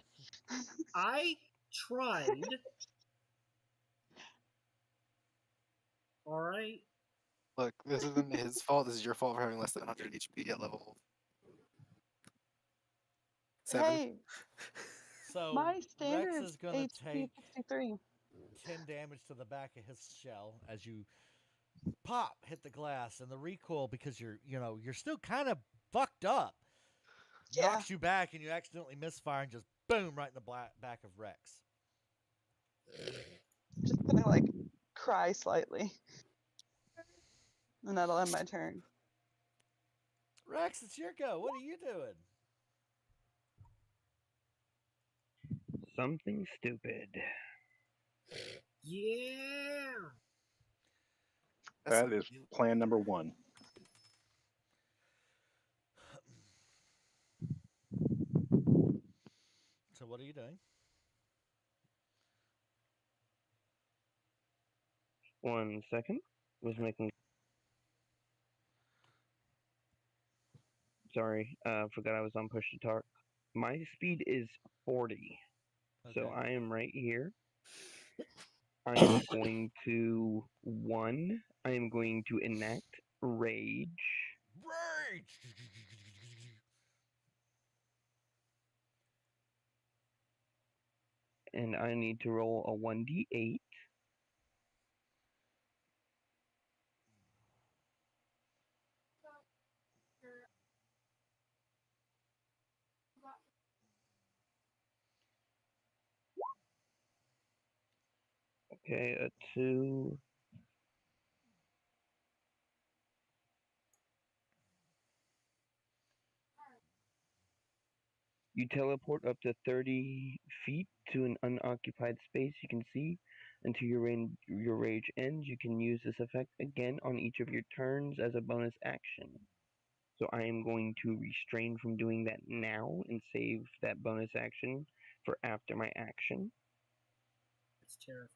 I tried. All right. Look, this isn't his fault. This is your fault for having less than 100 HP at level 7. Hey, So my standard Rex is going to HP take 63. 10 damage to the back of his shell as you pop hit the glass, and the recoil, because you're still kind of fucked up, Yeah. knocks you back, and you accidentally misfire and just boom right in the back of Rex. Just gonna like cry slightly. And that'll end my turn. Rex, it's your go. What are you doing? Something stupid. Yeah. That's That is plan number 1. So what are you doing? 1 second. Was making. Sorry, forgot I was on push to talk. My speed is 40, so Okay. I am right here. I am going to I am going to enact rage. Rage! And I need to roll a 1d8. Okay, a 2. You teleport up to 30 feet to an unoccupied space you can see until your rage ends. You can use this effect again on each of your turns as a bonus action. So I am going to restrain from doing that now and save that bonus action for after my action. It's terrifying.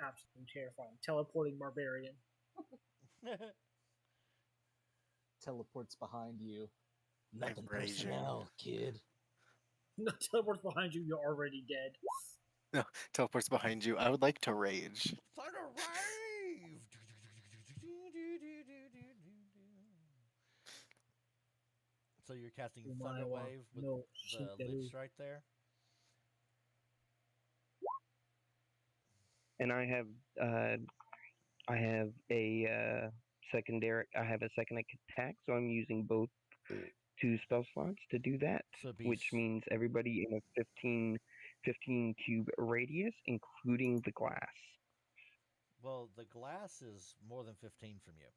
Absolutely terrifying. Teleporting barbarian. Teleports behind you. I'm Nothing raging. personnel, kid. No, teleports behind you. You're already dead. No, teleports behind you. I would like to rage. Time to rave! So you're casting Thunder Wave with the lich right there? And I have a second attack, so I'm using both 2 spell slots to do that, So it'd be which means everybody in a 15 cube radius, including the glass. Well, the glass is more than 15 from you.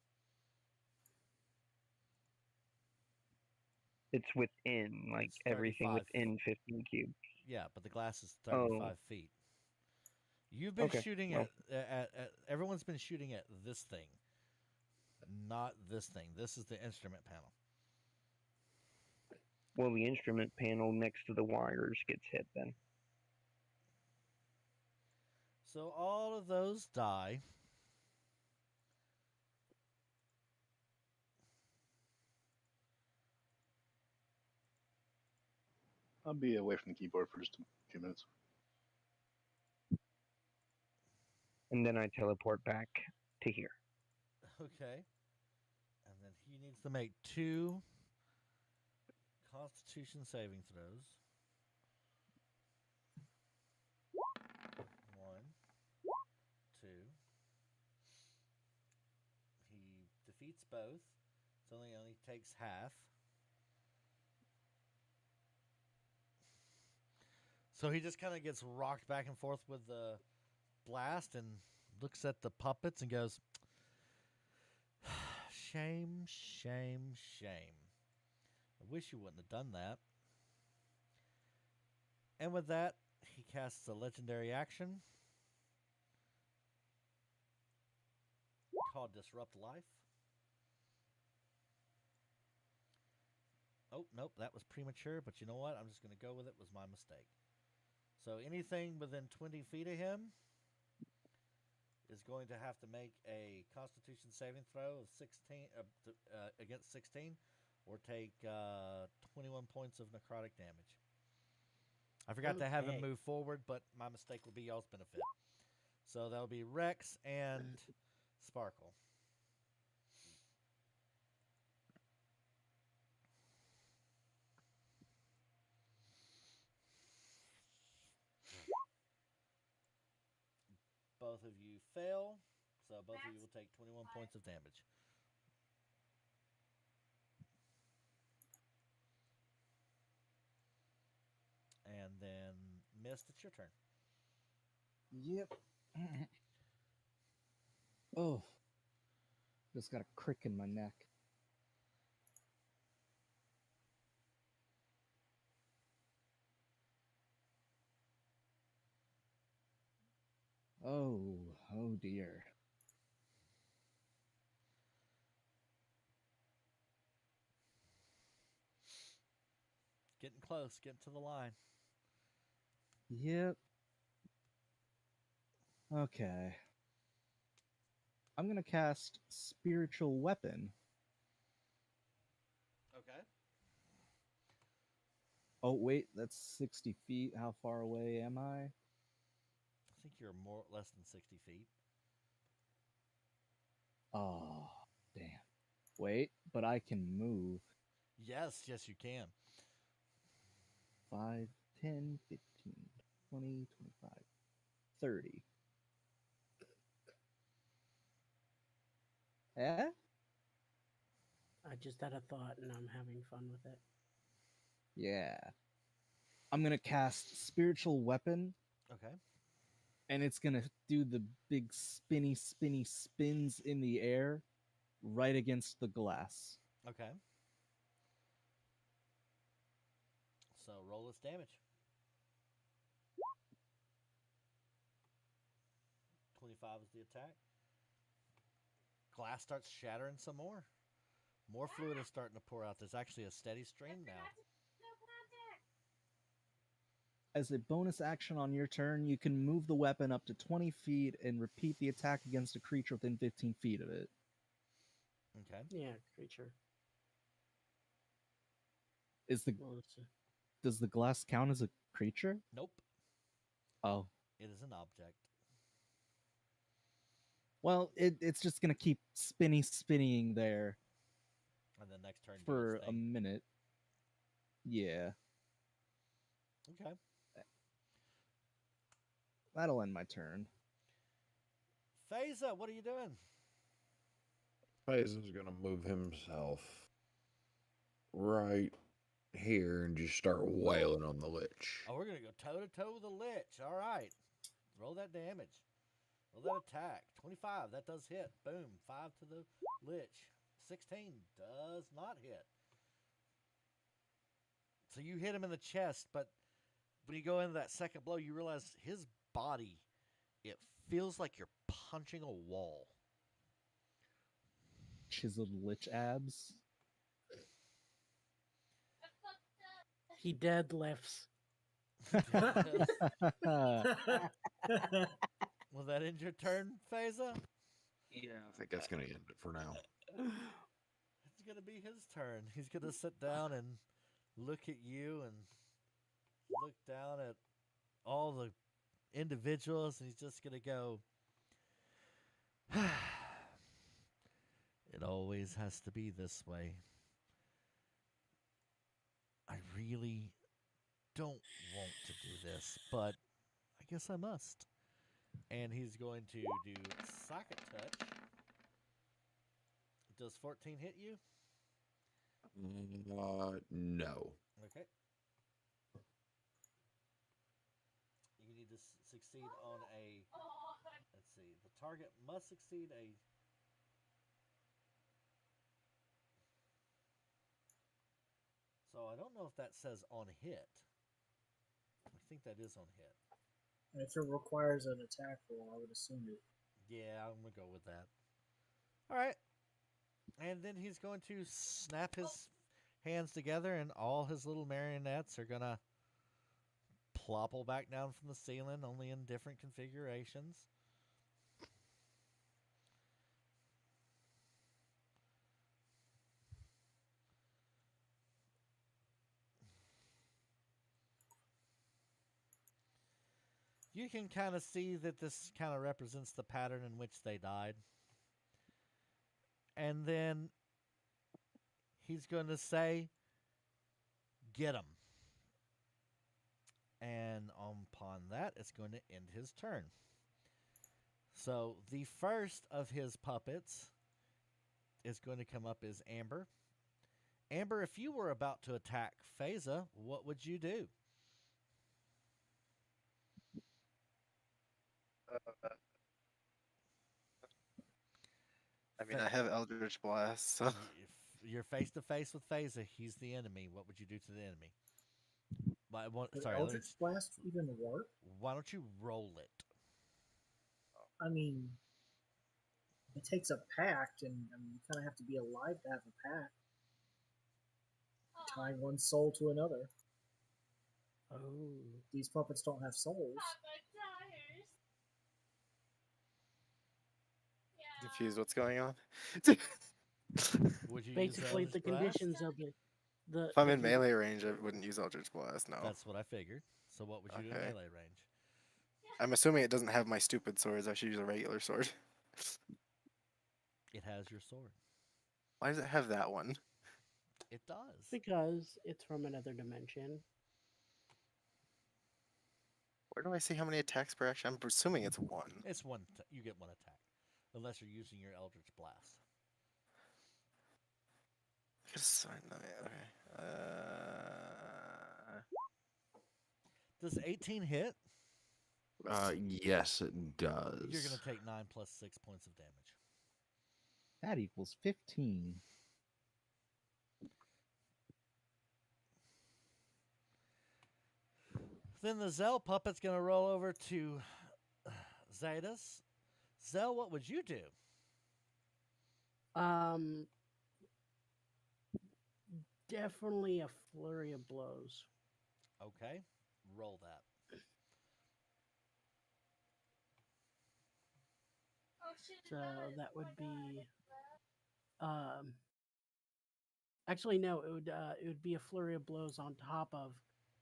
It's within, like, It's everything 35. within 15 cubes. Yeah, but the glass is 35 feet. You've been Okay, shooting well. at everyone's been shooting at this thing, not this thing. This is the instrument panel. Well, the instrument panel next to the wires gets hit then. So all of those die. I'll be away from the keyboard for just a few minutes. And then I teleport back to here. Okay. And then he needs to make 2 Constitution saving throws. 1, 2. He defeats both, so he only takes half. So he just kind of gets rocked back and forth with the blast and looks at the puppets and goes, shame, shame, shame. I wish you wouldn't have done that. And with that, he casts a legendary action called Disrupt Life. Oh, nope, that was premature, but you know what? I'm just going to go with it. It was my mistake. So anything within 20 feet of him is going to have to make a Constitution saving throw of 16 against 16, or take 21 points of necrotic damage. I forgot to have him move forward, but my mistake will be y'all's benefit. So that'll be Rex and Sparkle. Both of you fail. So both of you will take 21 points of damage. And then, Mist, it's your turn. Yep. Oh. Just got a crick in my neck. Oh dear. Getting close, getting to the line. Yep. Okay. I'm gonna cast Spiritual Weapon. Okay. Oh wait, that's 60 feet. How far away am I? I think you're less than 60 feet. Oh, damn. Wait, but I can move. Yes, you can. 5, 10, 15, 20, 25, 30. Eh? I just had a thought and I'm having fun with it. Yeah. I'm gonna cast Spiritual Weapon, Okay. and it's gonna do the big spinny spins in the air right against the glass. Okay. So roll its damage. 25 is the attack. Glass starts shattering some more. More fluid is starting to pour out. There's actually a steady stream now. As a bonus action on your turn, you can move the weapon up to 20 feet and repeat the attack against a creature within 15 feet of it. Okay. Yeah, creature. Does the glass count as a creature? Nope. Oh. It is an object. Well, it's just gonna keep spinning there And the next turn for do its a thing. minute. Yeah. Okay. That'll end my turn. Phaser, what are you doing? Phaser's gonna move himself right here and just start wailing on the lich. Oh, we're going to go toe-to-toe with the lich. All right. Roll that damage. Roll that attack. 25. That does hit. Boom. 5 to the lich. 16 does not hit. So you hit him in the chest, but when you go into that second blow, you realize his body, it feels like you're punching a wall. Chiseled lich abs. He deadlifts. Will that end your turn, Phaser? Yeah. I think that's gonna end it for now. It's going to be his turn. He's going to sit down and look at you and look down at all the individuals, and he's just going to go, it always has to be this way. I really don't want to do this, but I guess I must. And he's going to do Socket Touch. Does 14 hit you? No. Okay. You need to succeed on a, let's see, the target must succeed a, so I don't know if that says on hit. I think that is on hit. And if it requires an attack roll, I would assume it. Yeah, I'm going to go with that. All right. And then he's going to snap his hands together, and all his little marionettes are going to plopple back down from the ceiling, only in different configurations. You can kind of see that this kind of represents the pattern in which they died. And then he's going to say, get him. And upon that, it's going to end his turn. So the first of his puppets is going to come up as Amber. Amber, if you were about to attack Phasa, what would you do? I mean, I have Eldritch Blast, so If you're face to face with Phasa, he's the enemy. What would you do to the enemy? Would Sorry, Eldritch Blast even work? why don't you roll it? I mean, it takes a pact, and I mean, you kind of have to be alive to have a pact. Tying one soul to another. Oh. These puppets don't have souls. confused what's going on. Would you Basically, use the Eldritch Blast? conditions of it. If I'm in melee range, I wouldn't use Eldritch Blast, no. That's what I figured. So what would you do in Okay. melee range? I'm assuming it doesn't have my stupid swords. I should use a regular sword. It has your sword. Why does it have that one? It does. Because it's from another dimension. Where do I see how many attacks per action? I'm assuming it's one. It's one. You get one attack, unless you're using your Eldritch Blast. I could assign that. Okay. Does 18 hit? Yes, it does. You're going to take 9 plus 6 points of damage. That equals 15. Then the Zell puppet's going to roll over to Zetas. Zell, what would you do? Definitely a flurry of blows. Okay, roll that. So that would be. Actually, no. It would be a flurry of blows on top of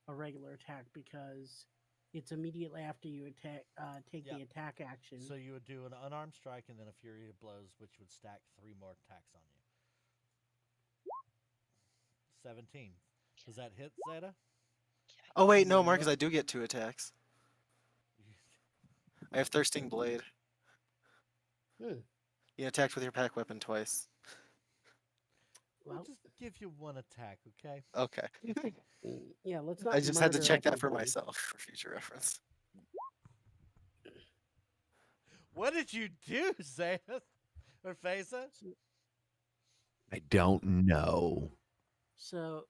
a regular attack because it's immediately after you attack. Take the attack action. So you would do an unarmed strike and then a fury of blows, which would stack 3 more attacks on you. 17. Does that hit, Zeta? Oh wait, no, Marcus, I do get 2 attacks. I have Thirsting Blade. You attacked with your pack weapon twice. We'll just give you 1 attack, okay? Okay. Yeah, let's not. I just had to murder check that for everybody. myself for future reference. What did you do, Zeta? Or Phasa? I don't know. So,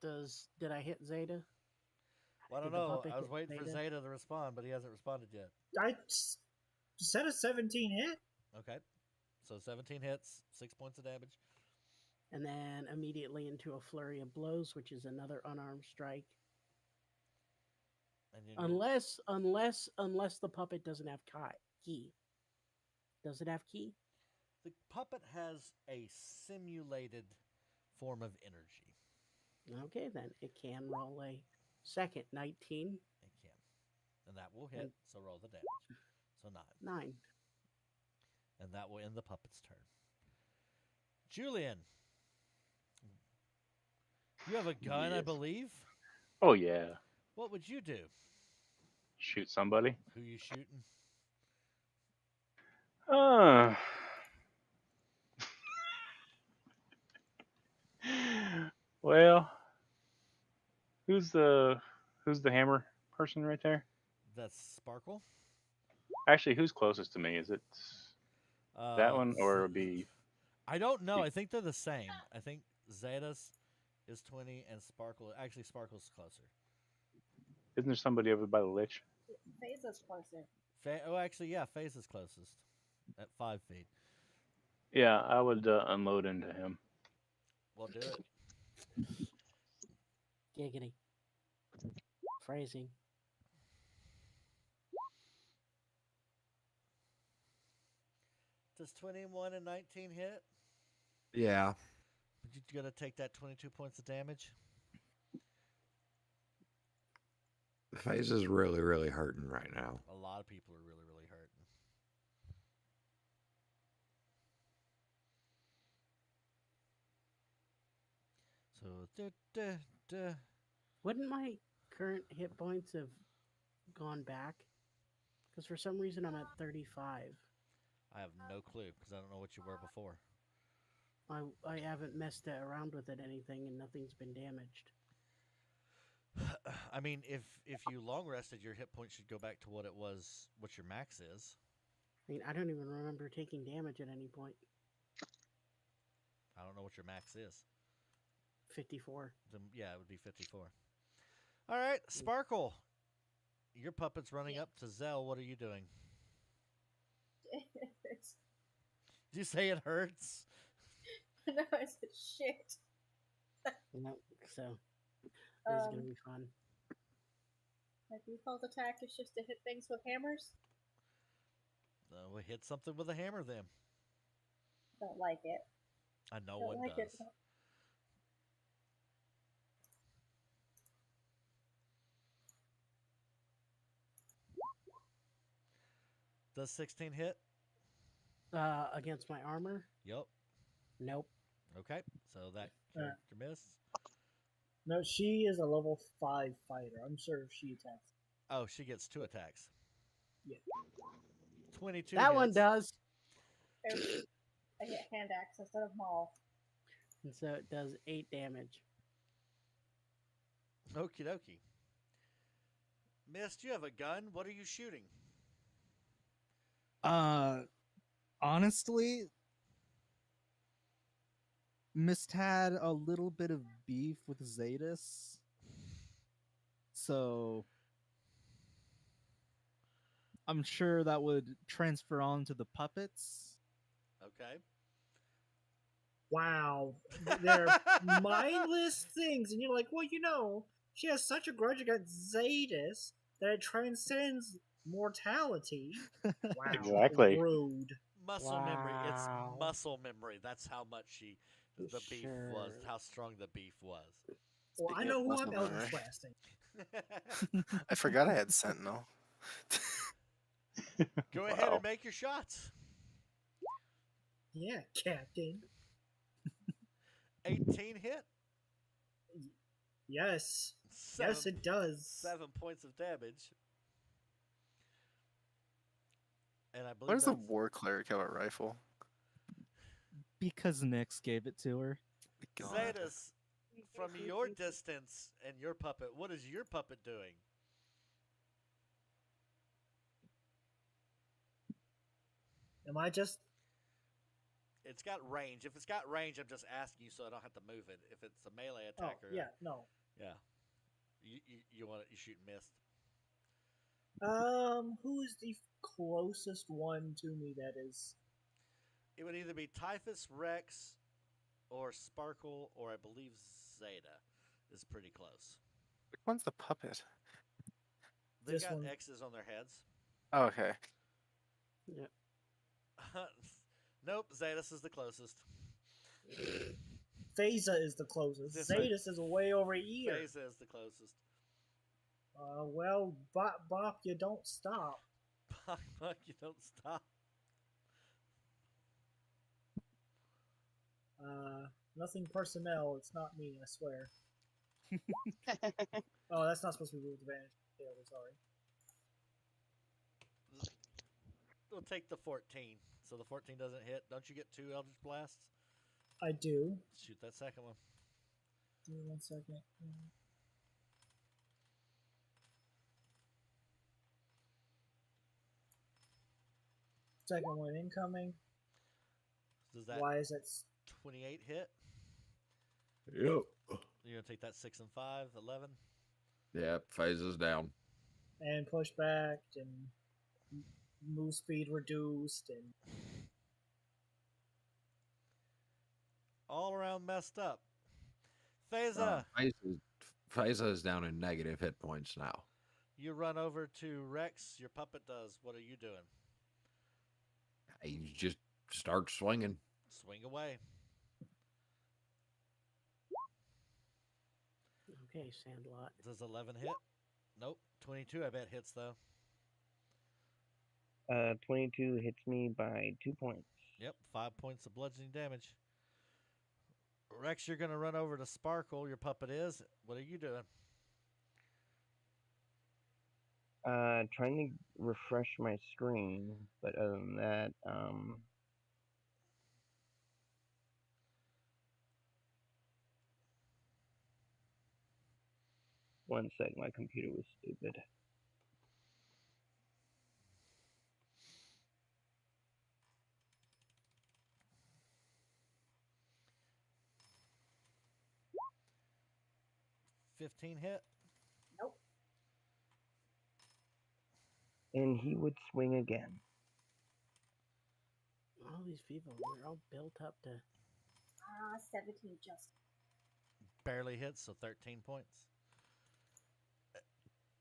did I hit Zeta? Well, I don't Did the know. puppet I was hit waiting for Zeta? Zeta to respond, but he hasn't responded yet. I said a 17 hit. Okay. So 17 hits, 6 points of damage. And then immediately into a flurry of blows, which is another unarmed strike. And then Unless the puppet doesn't have key. Does it have key? the puppet has a simulated form of energy. Okay, then it can roll a second 19. It can. And that will hit, And- so roll the damage. So 9. 9. And that will end the puppet's turn. Julian. You have a gun, I Yes. believe? Oh yeah. What would you do? Shoot somebody. Who you shooting? Well, who's the hammer person right there? That's Sparkle. Actually, who's closest to me? Is it that one or it'd be? I don't know. I think they're the same. I think Zetas is 20 and Sparkle's closer. Isn't there somebody over by the lich? Phasa's closer. Actually, yeah, Phase is closest at 5 feet. Yeah, I would unload into him. We'll do it. Giggity. Phrasing. Does 21 and 19 hit? Yeah. But you're going to take that 22 points of damage? The face is really, really hurting right now. A lot of people are really, really hurting. So, Wouldn't my current hit points have gone back? Because for some reason I'm at 35. I have no clue because I don't know what you were before. I haven't messed around with it anything and nothing's been damaged. I mean, if you long rested, your hit points should go back to what it was, what your max is. I mean, I don't even remember taking damage at any point. I don't know what your max is. 54. Then, yeah, it would be 54. All right, Sparkle. Your puppet's running up to Zell. What are you doing? Did you say it hurts? No, I said shit. No, so this is gonna be fun. My default attack is just to hit things with hammers. We hit something with a hammer then. Don't like it. I know Don't one like does. it. Does 16 hit? Against my armor? Yep. Nope. Okay, so that character missed. No, she is a level 5 fighter. I'm sure if she attacks. Oh, she gets 2 attacks. Yeah. 22 That hits. one does. I hit hand axe instead of maul. And so it does 8 damage. Okie dokie. Mist, you have a gun. What are you shooting? Honestly, Mist had a little bit of beef with Zadis, so I'm sure that would transfer on to the puppets. Okay. Wow. They're mindless things, and you're like, well, she has such a grudge against Zadis that it transcends mortality. Wow. Exactly. Rude. Muscle memory. It's muscle memory. That's how much the beef was, Sure. how strong the beef was. Well, I Speaking know of who I'm muscle Elder memory. Blasting. I forgot I had Sentinel. Go ahead Wow. and make your shots. Yeah, Captain. 18 hit. Yes. Seven, Yes, it does. 7 points of damage. And I believe Why does the that's- war cleric have a rifle? Because Nyx gave it to her. God. Zadis, from your distance and your puppet, what is your puppet doing? Am I just... It's got range. If it's got range, I'm just asking you so I don't have to move it. If it's a melee Oh, attacker, yeah, no. yeah. You want you shoot mist. Who is the closest one to me that is... It would either be Typhus, Rex, or Sparkle, or I believe Zeta is pretty close. Which one's the puppet? They've This got one. X's on their heads. Oh, okay. Yep. Nope, Zadis is the closest. Phaser is the closest. This one. Zadis is way over here. Phasa is the closest. Well, Bop, you don't stop. Fuck, you don't stop. Nothing personnel. It's not me, I swear. Oh, that's not supposed to be ruled advantage. Yeah, we're sorry. We'll take the 14. So the 14 doesn't hit. Don't you get 2 Eldritch Blasts? I do. Shoot that second one. Give me 1 second. Second one incoming. Does that Why is it 28 hit? Yep. You're going to take that 6 and 5, 11? Yep, phases down. and push back and move speed reduced and All around messed up. Phasa, Phaser is down in negative hit points now. you run over to Rex. Your puppet does. What are you doing? He just starts swinging. Swing away. Okay, Sandlot. Does 11 hit? Nope. 22 I bet hits though. 22 hits me by 2 points. Yep, 5 points of bludgeoning damage. Rex, you're going to run over to Sparkle. Your puppet is. What are you doing? Trying to refresh my screen, but other than that, one sec, my computer was stupid. $15 hit. Nope. And he would swing again. All these people, they're all built up to. 17 just. Barely hits, so 13 points.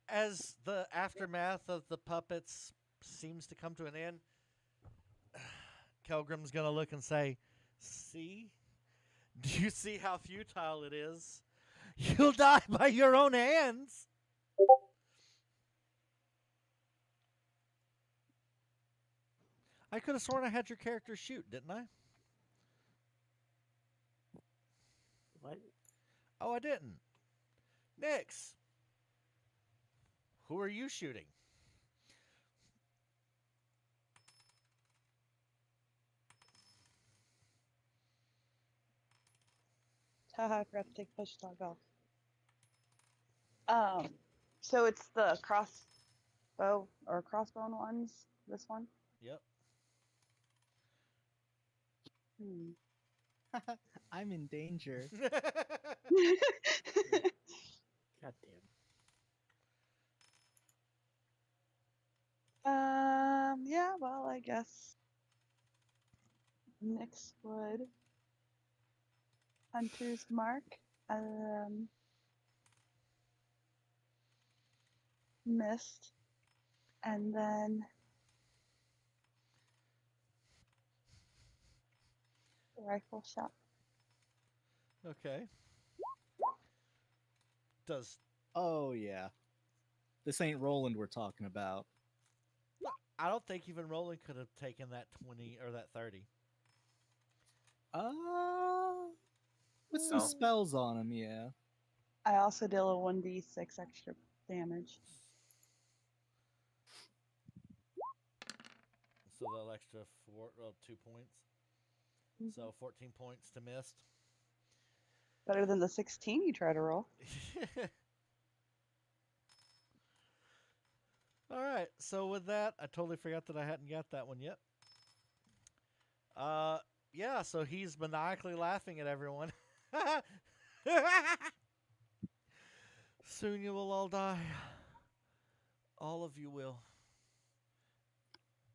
As the aftermath of the puppets seems to come to an end, Kelgrim's going to look and say, "See? Do you see how futile it is? You'll die by your own hands." I could have sworn I had your character shoot, didn't I? What? Oh, I didn't. Nix, who are you shooting? Haha, I forgot to take push dog off. So it's the crossbow or crossbone ones. This one. Yep. I'm in danger. God damn. Yeah. Well, I guess Nyx would Hunter's Mark. Missed, and then rifle shot. Okay. Does Oh yeah. This ain't Roland we're talking about. I don't think even Roland could have taken that 20 or that 30. With some spells on him, yeah. I also deal a 1d6 extra damage. So the extra 2 points. So 14 points to missed. Better than the 16 you try to roll. All right. So with that, I totally forgot that I hadn't got that one yet. Yeah. So he's maniacally laughing at everyone. Soon you will all die. All of you will.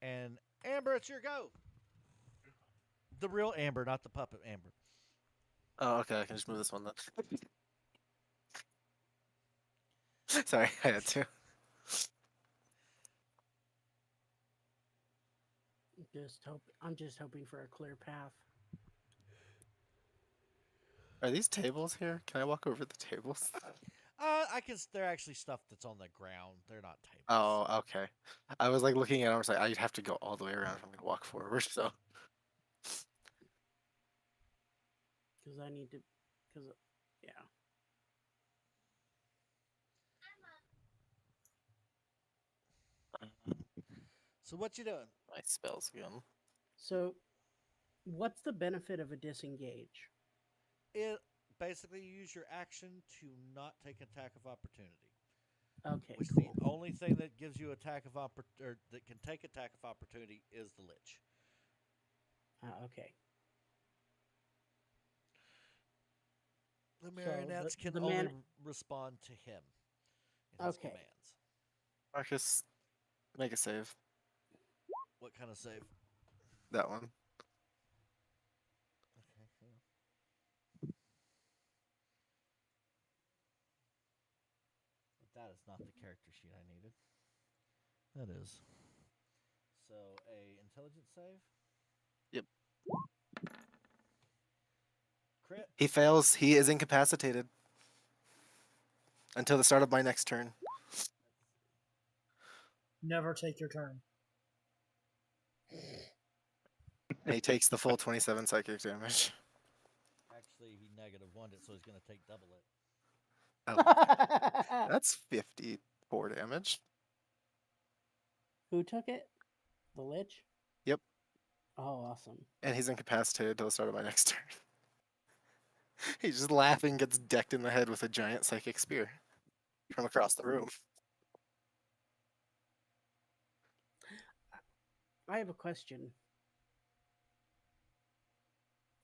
And Amber, it's your go. The real Amber, not the puppet Amber. Oh, okay. I can just move this one then. Sorry, I had to. I'm just hoping for a clear path. Are these tables here? Can I walk over the tables? They're actually stuff that's on the ground. They're not tables. Oh, okay. I was like looking at it, I was like, I'd have to go all the way around if I'm gonna walk forward, so. Because I need to. Because, yeah. So what you doing? My spells again. So, what's the benefit of a disengage? It basically you use your action to not take attack of opportunity. Okay, Which cool. the only thing that gives you attack of or that can take attack of opportunity is the Lich. Okay. The marionettes can the only respond to him in his Okay. commands. Marcus, make a save. What kind of save? That one. Okay. Yeah. But that is not the character sheet I needed. That is. So a intelligence save. Yep. Crit. He fails. He is incapacitated. Until the start of my next turn. Never take your turn. And he takes the full 27 psychic damage. Actually, he -1'd it, so he's going to take double it. Oh, that's 54 damage. Who took it? The Lich? Yep. Oh, awesome. And he's incapacitated till the start of my next turn. He's just laughing, gets decked in the head with a giant psychic spear from across the room. I have a question.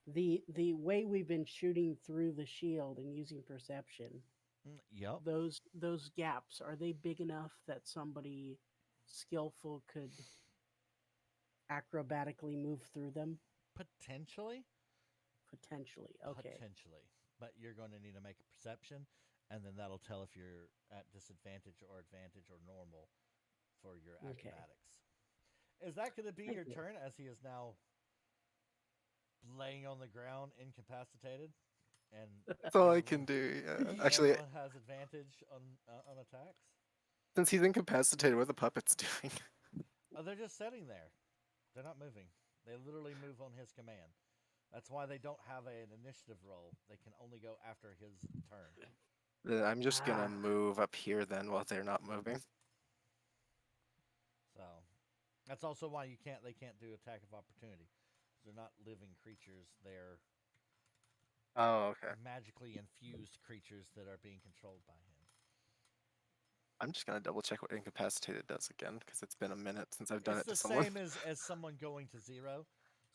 The way we've been shooting through the shield and using perception, Yep. those gaps, are they big enough that somebody skillful could acrobatically move through them? Potentially. Potentially. Okay. Potentially. But you're going to need to make a perception, and then that'll tell if you're at disadvantage or advantage or normal for your Okay. acrobatics. Is that going to be Thank your you. turn as he is now laying on the ground, incapacitated? And That's all I can do. Yeah. Actually, everyone has advantage on attacks? since he's incapacitated, what are the puppets doing? Oh, they're just sitting there. They're not moving. They literally move on his command. That's why they don't have an initiative roll. They can only go after his turn. Then I'm just Ah. gonna move up here then while they're not moving. So that's also why they can't do attack of opportunity. They're not living creatures. They're Oh, okay. magically infused creatures that are being controlled by him. I'm just gonna double check what incapacitated does again because it's been a minute since I've done It's it to the someone. same as someone going to 0.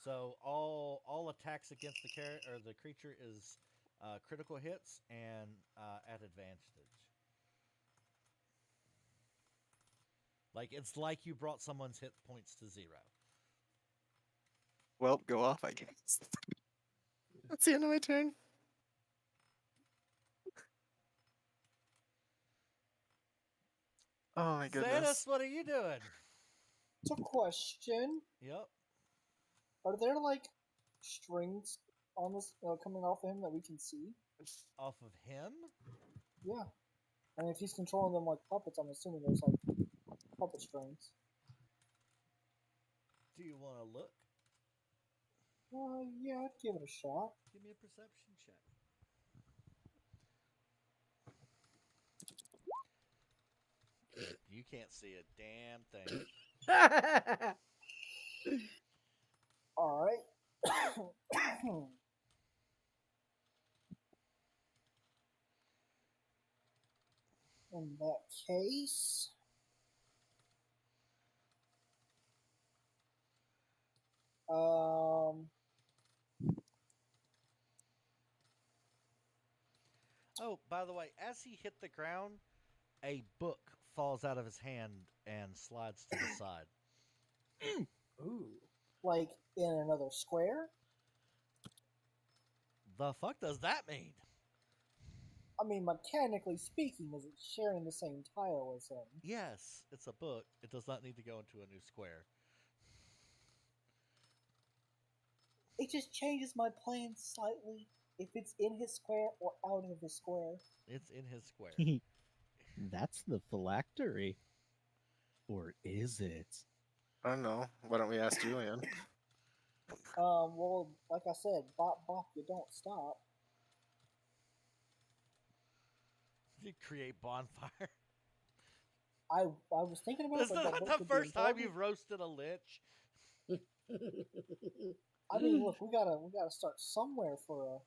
So all attacks against the creature is critical hits and at advantage. Like it's like you brought someone's hit points to 0. Well, go off, I guess. That's the end of my turn. Oh my goodness. Xanus, what are you doing? It's a question. Yep. Are there like strings on this coming off of him that we can see? Off of him? Yeah. And if he's controlling them like puppets, I'm assuming there's like puppet strings. Do you want to look? Yeah, I'd give it a shot. Give me a perception check. You can't see a damn thing. All right. In that case, Oh, by the way, as he hit the ground, a book falls out of his hand and slides to the side. Ooh. like in another square. The fuck does that mean? I mean, mechanically speaking, is it sharing the same tile as him? Yes, it's a book. It does not need to go into a new square. It just changes my plan slightly if it's in his square or out of his square. It's in his square. That's the phylactery. Or is it? I don't know. Why don't we ask Julian? Well, like I said, bop bop, you don't stop. You create bonfire. I was thinking about This it. is but that not book the could be first time important. you've roasted a lich. I mean, look, we gotta start somewhere for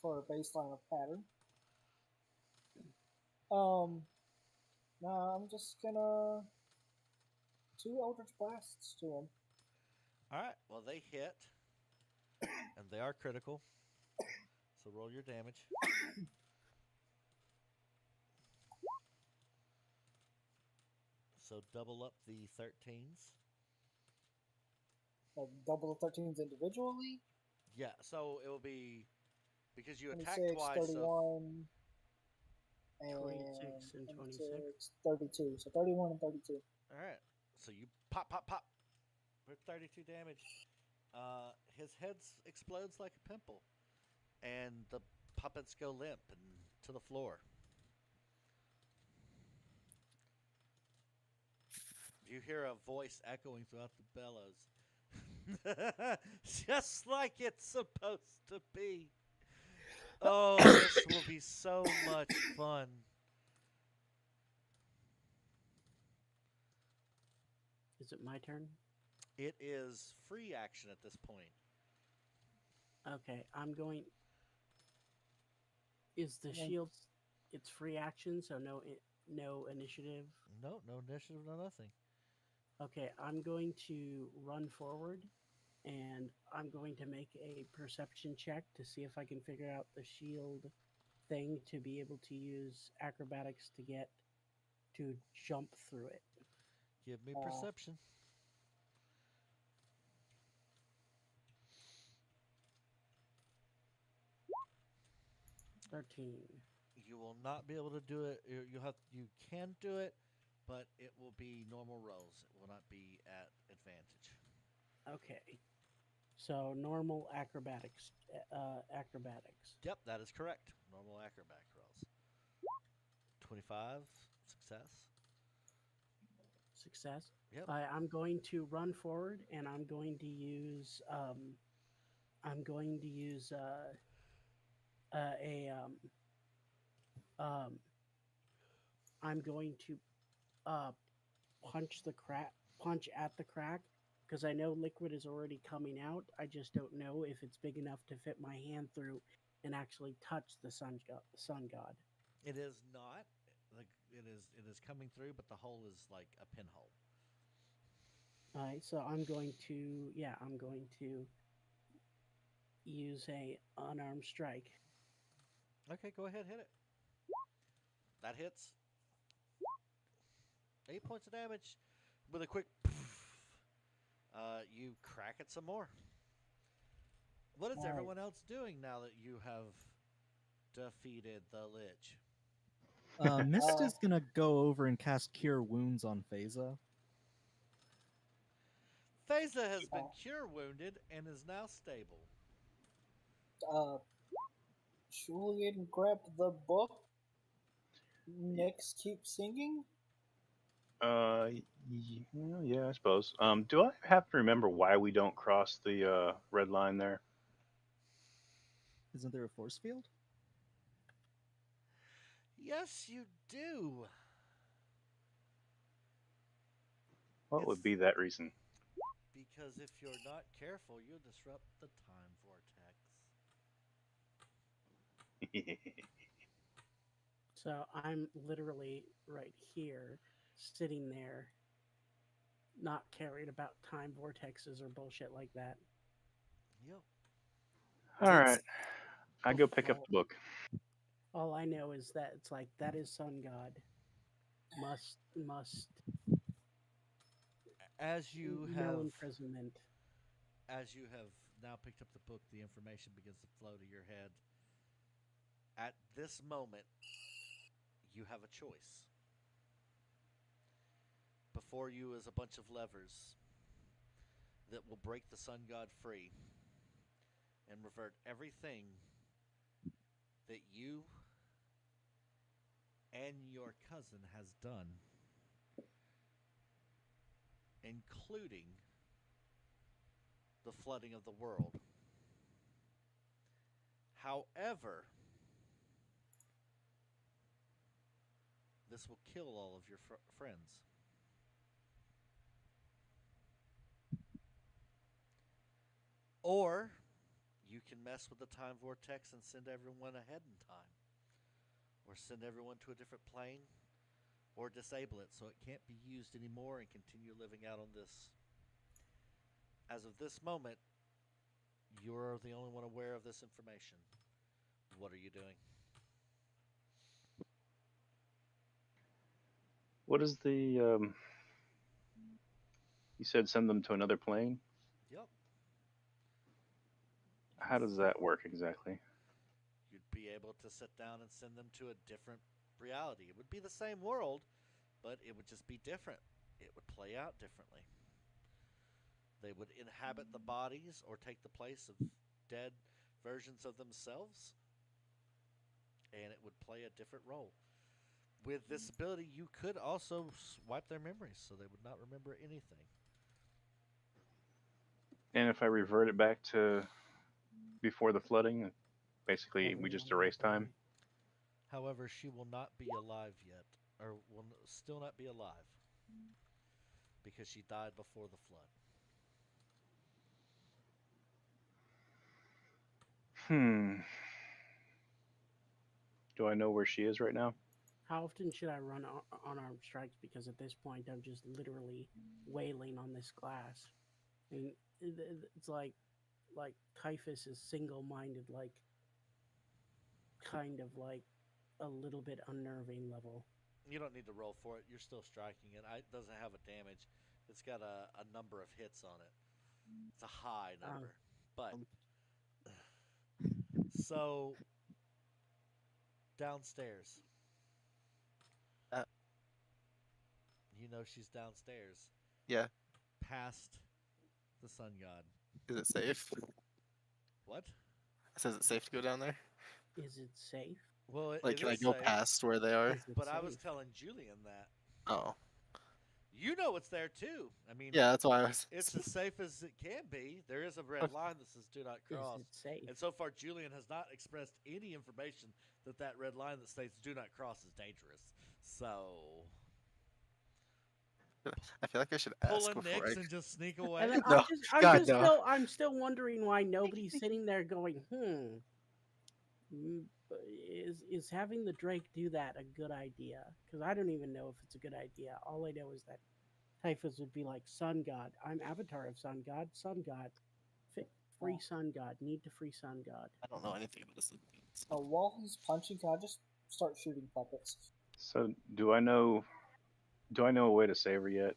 a baseline of pattern. Nah, I'm just gonna 2 Eldritch Blasts to him. Alright, well they hit. And they are critical. So roll your damage. So double up the 13s. Like double the 13s individually. Yeah, so it will be because you attack 26, twice. 31, and 26 and 26. 32. So 31 and 32. All right. So you pop with 32 damage. His head explodes like a pimple, and the puppets go limp and to the floor. You hear a voice echoing throughout the bellows. Just like it's supposed to be. Oh, this will be so much fun. Is it my turn? It is free action at this point. Okay, I'm going. Is the Well- shield? It's free action, so no initiative. No initiative, no nothing. Okay, I'm going to run forward, and I'm going to make a perception check to see if I can figure out the shield thing to be able to use acrobatics to jump through it. Give me Uh, perception. 13. You will not be able to do it. You can do it, but it will be normal rolls. It will not be at advantage. Okay. So normal acrobatics. Acrobatics. Yep, that is correct. Normal acrobatic rolls. 25 success. Success. Yep. I'm going to run forward, and I'm going to use I'm going to use I'm going to punch at the crack because I know liquid is already coming out. I just don't know if it's big enough to fit my hand through and actually touch the sun god. It is not. Like it is coming through, but the hole is like a pinhole. All right, so I'm going to use a unarmed strike. Okay, go ahead, hit it. That hits. 8 points of damage with a quick poof. You crack it some more. What is Alright. everyone else doing now that you have defeated the Lich? Mist is gonna go over and cast Cure Wounds on Phasa. Phasa has been Yeah. cure wounded and is now stable. Julian grabbed the book. Next, keep singing. Yeah, I suppose. Do I have to remember why we don't cross the red line there? Isn't there a force field? Yes, you do. What would be that reason? Because if you're not careful, you'll disrupt the time vortex. So I'm literally right here, sitting there, not caring about time vortexes or bullshit like that. Yep. All right, I go pick up the book. All I know is that it's like that is sun god. Must As you no have imprisonment. as you have now picked up the book, the information begins to flow to your head. At this moment, you have a choice. Before you is a bunch of levers that will break the sun god free and revert everything that you and your cousin has done, including the flooding of the world. However, this will kill all of your friends. Or you can mess with the time vortex and send everyone ahead in time. Or send everyone to a different plane. Or disable it so it can't be used anymore and continue living out on this. As of this moment, you're the only one aware of this information. What are you doing? What is the? You said send them to another plane. Yep. How does that work exactly? You'd be able to sit down and send them to a different reality. It would be the same world, but it would just be different. It would play out differently. They would inhabit the bodies or take the place of dead versions of themselves, and it would play a different role. With this ability, you could also wipe their memories so they would not remember anything. And if I revert it back to before the flooding, basically we just erase time. However, she will not be alive yet, or will still not be alive. because she died before the flood. Do I know where she is right now? How often should I run unarmed strikes? Because at this point, I'm just literally wailing on this glass. I mean, it's like Typhus is single-minded, like kind of like a little bit unnerving level. You don't need to roll for it. You're still striking it. It doesn't have a damage. It's got a number of hits on it. It's a high number. But so downstairs. Uh. You know she's downstairs. Yeah. Past the sun god. Is it safe? What? Says it's safe to go down there. Is it safe? Well, Like, can I go past where they are? But I was telling Julian that. Oh. You know it's there too. I mean, yeah, that's why I was. It's as safe as it can be. There is a red line that says "Do not cross." Is it safe? And so far, Julian has not expressed any information that red line that states "Do not cross" is dangerous. So I feel like I should pull ask in before Nyx I... and just sneak away. And then No, God, no. I'm still wondering why nobody's sitting there going, is having the Drake do that a good idea? Because I don't even know if it's a good idea. All I know is that Typhus would be like, Sun God, I'm Avatar of Sun God, free Sun God, need to free Sun God. I don't know anything about this. While he's punching, can I just start shooting puppets? So do I know a way to save her yet?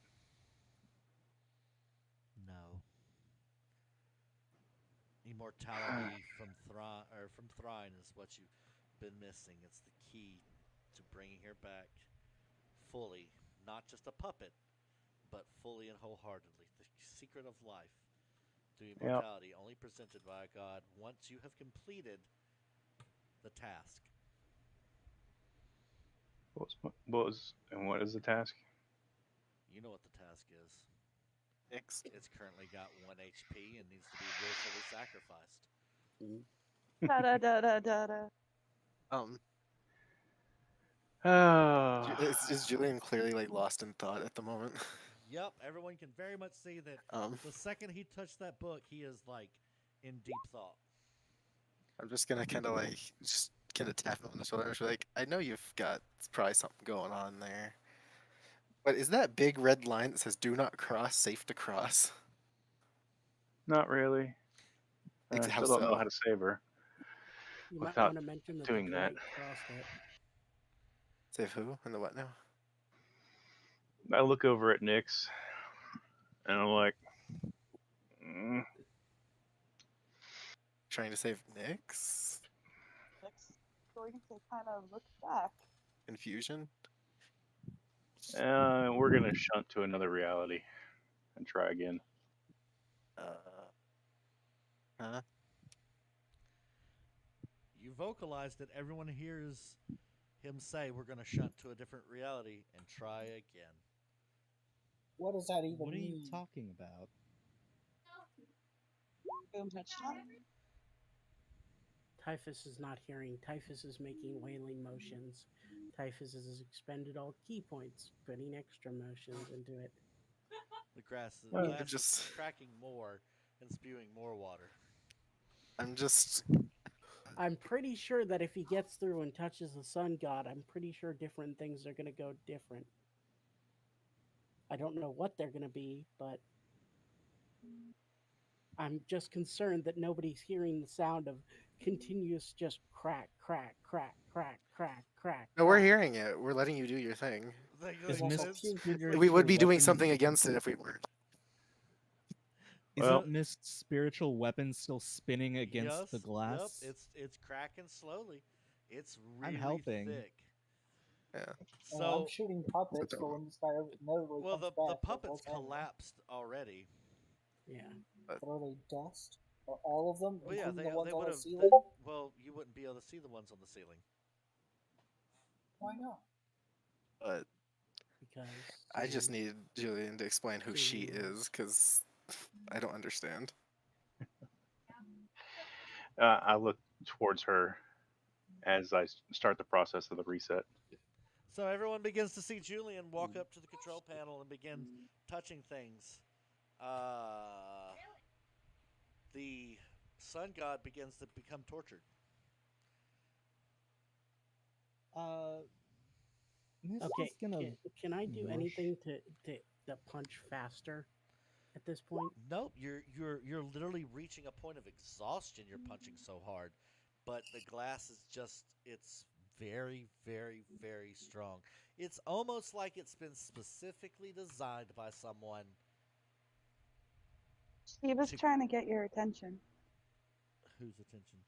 No. Immortality from Thrine is what you've been missing. It's the key to bringing her back fully, not just a puppet, but fully and wholeheartedly. The secret of life through immortality, only presented by a god once you have completed the task. What is the task? You know what the task is. Nyx. It's currently got 1 HP and needs to be willfully sacrificed. Da da da da da da. Is Julian clearly like lost in thought at the moment? Yep, everyone can very much see that the second he touched that book, he is like in deep thought. I'm just gonna kind of like tap him on the shoulder. Like, I know you've got probably something going on there, but is that big red line that says "Do not cross" safe to cross? Not really. I still don't know how to save her. You might without want to mention that doing the that. Drake crossed it. Save who and the what now? I look over at Nyx, and I'm like, Trying to save Nyx? Nyx going to kind of look back. Confusion? we're gonna shunt to another reality and try again. Huh? You vocalized it. Everyone hears him say, "We're going to shunt to a different reality and try again." What does that even mean? What are you talking about? Boom headshot. Typhus is not hearing. Typhus is making wailing motions. Typhus has expended all key points, putting extra motions into it. The glass just is cracking more and spewing more water. I'm pretty sure that if he gets through and touches the sun god, I'm pretty sure different things are going to go different. I don't know what they're going to be, but I'm just concerned that nobody's hearing the sound of continuous just crack, crack, crack, crack, crack, crack. No, we're hearing it. We're letting you do your thing. We would be doing something against it if we weren't. Isn't Mist's spiritual weapon still spinning against the glass? Yep, it's cracking slowly. It's really I'm helping. thick. Yeah. So I'm shooting puppets for when this guy inevitably well, comes the back. puppets collapsed already. Yeah. But are they dust? Are all of them? Well, yeah, including they the ones on would the have. ceiling? Well, you wouldn't be able to see the ones on the ceiling. Why not? But because I just need Julian to explain who she is, because I don't understand. I look towards her as I start the process of the reset. So everyone begins to see Julian walk up to the control panel and begin touching things. The sun god begins to become tortured. Mist Okay, is gonna can I do rush. anything to punch faster at this point? Nope, you're literally reaching a point of exhaustion. You're punching so hard, but the glass is it's very, very, very strong. It's almost like it's been specifically designed by someone. He was to- trying to get your attention. Whose attention?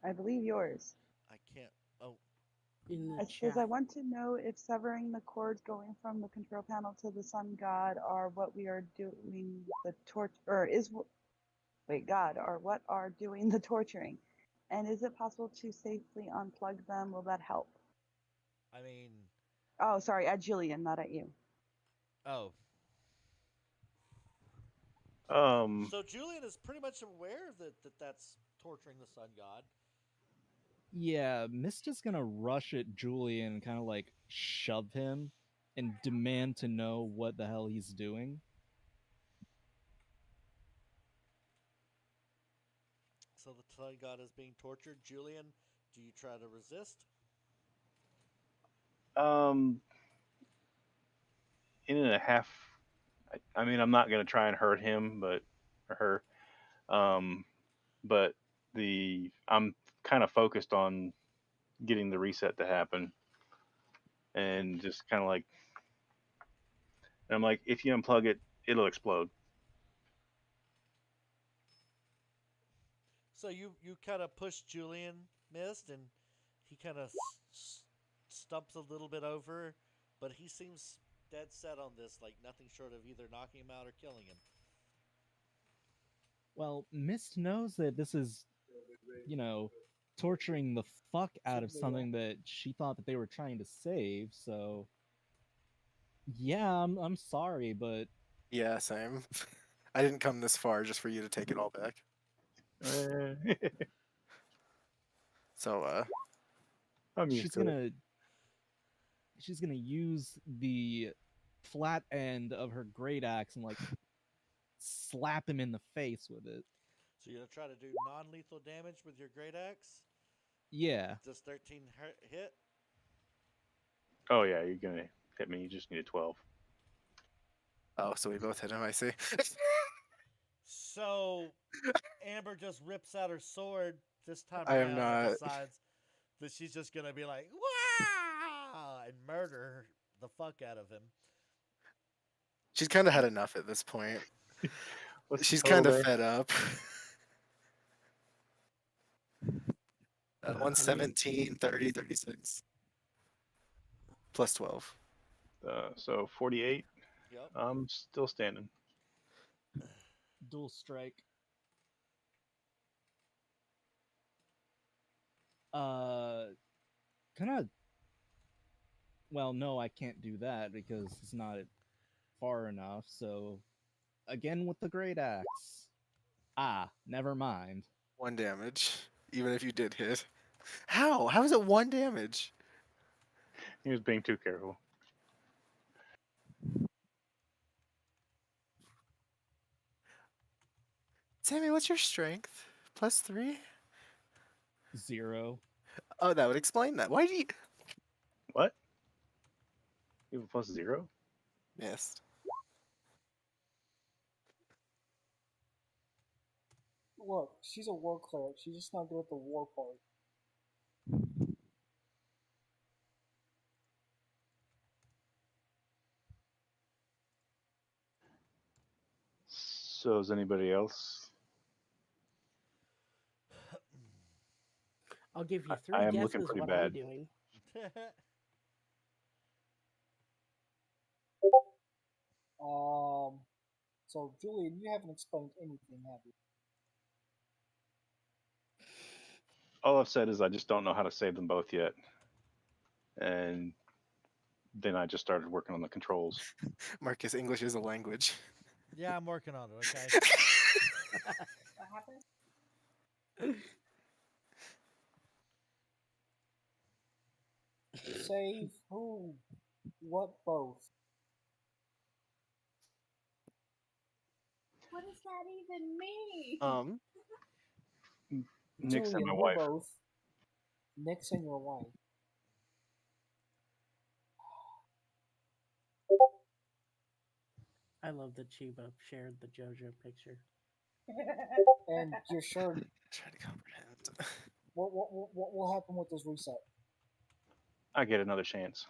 I believe yours. I can't. Oh, In the It says, chat. I want to know if severing the cords going from the control panel to the sun god are what we are doing the torch, or is, wait, God, or what are doing the torturing? And is it possible to safely unplug them? Will that help? I mean, Oh, sorry, at Julian, not at you. oh. Um, So Julian is pretty much aware that that's torturing the sun god. Yeah, Mist is gonna rush at Julian and kind of like shove him and demand to know what the hell he's doing. So the sun god is being tortured. Julian, do you try to resist? in and a half. I mean, I'm not gonna try and hurt him, or her. But I'm kind of focused on getting the reset to happen, and just kind of like, and I'm like, if you unplug it, it'll explode. So you kind of push Julian, Mist, and he kind of stumps a little bit over, but he seems dead set on this, like nothing short of either knocking him out or killing him. Well, Mist knows that this is, torturing the fuck out of something that she thought that they were trying to save. So, yeah, I'm sorry, but Yeah, same. I didn't come this far just for you to take it all back. So, I'm used she's to it. gonna use the flat end of her great axe and like slap him in the face with it. So you're gonna try to do non-lethal damage with your great axe? Yeah. Does 13 hit? Oh yeah, you're gonna hit me. You just need a 12. oh, so we both hit him. I see. So Amber just rips out her sword this time I am around and not. decides that she's just gonna be like, "Wow!" and murder the fuck out of him. She's kind of had enough at this point. What's the She's total kind of there? fed up. 117, 30, 36. Plus 12. So 48. Yep. I'm still standing. Dual strike. Kind of. Well, no, I can't do that because it's not far enough. So, again with the great axe. Ah, never mind. 1 damage. Even if you did hit. How? How is it 1 damage? He was being too careful. Sammy, what's your strength? Plus 3? 0. Oh, that would explain that. Why do you... What? You have a plus 0? Missed. Look, she's a war cleric. She's just not good at the war part. So is anybody else? I'll give you I 3 am guesses looking pretty what bad. I'm doing. So Julian, you haven't explained anything, have you? All I've said is I just don't know how to save them both yet. And then I just started working on the controls. Marcus, English is a language. Yeah, I'm working on it. Okay. What happened? Save who? What both? What does that even mean? Nix and Julian, my who wife. both? Nix and your wife. I love that Chiba shared the JoJo picture. And you're sure Try to comprehend. what will happen with this reset? I get another chance.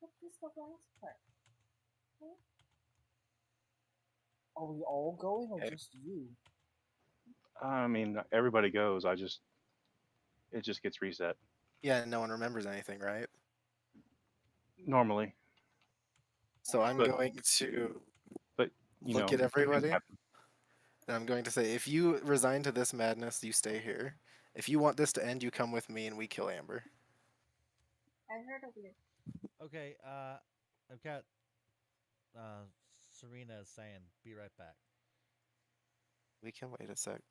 What is the last part? Are we all going or Hey. just you? I mean, everybody goes. It just gets reset Yeah, no one remembers anything, right? normally. So I'm But- going to But you look know, at everybody, things happen. and I'm going to say, if you resign to this madness, you stay here. If you want this to end, you come with me and we kill Amber. I heard a weird. Okay, I've got Serena is saying, "Be right back." We can wait a sec.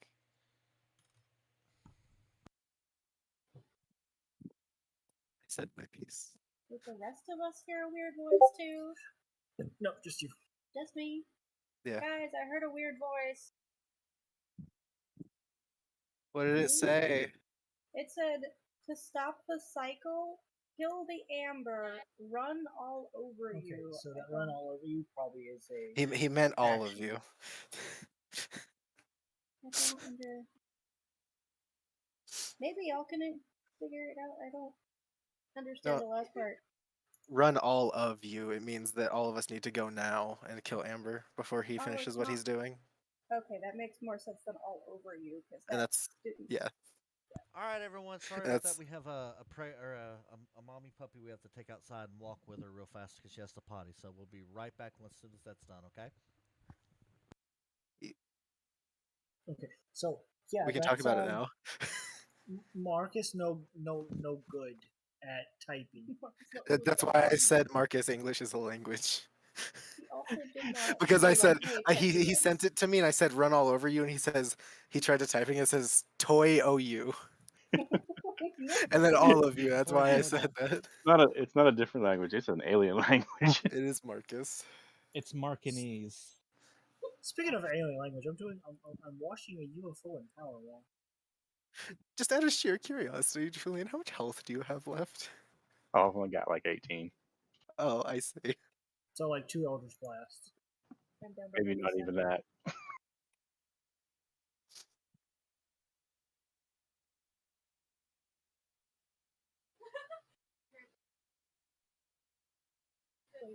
I said my piece. Did the rest of us hear a weird voice too? No, just you. Just me? Yeah. Guys, I heard a weird voice. What did it say? It said to stop the cycle, kill the amber, run all over Okay, you. so that run all over you probably is a. He meant all of Action. you. I don't under. Maybe y'all can figure it out. I don't understand No. the last part. Run all of you. It means that all of us need to go now and kill Amber before he Oh, finishes it's what not- he's doing. Okay, that makes more sense than all over you because And that's yeah. All right, everyone. Sorry about That's- that. We have a mommy puppy we have to take outside and walk with her real fast because she has to potty. So we'll be right back as soon as that's done. Okay. Okay, so yeah, We can talk that's, about it now. Marcus, no good at typing. That's why I said Marcus English is a language. He also did not. Because I do, said like, he sent it to me and I said run all over you and he says he tried to typing it says toy OU and then all of you. That's Toy why I Dodo. said that. It's not a different language. It's an alien language. It is Marcus. It's Marcanese. Speaking of alien language, I'm watching a UFO in Power Wall. Just out of sheer curiosity, Julian, how much health do you have left? Oh, I've only got like 18. Oh, I see. So like 2 Eldritch Blasts. I'm down by Maybe not even 37. that.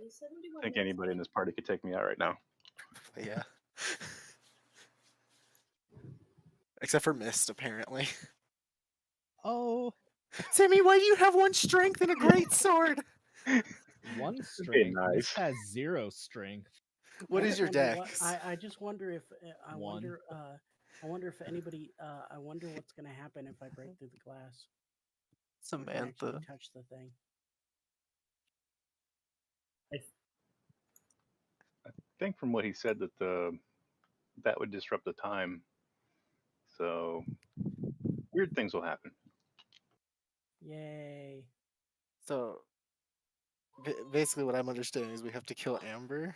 Wait, 71 I think minutes anybody in left. this party could take me out right now. Yeah. Except for Mist, apparently. Oh, Sammy, why do you have 1 strength and a great sword? one Being strength. nice. This has 0 strength. What I is just your wonder what- dex? I just wonder if I One. wonder I wonder if anybody I wonder what's gonna happen if I break through the glass. If I can actually Samantha. touch the thing. I think from what he said that would disrupt the time. So weird things will happen. Yay! So basically what I'm understanding is we have to kill Amber.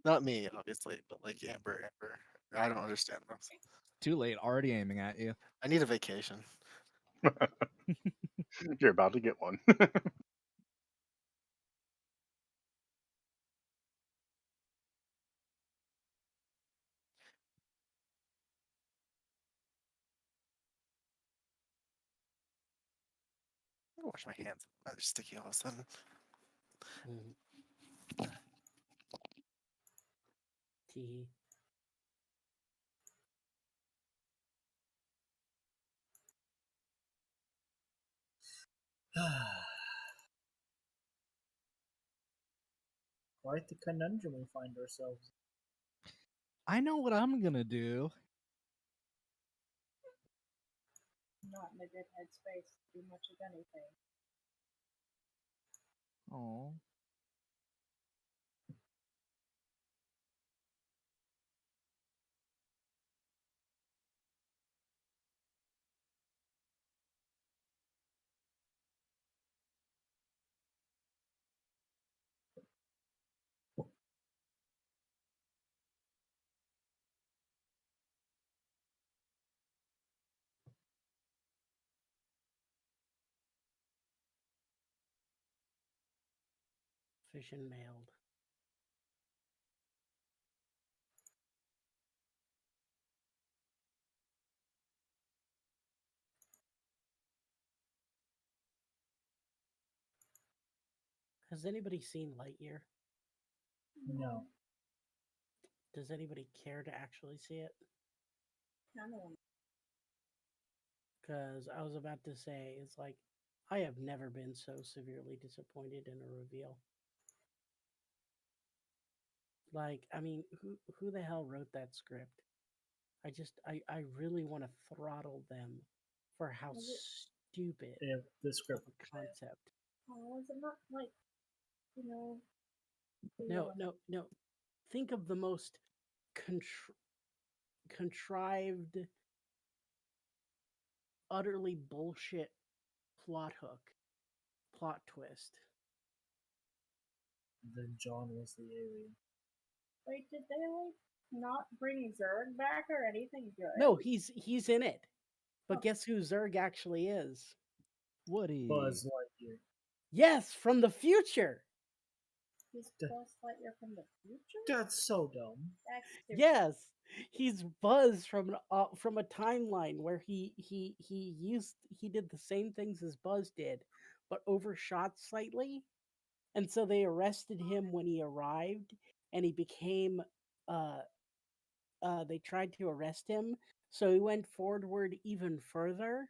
Not me, obviously, but like Amber. I don't understand this. Too late. Already aiming at you. I need a vacation. You're about to get one. I'm gonna wash my hands. They're sticky all of a sudden. Tee. Quite the conundrum we find ourselves. I know what I'm gonna do. Not in a good headspace to do much of anything. Oh. Fission mailed. Has anybody seen Lightyear? No. Does anybody care to actually see it? Kind of. Because I was about to say, it's like, I have never been so severely disappointed in a reveal. Like, I mean, who the hell wrote that script? I really want to throttle them for how Was it- stupid If the of script a concept. Oh, is it not like, you know? No, no, no. Think of the most contrived, utterly bullshit plot hook, plot twist. then John was the alien. Wait, did they like not bring Zerg back or anything good? No, he's in it. But guess who Zerg actually is? Woody. Buzz Lightyear. Yes, from the future. He's Duh. Buzz Lightyear from the future. That's so dumb. That's stupid. Yes, he's Buzz from a timeline where he did the same things as Buzz did, but overshot slightly, and so they arrested him when he arrived, and he became they tried to arrest him, so he went forward even further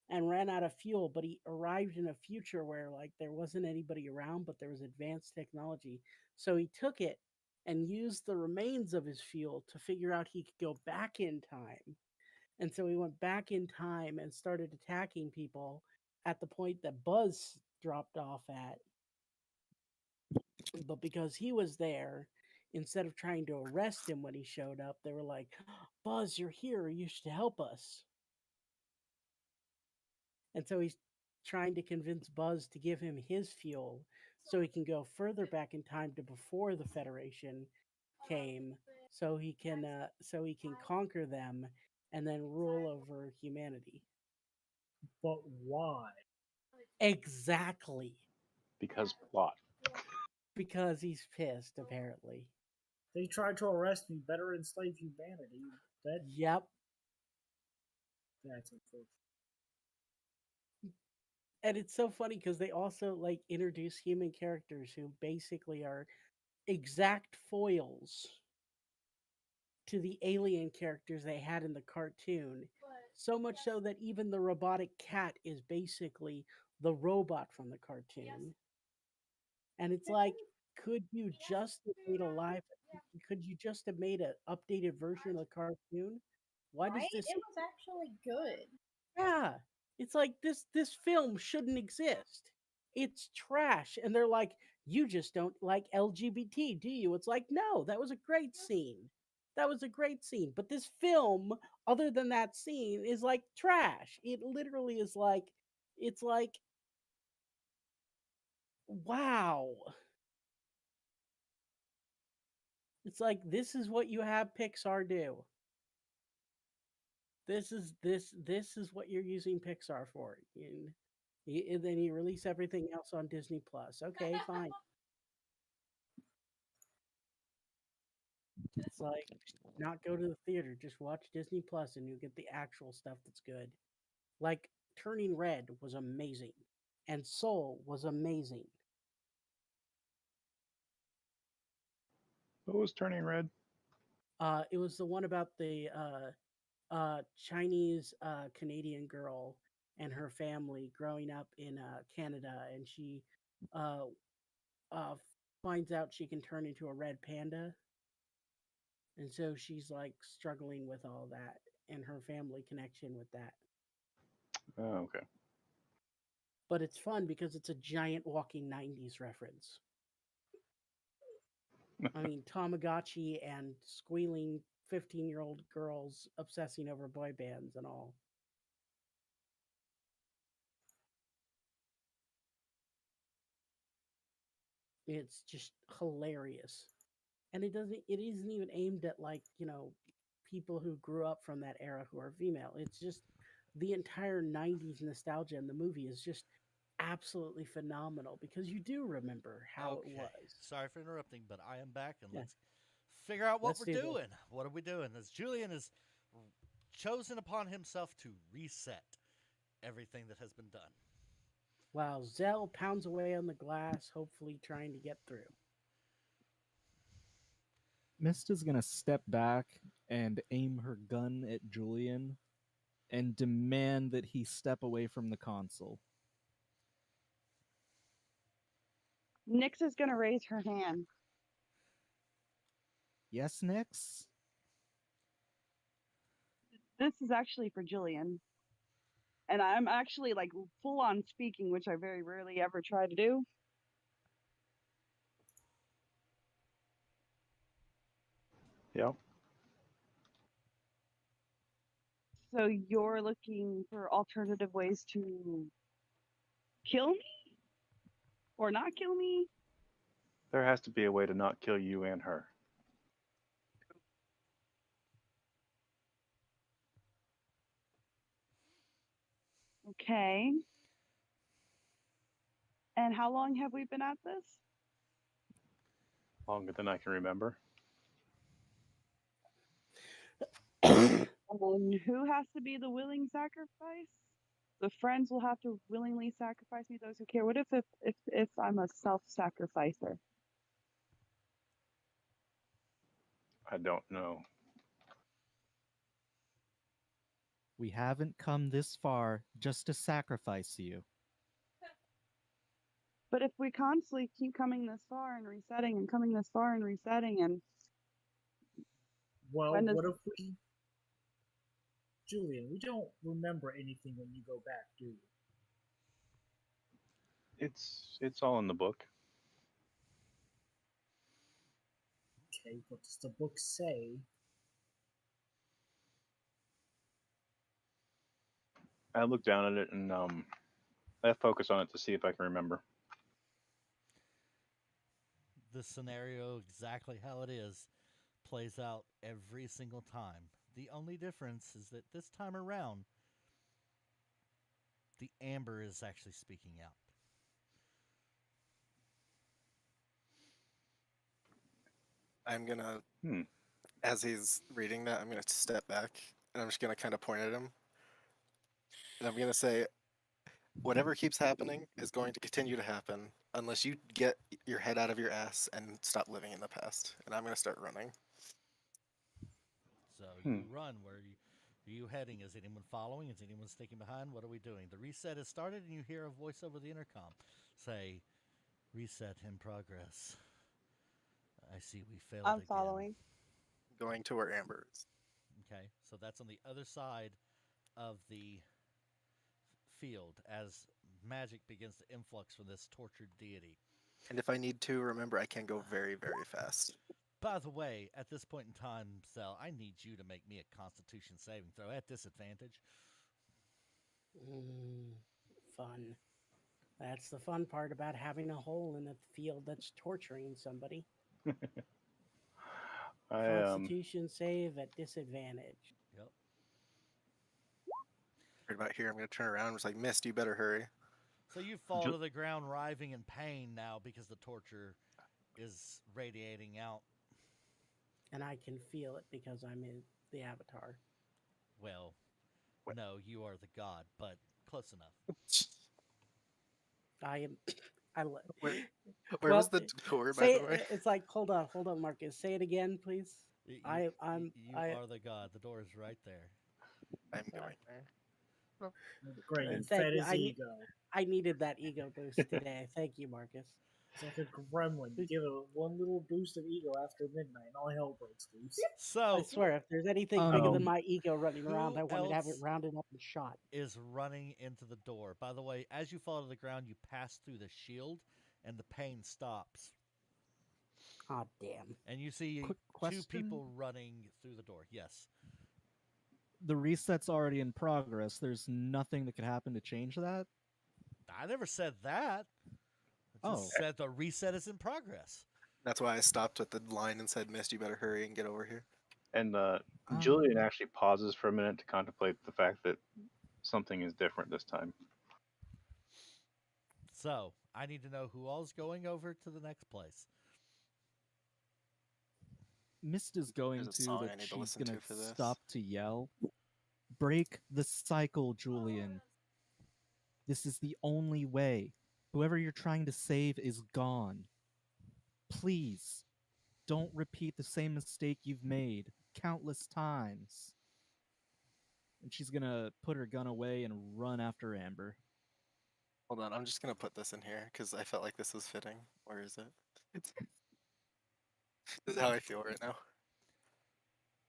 and ran out of fuel, but he arrived in a future where like there wasn't anybody around, but there was advanced technology. So he took it and used the remains of his fuel to figure out he could go back in time. And so he went back in time and started attacking people at the point that Buzz dropped off at. But because he was there, instead of trying to arrest him when he showed up, they were like, Buzz, you're here. You should help us. And so he's trying to convince Buzz to give him his fuel so he can go further back in time to before the Federation came, so he can conquer them and then rule over humanity. But why? Exactly. Because plot. Because he's pissed, apparently. They tried to arrest me, better enslave humanity. Yep. That's unfortunate. And it's so funny because they also like introduce human characters who basically are exact foils to the alien characters they had in the cartoon. So much so that even the robotic cat is basically the robot from the cartoon. And it's like, could you just have made an updated version of the cartoon? Why does Right? this It was actually good. Yeah. It's like this film shouldn't exist. It's trash. And they're like, you just don't like LGBT, do you? It's like, no, that was a great scene. That was a great scene. But this film, other than that scene, is like trash. It literally is like, it's like, wow. It's like, this is what you have Pixar do. This is what you're using Pixar for. And then you release everything else on Disney Plus. Okay, fine. It's like not go to the theater, just watch Disney Plus and you get the actual stuff that's good. Like Turning Red was amazing, and Soul was amazing. What was Turning Red? It was the one about the Chinese Canadian girl and her family growing up in Canada, and she uh, uh, finds out she can turn into a red panda. And so she's like struggling with all that and her family connection with that. Oh, okay. But it's fun because it's a giant walking 90s reference. I mean, Tamagotchi and squealing 15-year-old girls obsessing over boy bands and all. It's just hilarious. And it isn't even aimed at like, people who grew up from that era who are female. It's just the entire 90s nostalgia in the movie is just absolutely phenomenal because you do remember how it Okay. was. Sorry for interrupting, but I am back, and Yeah. let's figure out what Let's we're do this. doing. What are we doing? As Julian has chosen upon himself to reset everything that has been done. While Zell pounds away on the glass, hopefully trying to get through. Mist is gonna step back and aim her gun at Julian and demand that he step away from the console. Nyx is gonna raise her hand. Yes, Nyx? This is actually for Jillian. And I'm actually like full on speaking, which I very rarely ever try to do. Yeah. So you're looking for alternative ways to kill me? Or not kill me? There has to be a way to not kill you and her. Okay. And how long have we been at this? Longer than I can remember. And who has to be the willing sacrifice? The friends will have to willingly sacrifice me, those who care. What if I'm a self-sacrificer? I don't know. We haven't come this far just to sacrifice you. But if we constantly keep coming this far and resetting and coming this far and resetting and Well, when does what if we... Julian, we don't remember anything when you go back, do we? It's all in the book. Okay, what does the book say? I look down at it and I focus on it to see if I can remember. The scenario, exactly how it is, plays out every single time. The only difference is that this time around, the amber is actually speaking out. I'm gonna, Hmm. as he's reading that, I'm gonna step back and I'm just gonna kind of point at him. And I'm gonna say, whatever keeps happening is going to continue to happen unless you get your head out of your ass and stop living in the past. And I'm gonna start running. So you run. Where are you heading? Is anyone following? Is anyone sticking behind? What are we doing? The reset has started, and you hear a voice over the intercom say, "Reset in progress." I see we failed I'm again. following. Going to where Amber is. Okay, so that's on the other side of the field as magic begins to influx from this tortured deity. And if I need to, remember I can go very, very fast. By the way, at this point in time, Zell, I need you to make me a Constitution saving throw at disadvantage. Fun. That's the fun part about having a hole in a field that's torturing somebody. Constitution save at disadvantage. Yep. Right about here, I'm gonna turn around and was like, Mist, you better hurry. So you fall to the ground writhing in pain now because the torture is radiating out. And I can feel it because I'm in the avatar. Well, no, you are the god, but close enough. I am. Where was the door, by the way? It's like, hold on, Marcus. Say it again, please. You are the god. The door is right there. I'm going there. Great, you Thank fed you. his ego. I needed that ego boost today. Thank you, Marcus. It's like a gremlin. You give it one little boost of ego after midnight, and all hell breaks loose. So I swear, if there's anything bigger than my ego running around, I want to have it rounded up and shot. Is running into the door. By the way, as you fall to the ground, you pass through the shield, and the pain stops. Oh, damn. And you see two people running through the door. Yes. The reset's already in progress. There's nothing that could happen to change that? I never said that. I just said the reset is in progress. That's why I stopped at the line and said, Mist, you better hurry and get over here. And Julian actually pauses for a minute to contemplate the fact that something is different this time. So I need to know who all's going over to the next place. Mist is going There's a to, song but I need to she's listen gonna to for this. stop to yell. Break the cycle, Julian. This is the only way. Whoever you're trying to save is gone. Please, don't repeat the same mistake you've made countless times. And she's gonna put her gun away and run after Amber. Hold on, I'm just gonna put this in here because I felt like this was fitting. Where is it? This is how I feel right now.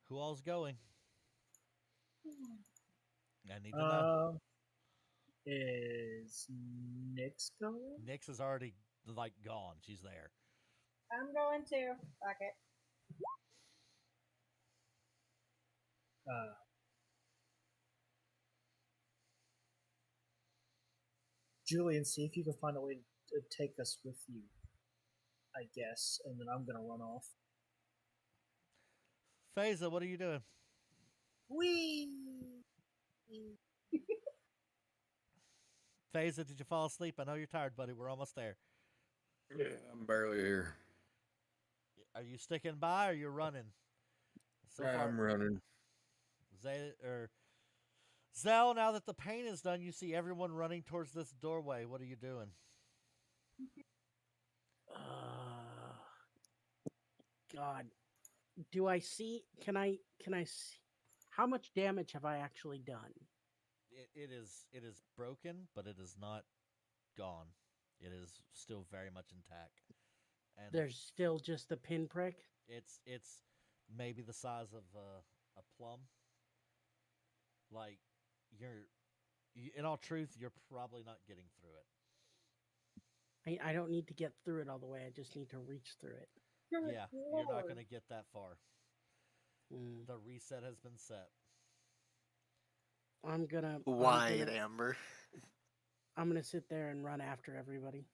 Who all's going? I need to know. Is Nyx going? Nyx is already like gone. She's there. I'm going to. Fuck it. Julian, see if you can find a way to take us with you, I guess, and then I'm gonna run off. Phaser, what are you doing? Whee! Phaser, did you fall asleep? I know you're tired, buddy. We're almost there. Yeah, I'm barely here. Are you sticking by or are you running? So far, I'm running. Zell, now that the pain is done, you see everyone running towards this doorway. What are you doing? God, do I see? Can I see? How much damage have I actually done? It is broken, but it is not gone. It is still very much intact. And There's still just a pinprick. it's maybe the size of a plum. Like in all truth, you're probably not getting through it. I don't need to get through it all the way. I just need to reach through it. Yeah, you're not going to get that far. Mm. The reset has been set. I'm gonna. Wide, Amber. I'm gonna sit there and run after everybody.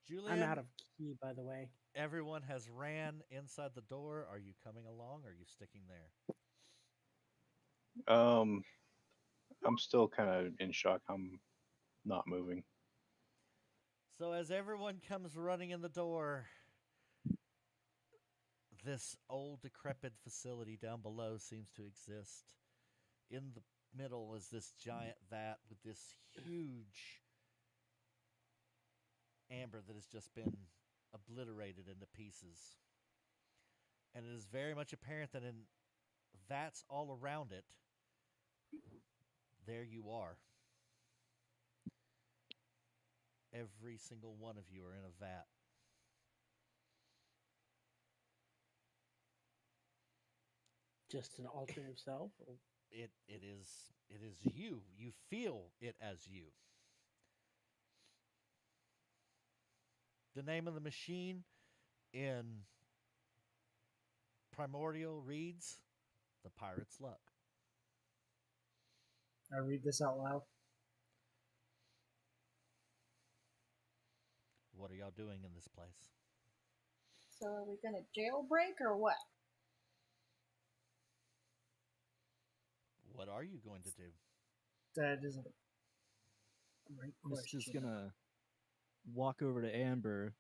Julian, I'm out of key, by the way. everyone has ran inside the door. Are you coming along? Or are you sticking there? I'm still kind of in shock. I'm not moving. So as everyone comes running in the door, this old decrepit facility down below seems to exist. In the middle is this giant vat with this huge amber that has just been obliterated into pieces. And it is very much apparent that in vats all around it, there you are. Every single one of you are in a vat. Just an alternate self. It is you. You feel it as you. The name of the machine in Primordial reads The Pirate's Luck. I read this out loud. What are y'all doing in this place? So are we gonna jailbreak or what? What are you going to do? That is a great Mist question. is gonna walk over to Amber,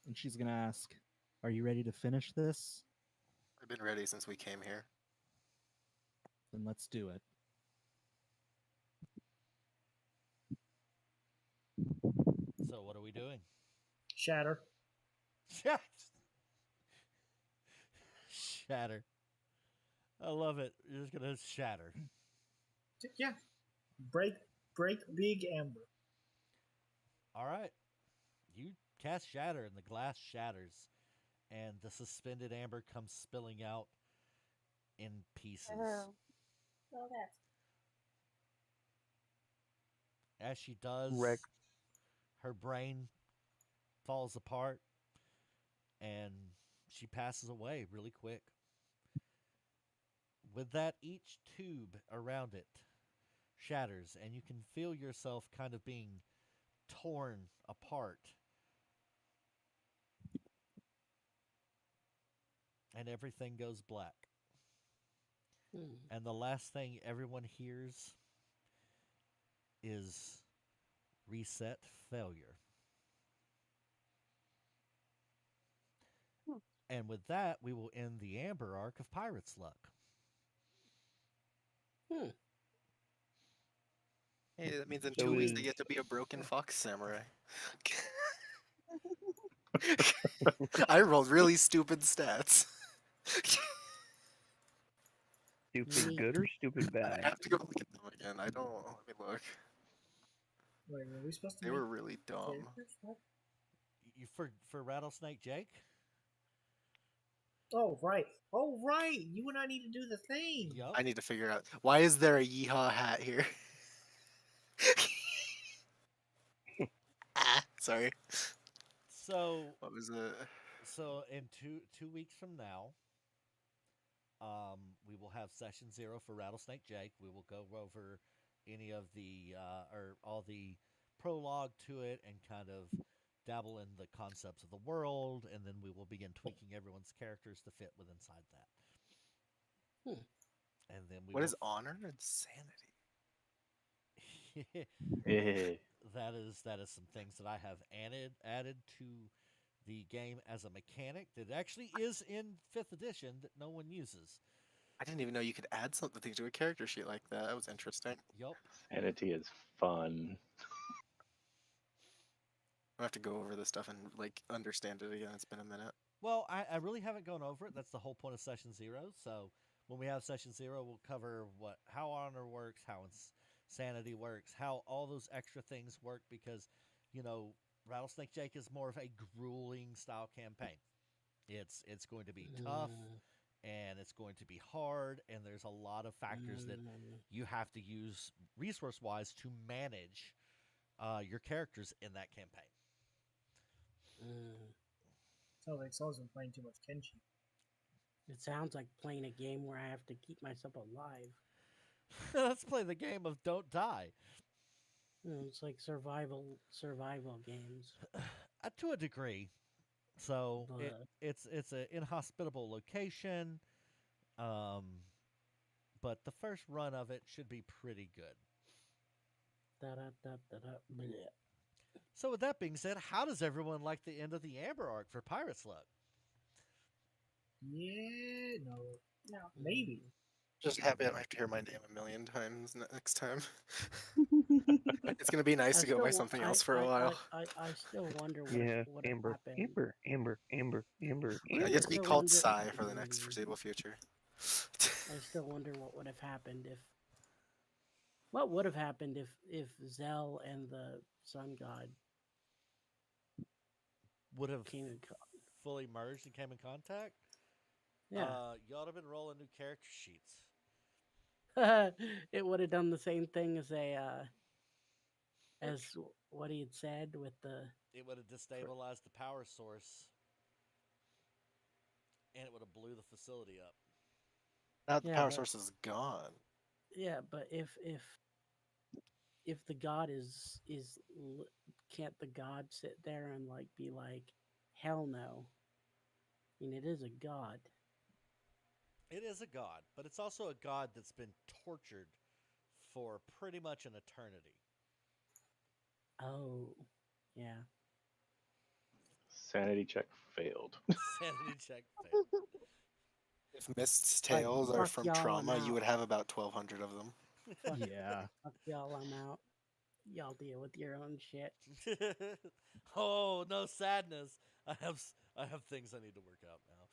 and she's gonna ask, "Are you ready to finish this? I've been ready since we came here. Then let's do it." So what are we doing? Shatter. Shatter. I love it. You're just gonna shatter. Yeah. Break big Amber. All right. You cast shatter and the glass shatters and the suspended amber comes spilling out in pieces. Well, that's As she does, Wreck. her brain falls apart and she passes away really quick. With that, each tube around it shatters, and you can feel yourself kind of being torn apart. And everything goes black. And the last thing everyone hears is reset failure. Hmm. And with that, we will end the Amber arc of Pirate's Luck. Hey, that means in So 2 weeks they is get to be a broken fox samurai. I rolled really stupid stats. stupid Neat. good or stupid I bad? have to go look at them again. I don't. Let me look. Wait, were we supposed to They make were really dumb. characters? What? You for Rattlesnake Jake? Oh right. Oh right. You and I need to do the thing. Yup. I need to figure out why is there a yeehaw hat here. Sorry. So What was it? so in two weeks from now, we will have session 0 for Rattlesnake Jake. We will go over any of the or all the prologue to it and kind of dabble in the concepts of the world, and then we will begin tweaking everyone's characters to fit with inside that. And then we What will is honor and sanity? Eh. that is some things that I have added to the game as a mechanic that actually is in 5th edition that no one uses. I didn't even know you could add something to a character sheet like that. That was interesting. Yup. Sanity is fun. I have to go over this stuff and like understand it again. It's been a minute. Well, I really haven't gone over it. That's the whole point of session 0. So when we have session 0, we'll cover how honor works, how sanity works, how all those extra things work, because Rattlesnake Jake is more of a grueling style campaign. It's going to be tough and it's going to be hard, and there's a lot of factors that you have to use resource wise to manage your characters in that campaign. Sounds like someone's been playing too much Kenshi. It sounds like playing a game where I have to keep myself alive. Let's play the game of Don't Die. It's like survival games. To a degree. So But it's an inhospitable location, but the first run of it should be pretty good. bleh. So with that being said, how does everyone like the end of the Amber arc for Pirate's Luck? Yeah, no, No. maybe. Just happy I don't have to hear my name a million times next time. It's gonna be nice I to go still by wa- something I- else for a I- while. I still wonder what Yeah, would Amber, have happened. Amber, Amber, Amber, Amber, I Amber. get to be still called wonder- Psy for the next foreseeable future. I still wonder what would have happened if. What would have happened if Zell and the Sun God Would have came in? fully merged and came in contact? Yeah, You ought to have been rolling new character sheets. it would have done the same thing as what he had said with the. It would have destabilized the power source, and it would have blew the facility up. Now the Yeah, power but- source is gone. Yeah, but if the god can't the god sit there and like be like, hell no. I mean, it is a god. It is a god, but it's also a god that's been tortured for pretty much an eternity. Oh, yeah. Sanity check failed. Sanity check failed. If Mist's Like, tales are fuck from y'all, I'm trauma, you out. would have about 1,200 of them. Yeah. Fuck y'all, I'm out. Y'all deal with your own shit. Oh, no sadness. I have things I need to work out now.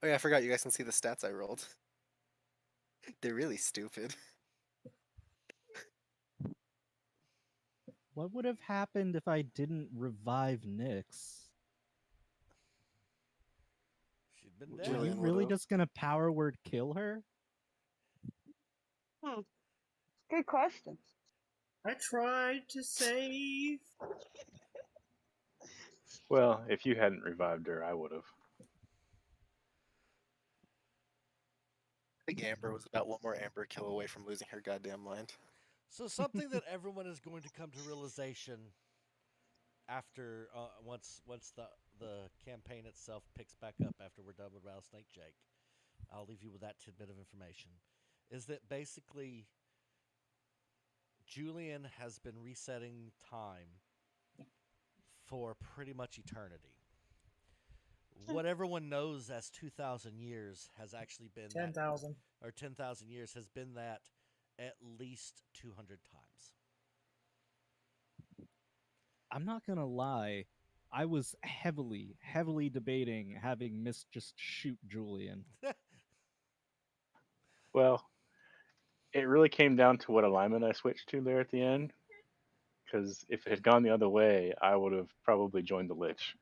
Oh yeah, I forgot you guys can see the stats I rolled. They're really stupid. What would have happened if I didn't revive Nyx? She'd been Are dead. you Jillian really would've. just gonna power word kill her? Good question. I tried to save. Well, if you hadn't revived her, I would have. I think Amber was about one more Amber kill away from losing her goddamn mind. So something that everyone is going to come to realization after once the campaign itself picks back up after we're done with Rattlesnake Jake, I'll leave you with that tidbit of information, is that basically Julian has been resetting time for pretty much eternity. What everyone knows as 2,000 years has actually been that, 10,000. or 10,000 years has been that at least 200 times. I'm not gonna lie. I was heavily debating having Miss just shoot Julian. Well, it really came down to what alignment I switched to there at the end. Because if it had gone the other way, I would have probably joined the Lich.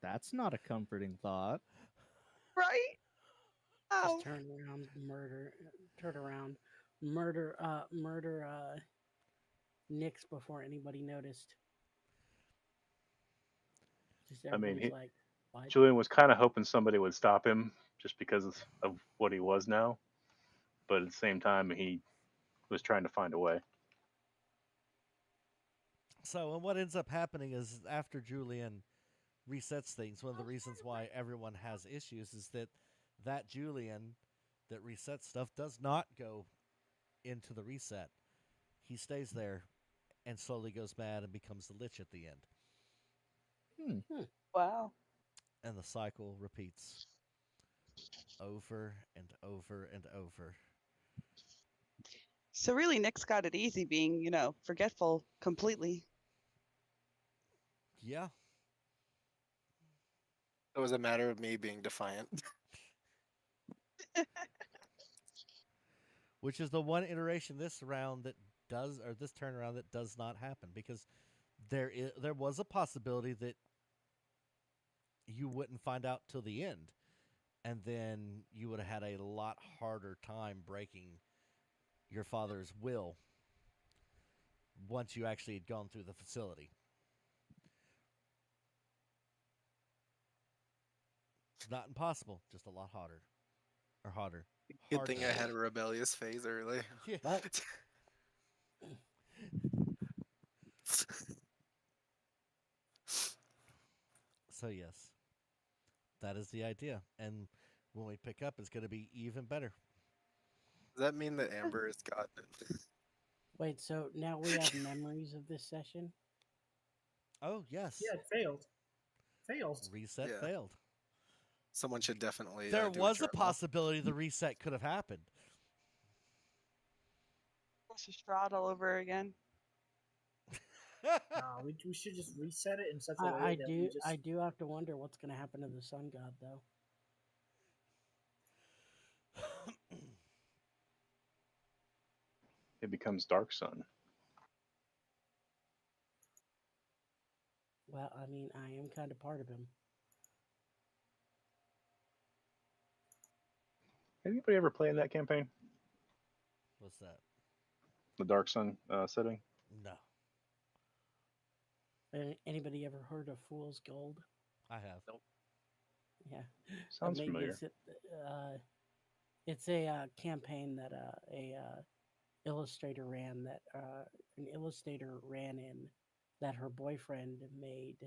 That's not a comforting thought. Right? Just Oh. turn around, murder Nyx before anybody noticed. Just I mean, everybody's like, what? Julian was kind of hoping somebody would stop him just because of what he was now. But at the same time, he was trying to find a way. So, and what ends up happening is after Julian resets things, one of the reasons why everyone has issues is that Julian that resets stuff does not go into the reset. He stays there and slowly goes mad and becomes the Lich at the end. Wow. And the cycle repeats over and over and over. So really, Nick's got it easy being, forgetful completely. Yeah. It was a matter of me being defiant. Which is the one iteration this round that does, or this turnaround that does not happen, because there was a possibility that you wouldn't find out till the end, and then you would have had a lot harder time breaking your father's will once you actually had gone through the facility. It's not impossible, just a lot harder. Or harder. Good thing I had a rebellious phase early. Yeah. What? So yes, that is the idea, and when we pick up, it's going to be even better. Does that mean that Amber has gotten it? Wait, so now we have memories of this session? Oh yes. Yeah, it failed. Failed. Reset Yeah. failed. Someone should definitely. There do was a journal. possibility the reset could have happened. Strahd all over again. No, we should just reset it in such a way I that we just. I do have to wonder what's going to happen to the sun god, though. It becomes Dark Sun. Well, I mean, I am kind of part of him. Anybody ever play in that campaign? What's that? The Dark Sun setting? No, Anybody ever heard of Fool's Gold? I have. Nope. Yeah. Sounds Maybe familiar. it's a campaign that a illustrator ran that an illustrator ran in that her boyfriend made,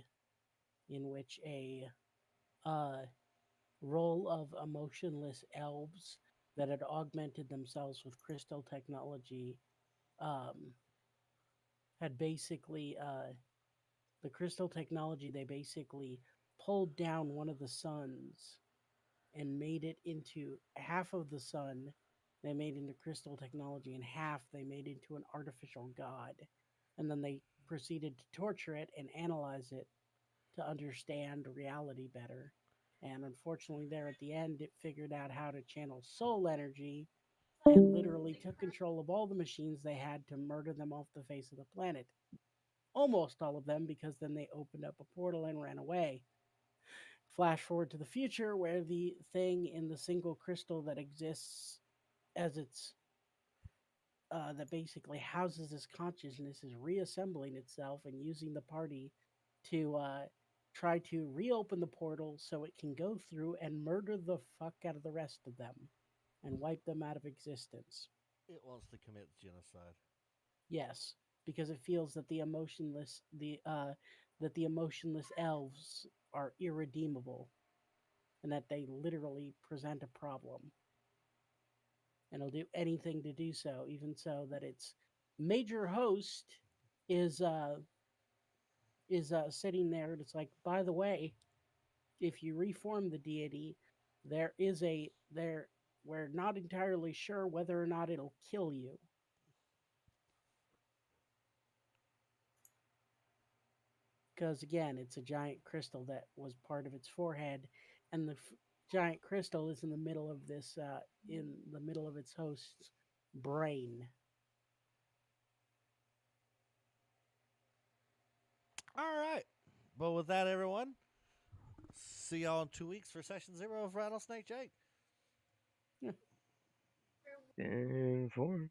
in which a role of emotionless elves that had augmented themselves with crystal technology had basically the crystal technology, they basically pulled down one of the suns and made it into half of the sun they made into crystal technology, and half they made into an artificial god. And then they proceeded to torture it and analyze it to understand reality better. And unfortunately, there at the end, it figured out how to channel soul energy and literally took control of all the machines they had to murder them off the face of the planet. Almost all of them, because then they opened up a portal and ran away. Flash forward to the future, where the thing in the single crystal that exists as its that basically houses this consciousness is reassembling itself and using the party to try to reopen the portal so it can go through and murder the fuck out of the rest of them and wipe them out of existence. It wants to commit genocide. Yes, because it feels that the emotionless elves are irredeemable and that they literally present a problem. and it'll do anything to do so, even so that its major host is sitting there, and it's like, by the way, if you reform the deity, we're not entirely sure whether or not it'll kill you. Because again, it's a giant crystal that was part of its forehead, and the giant crystal is in the middle of this, in the middle of its host's brain. All right. Well, with that, everyone, see y'all in 2 weeks for session 0 of Rattlesnake Jake. And 4.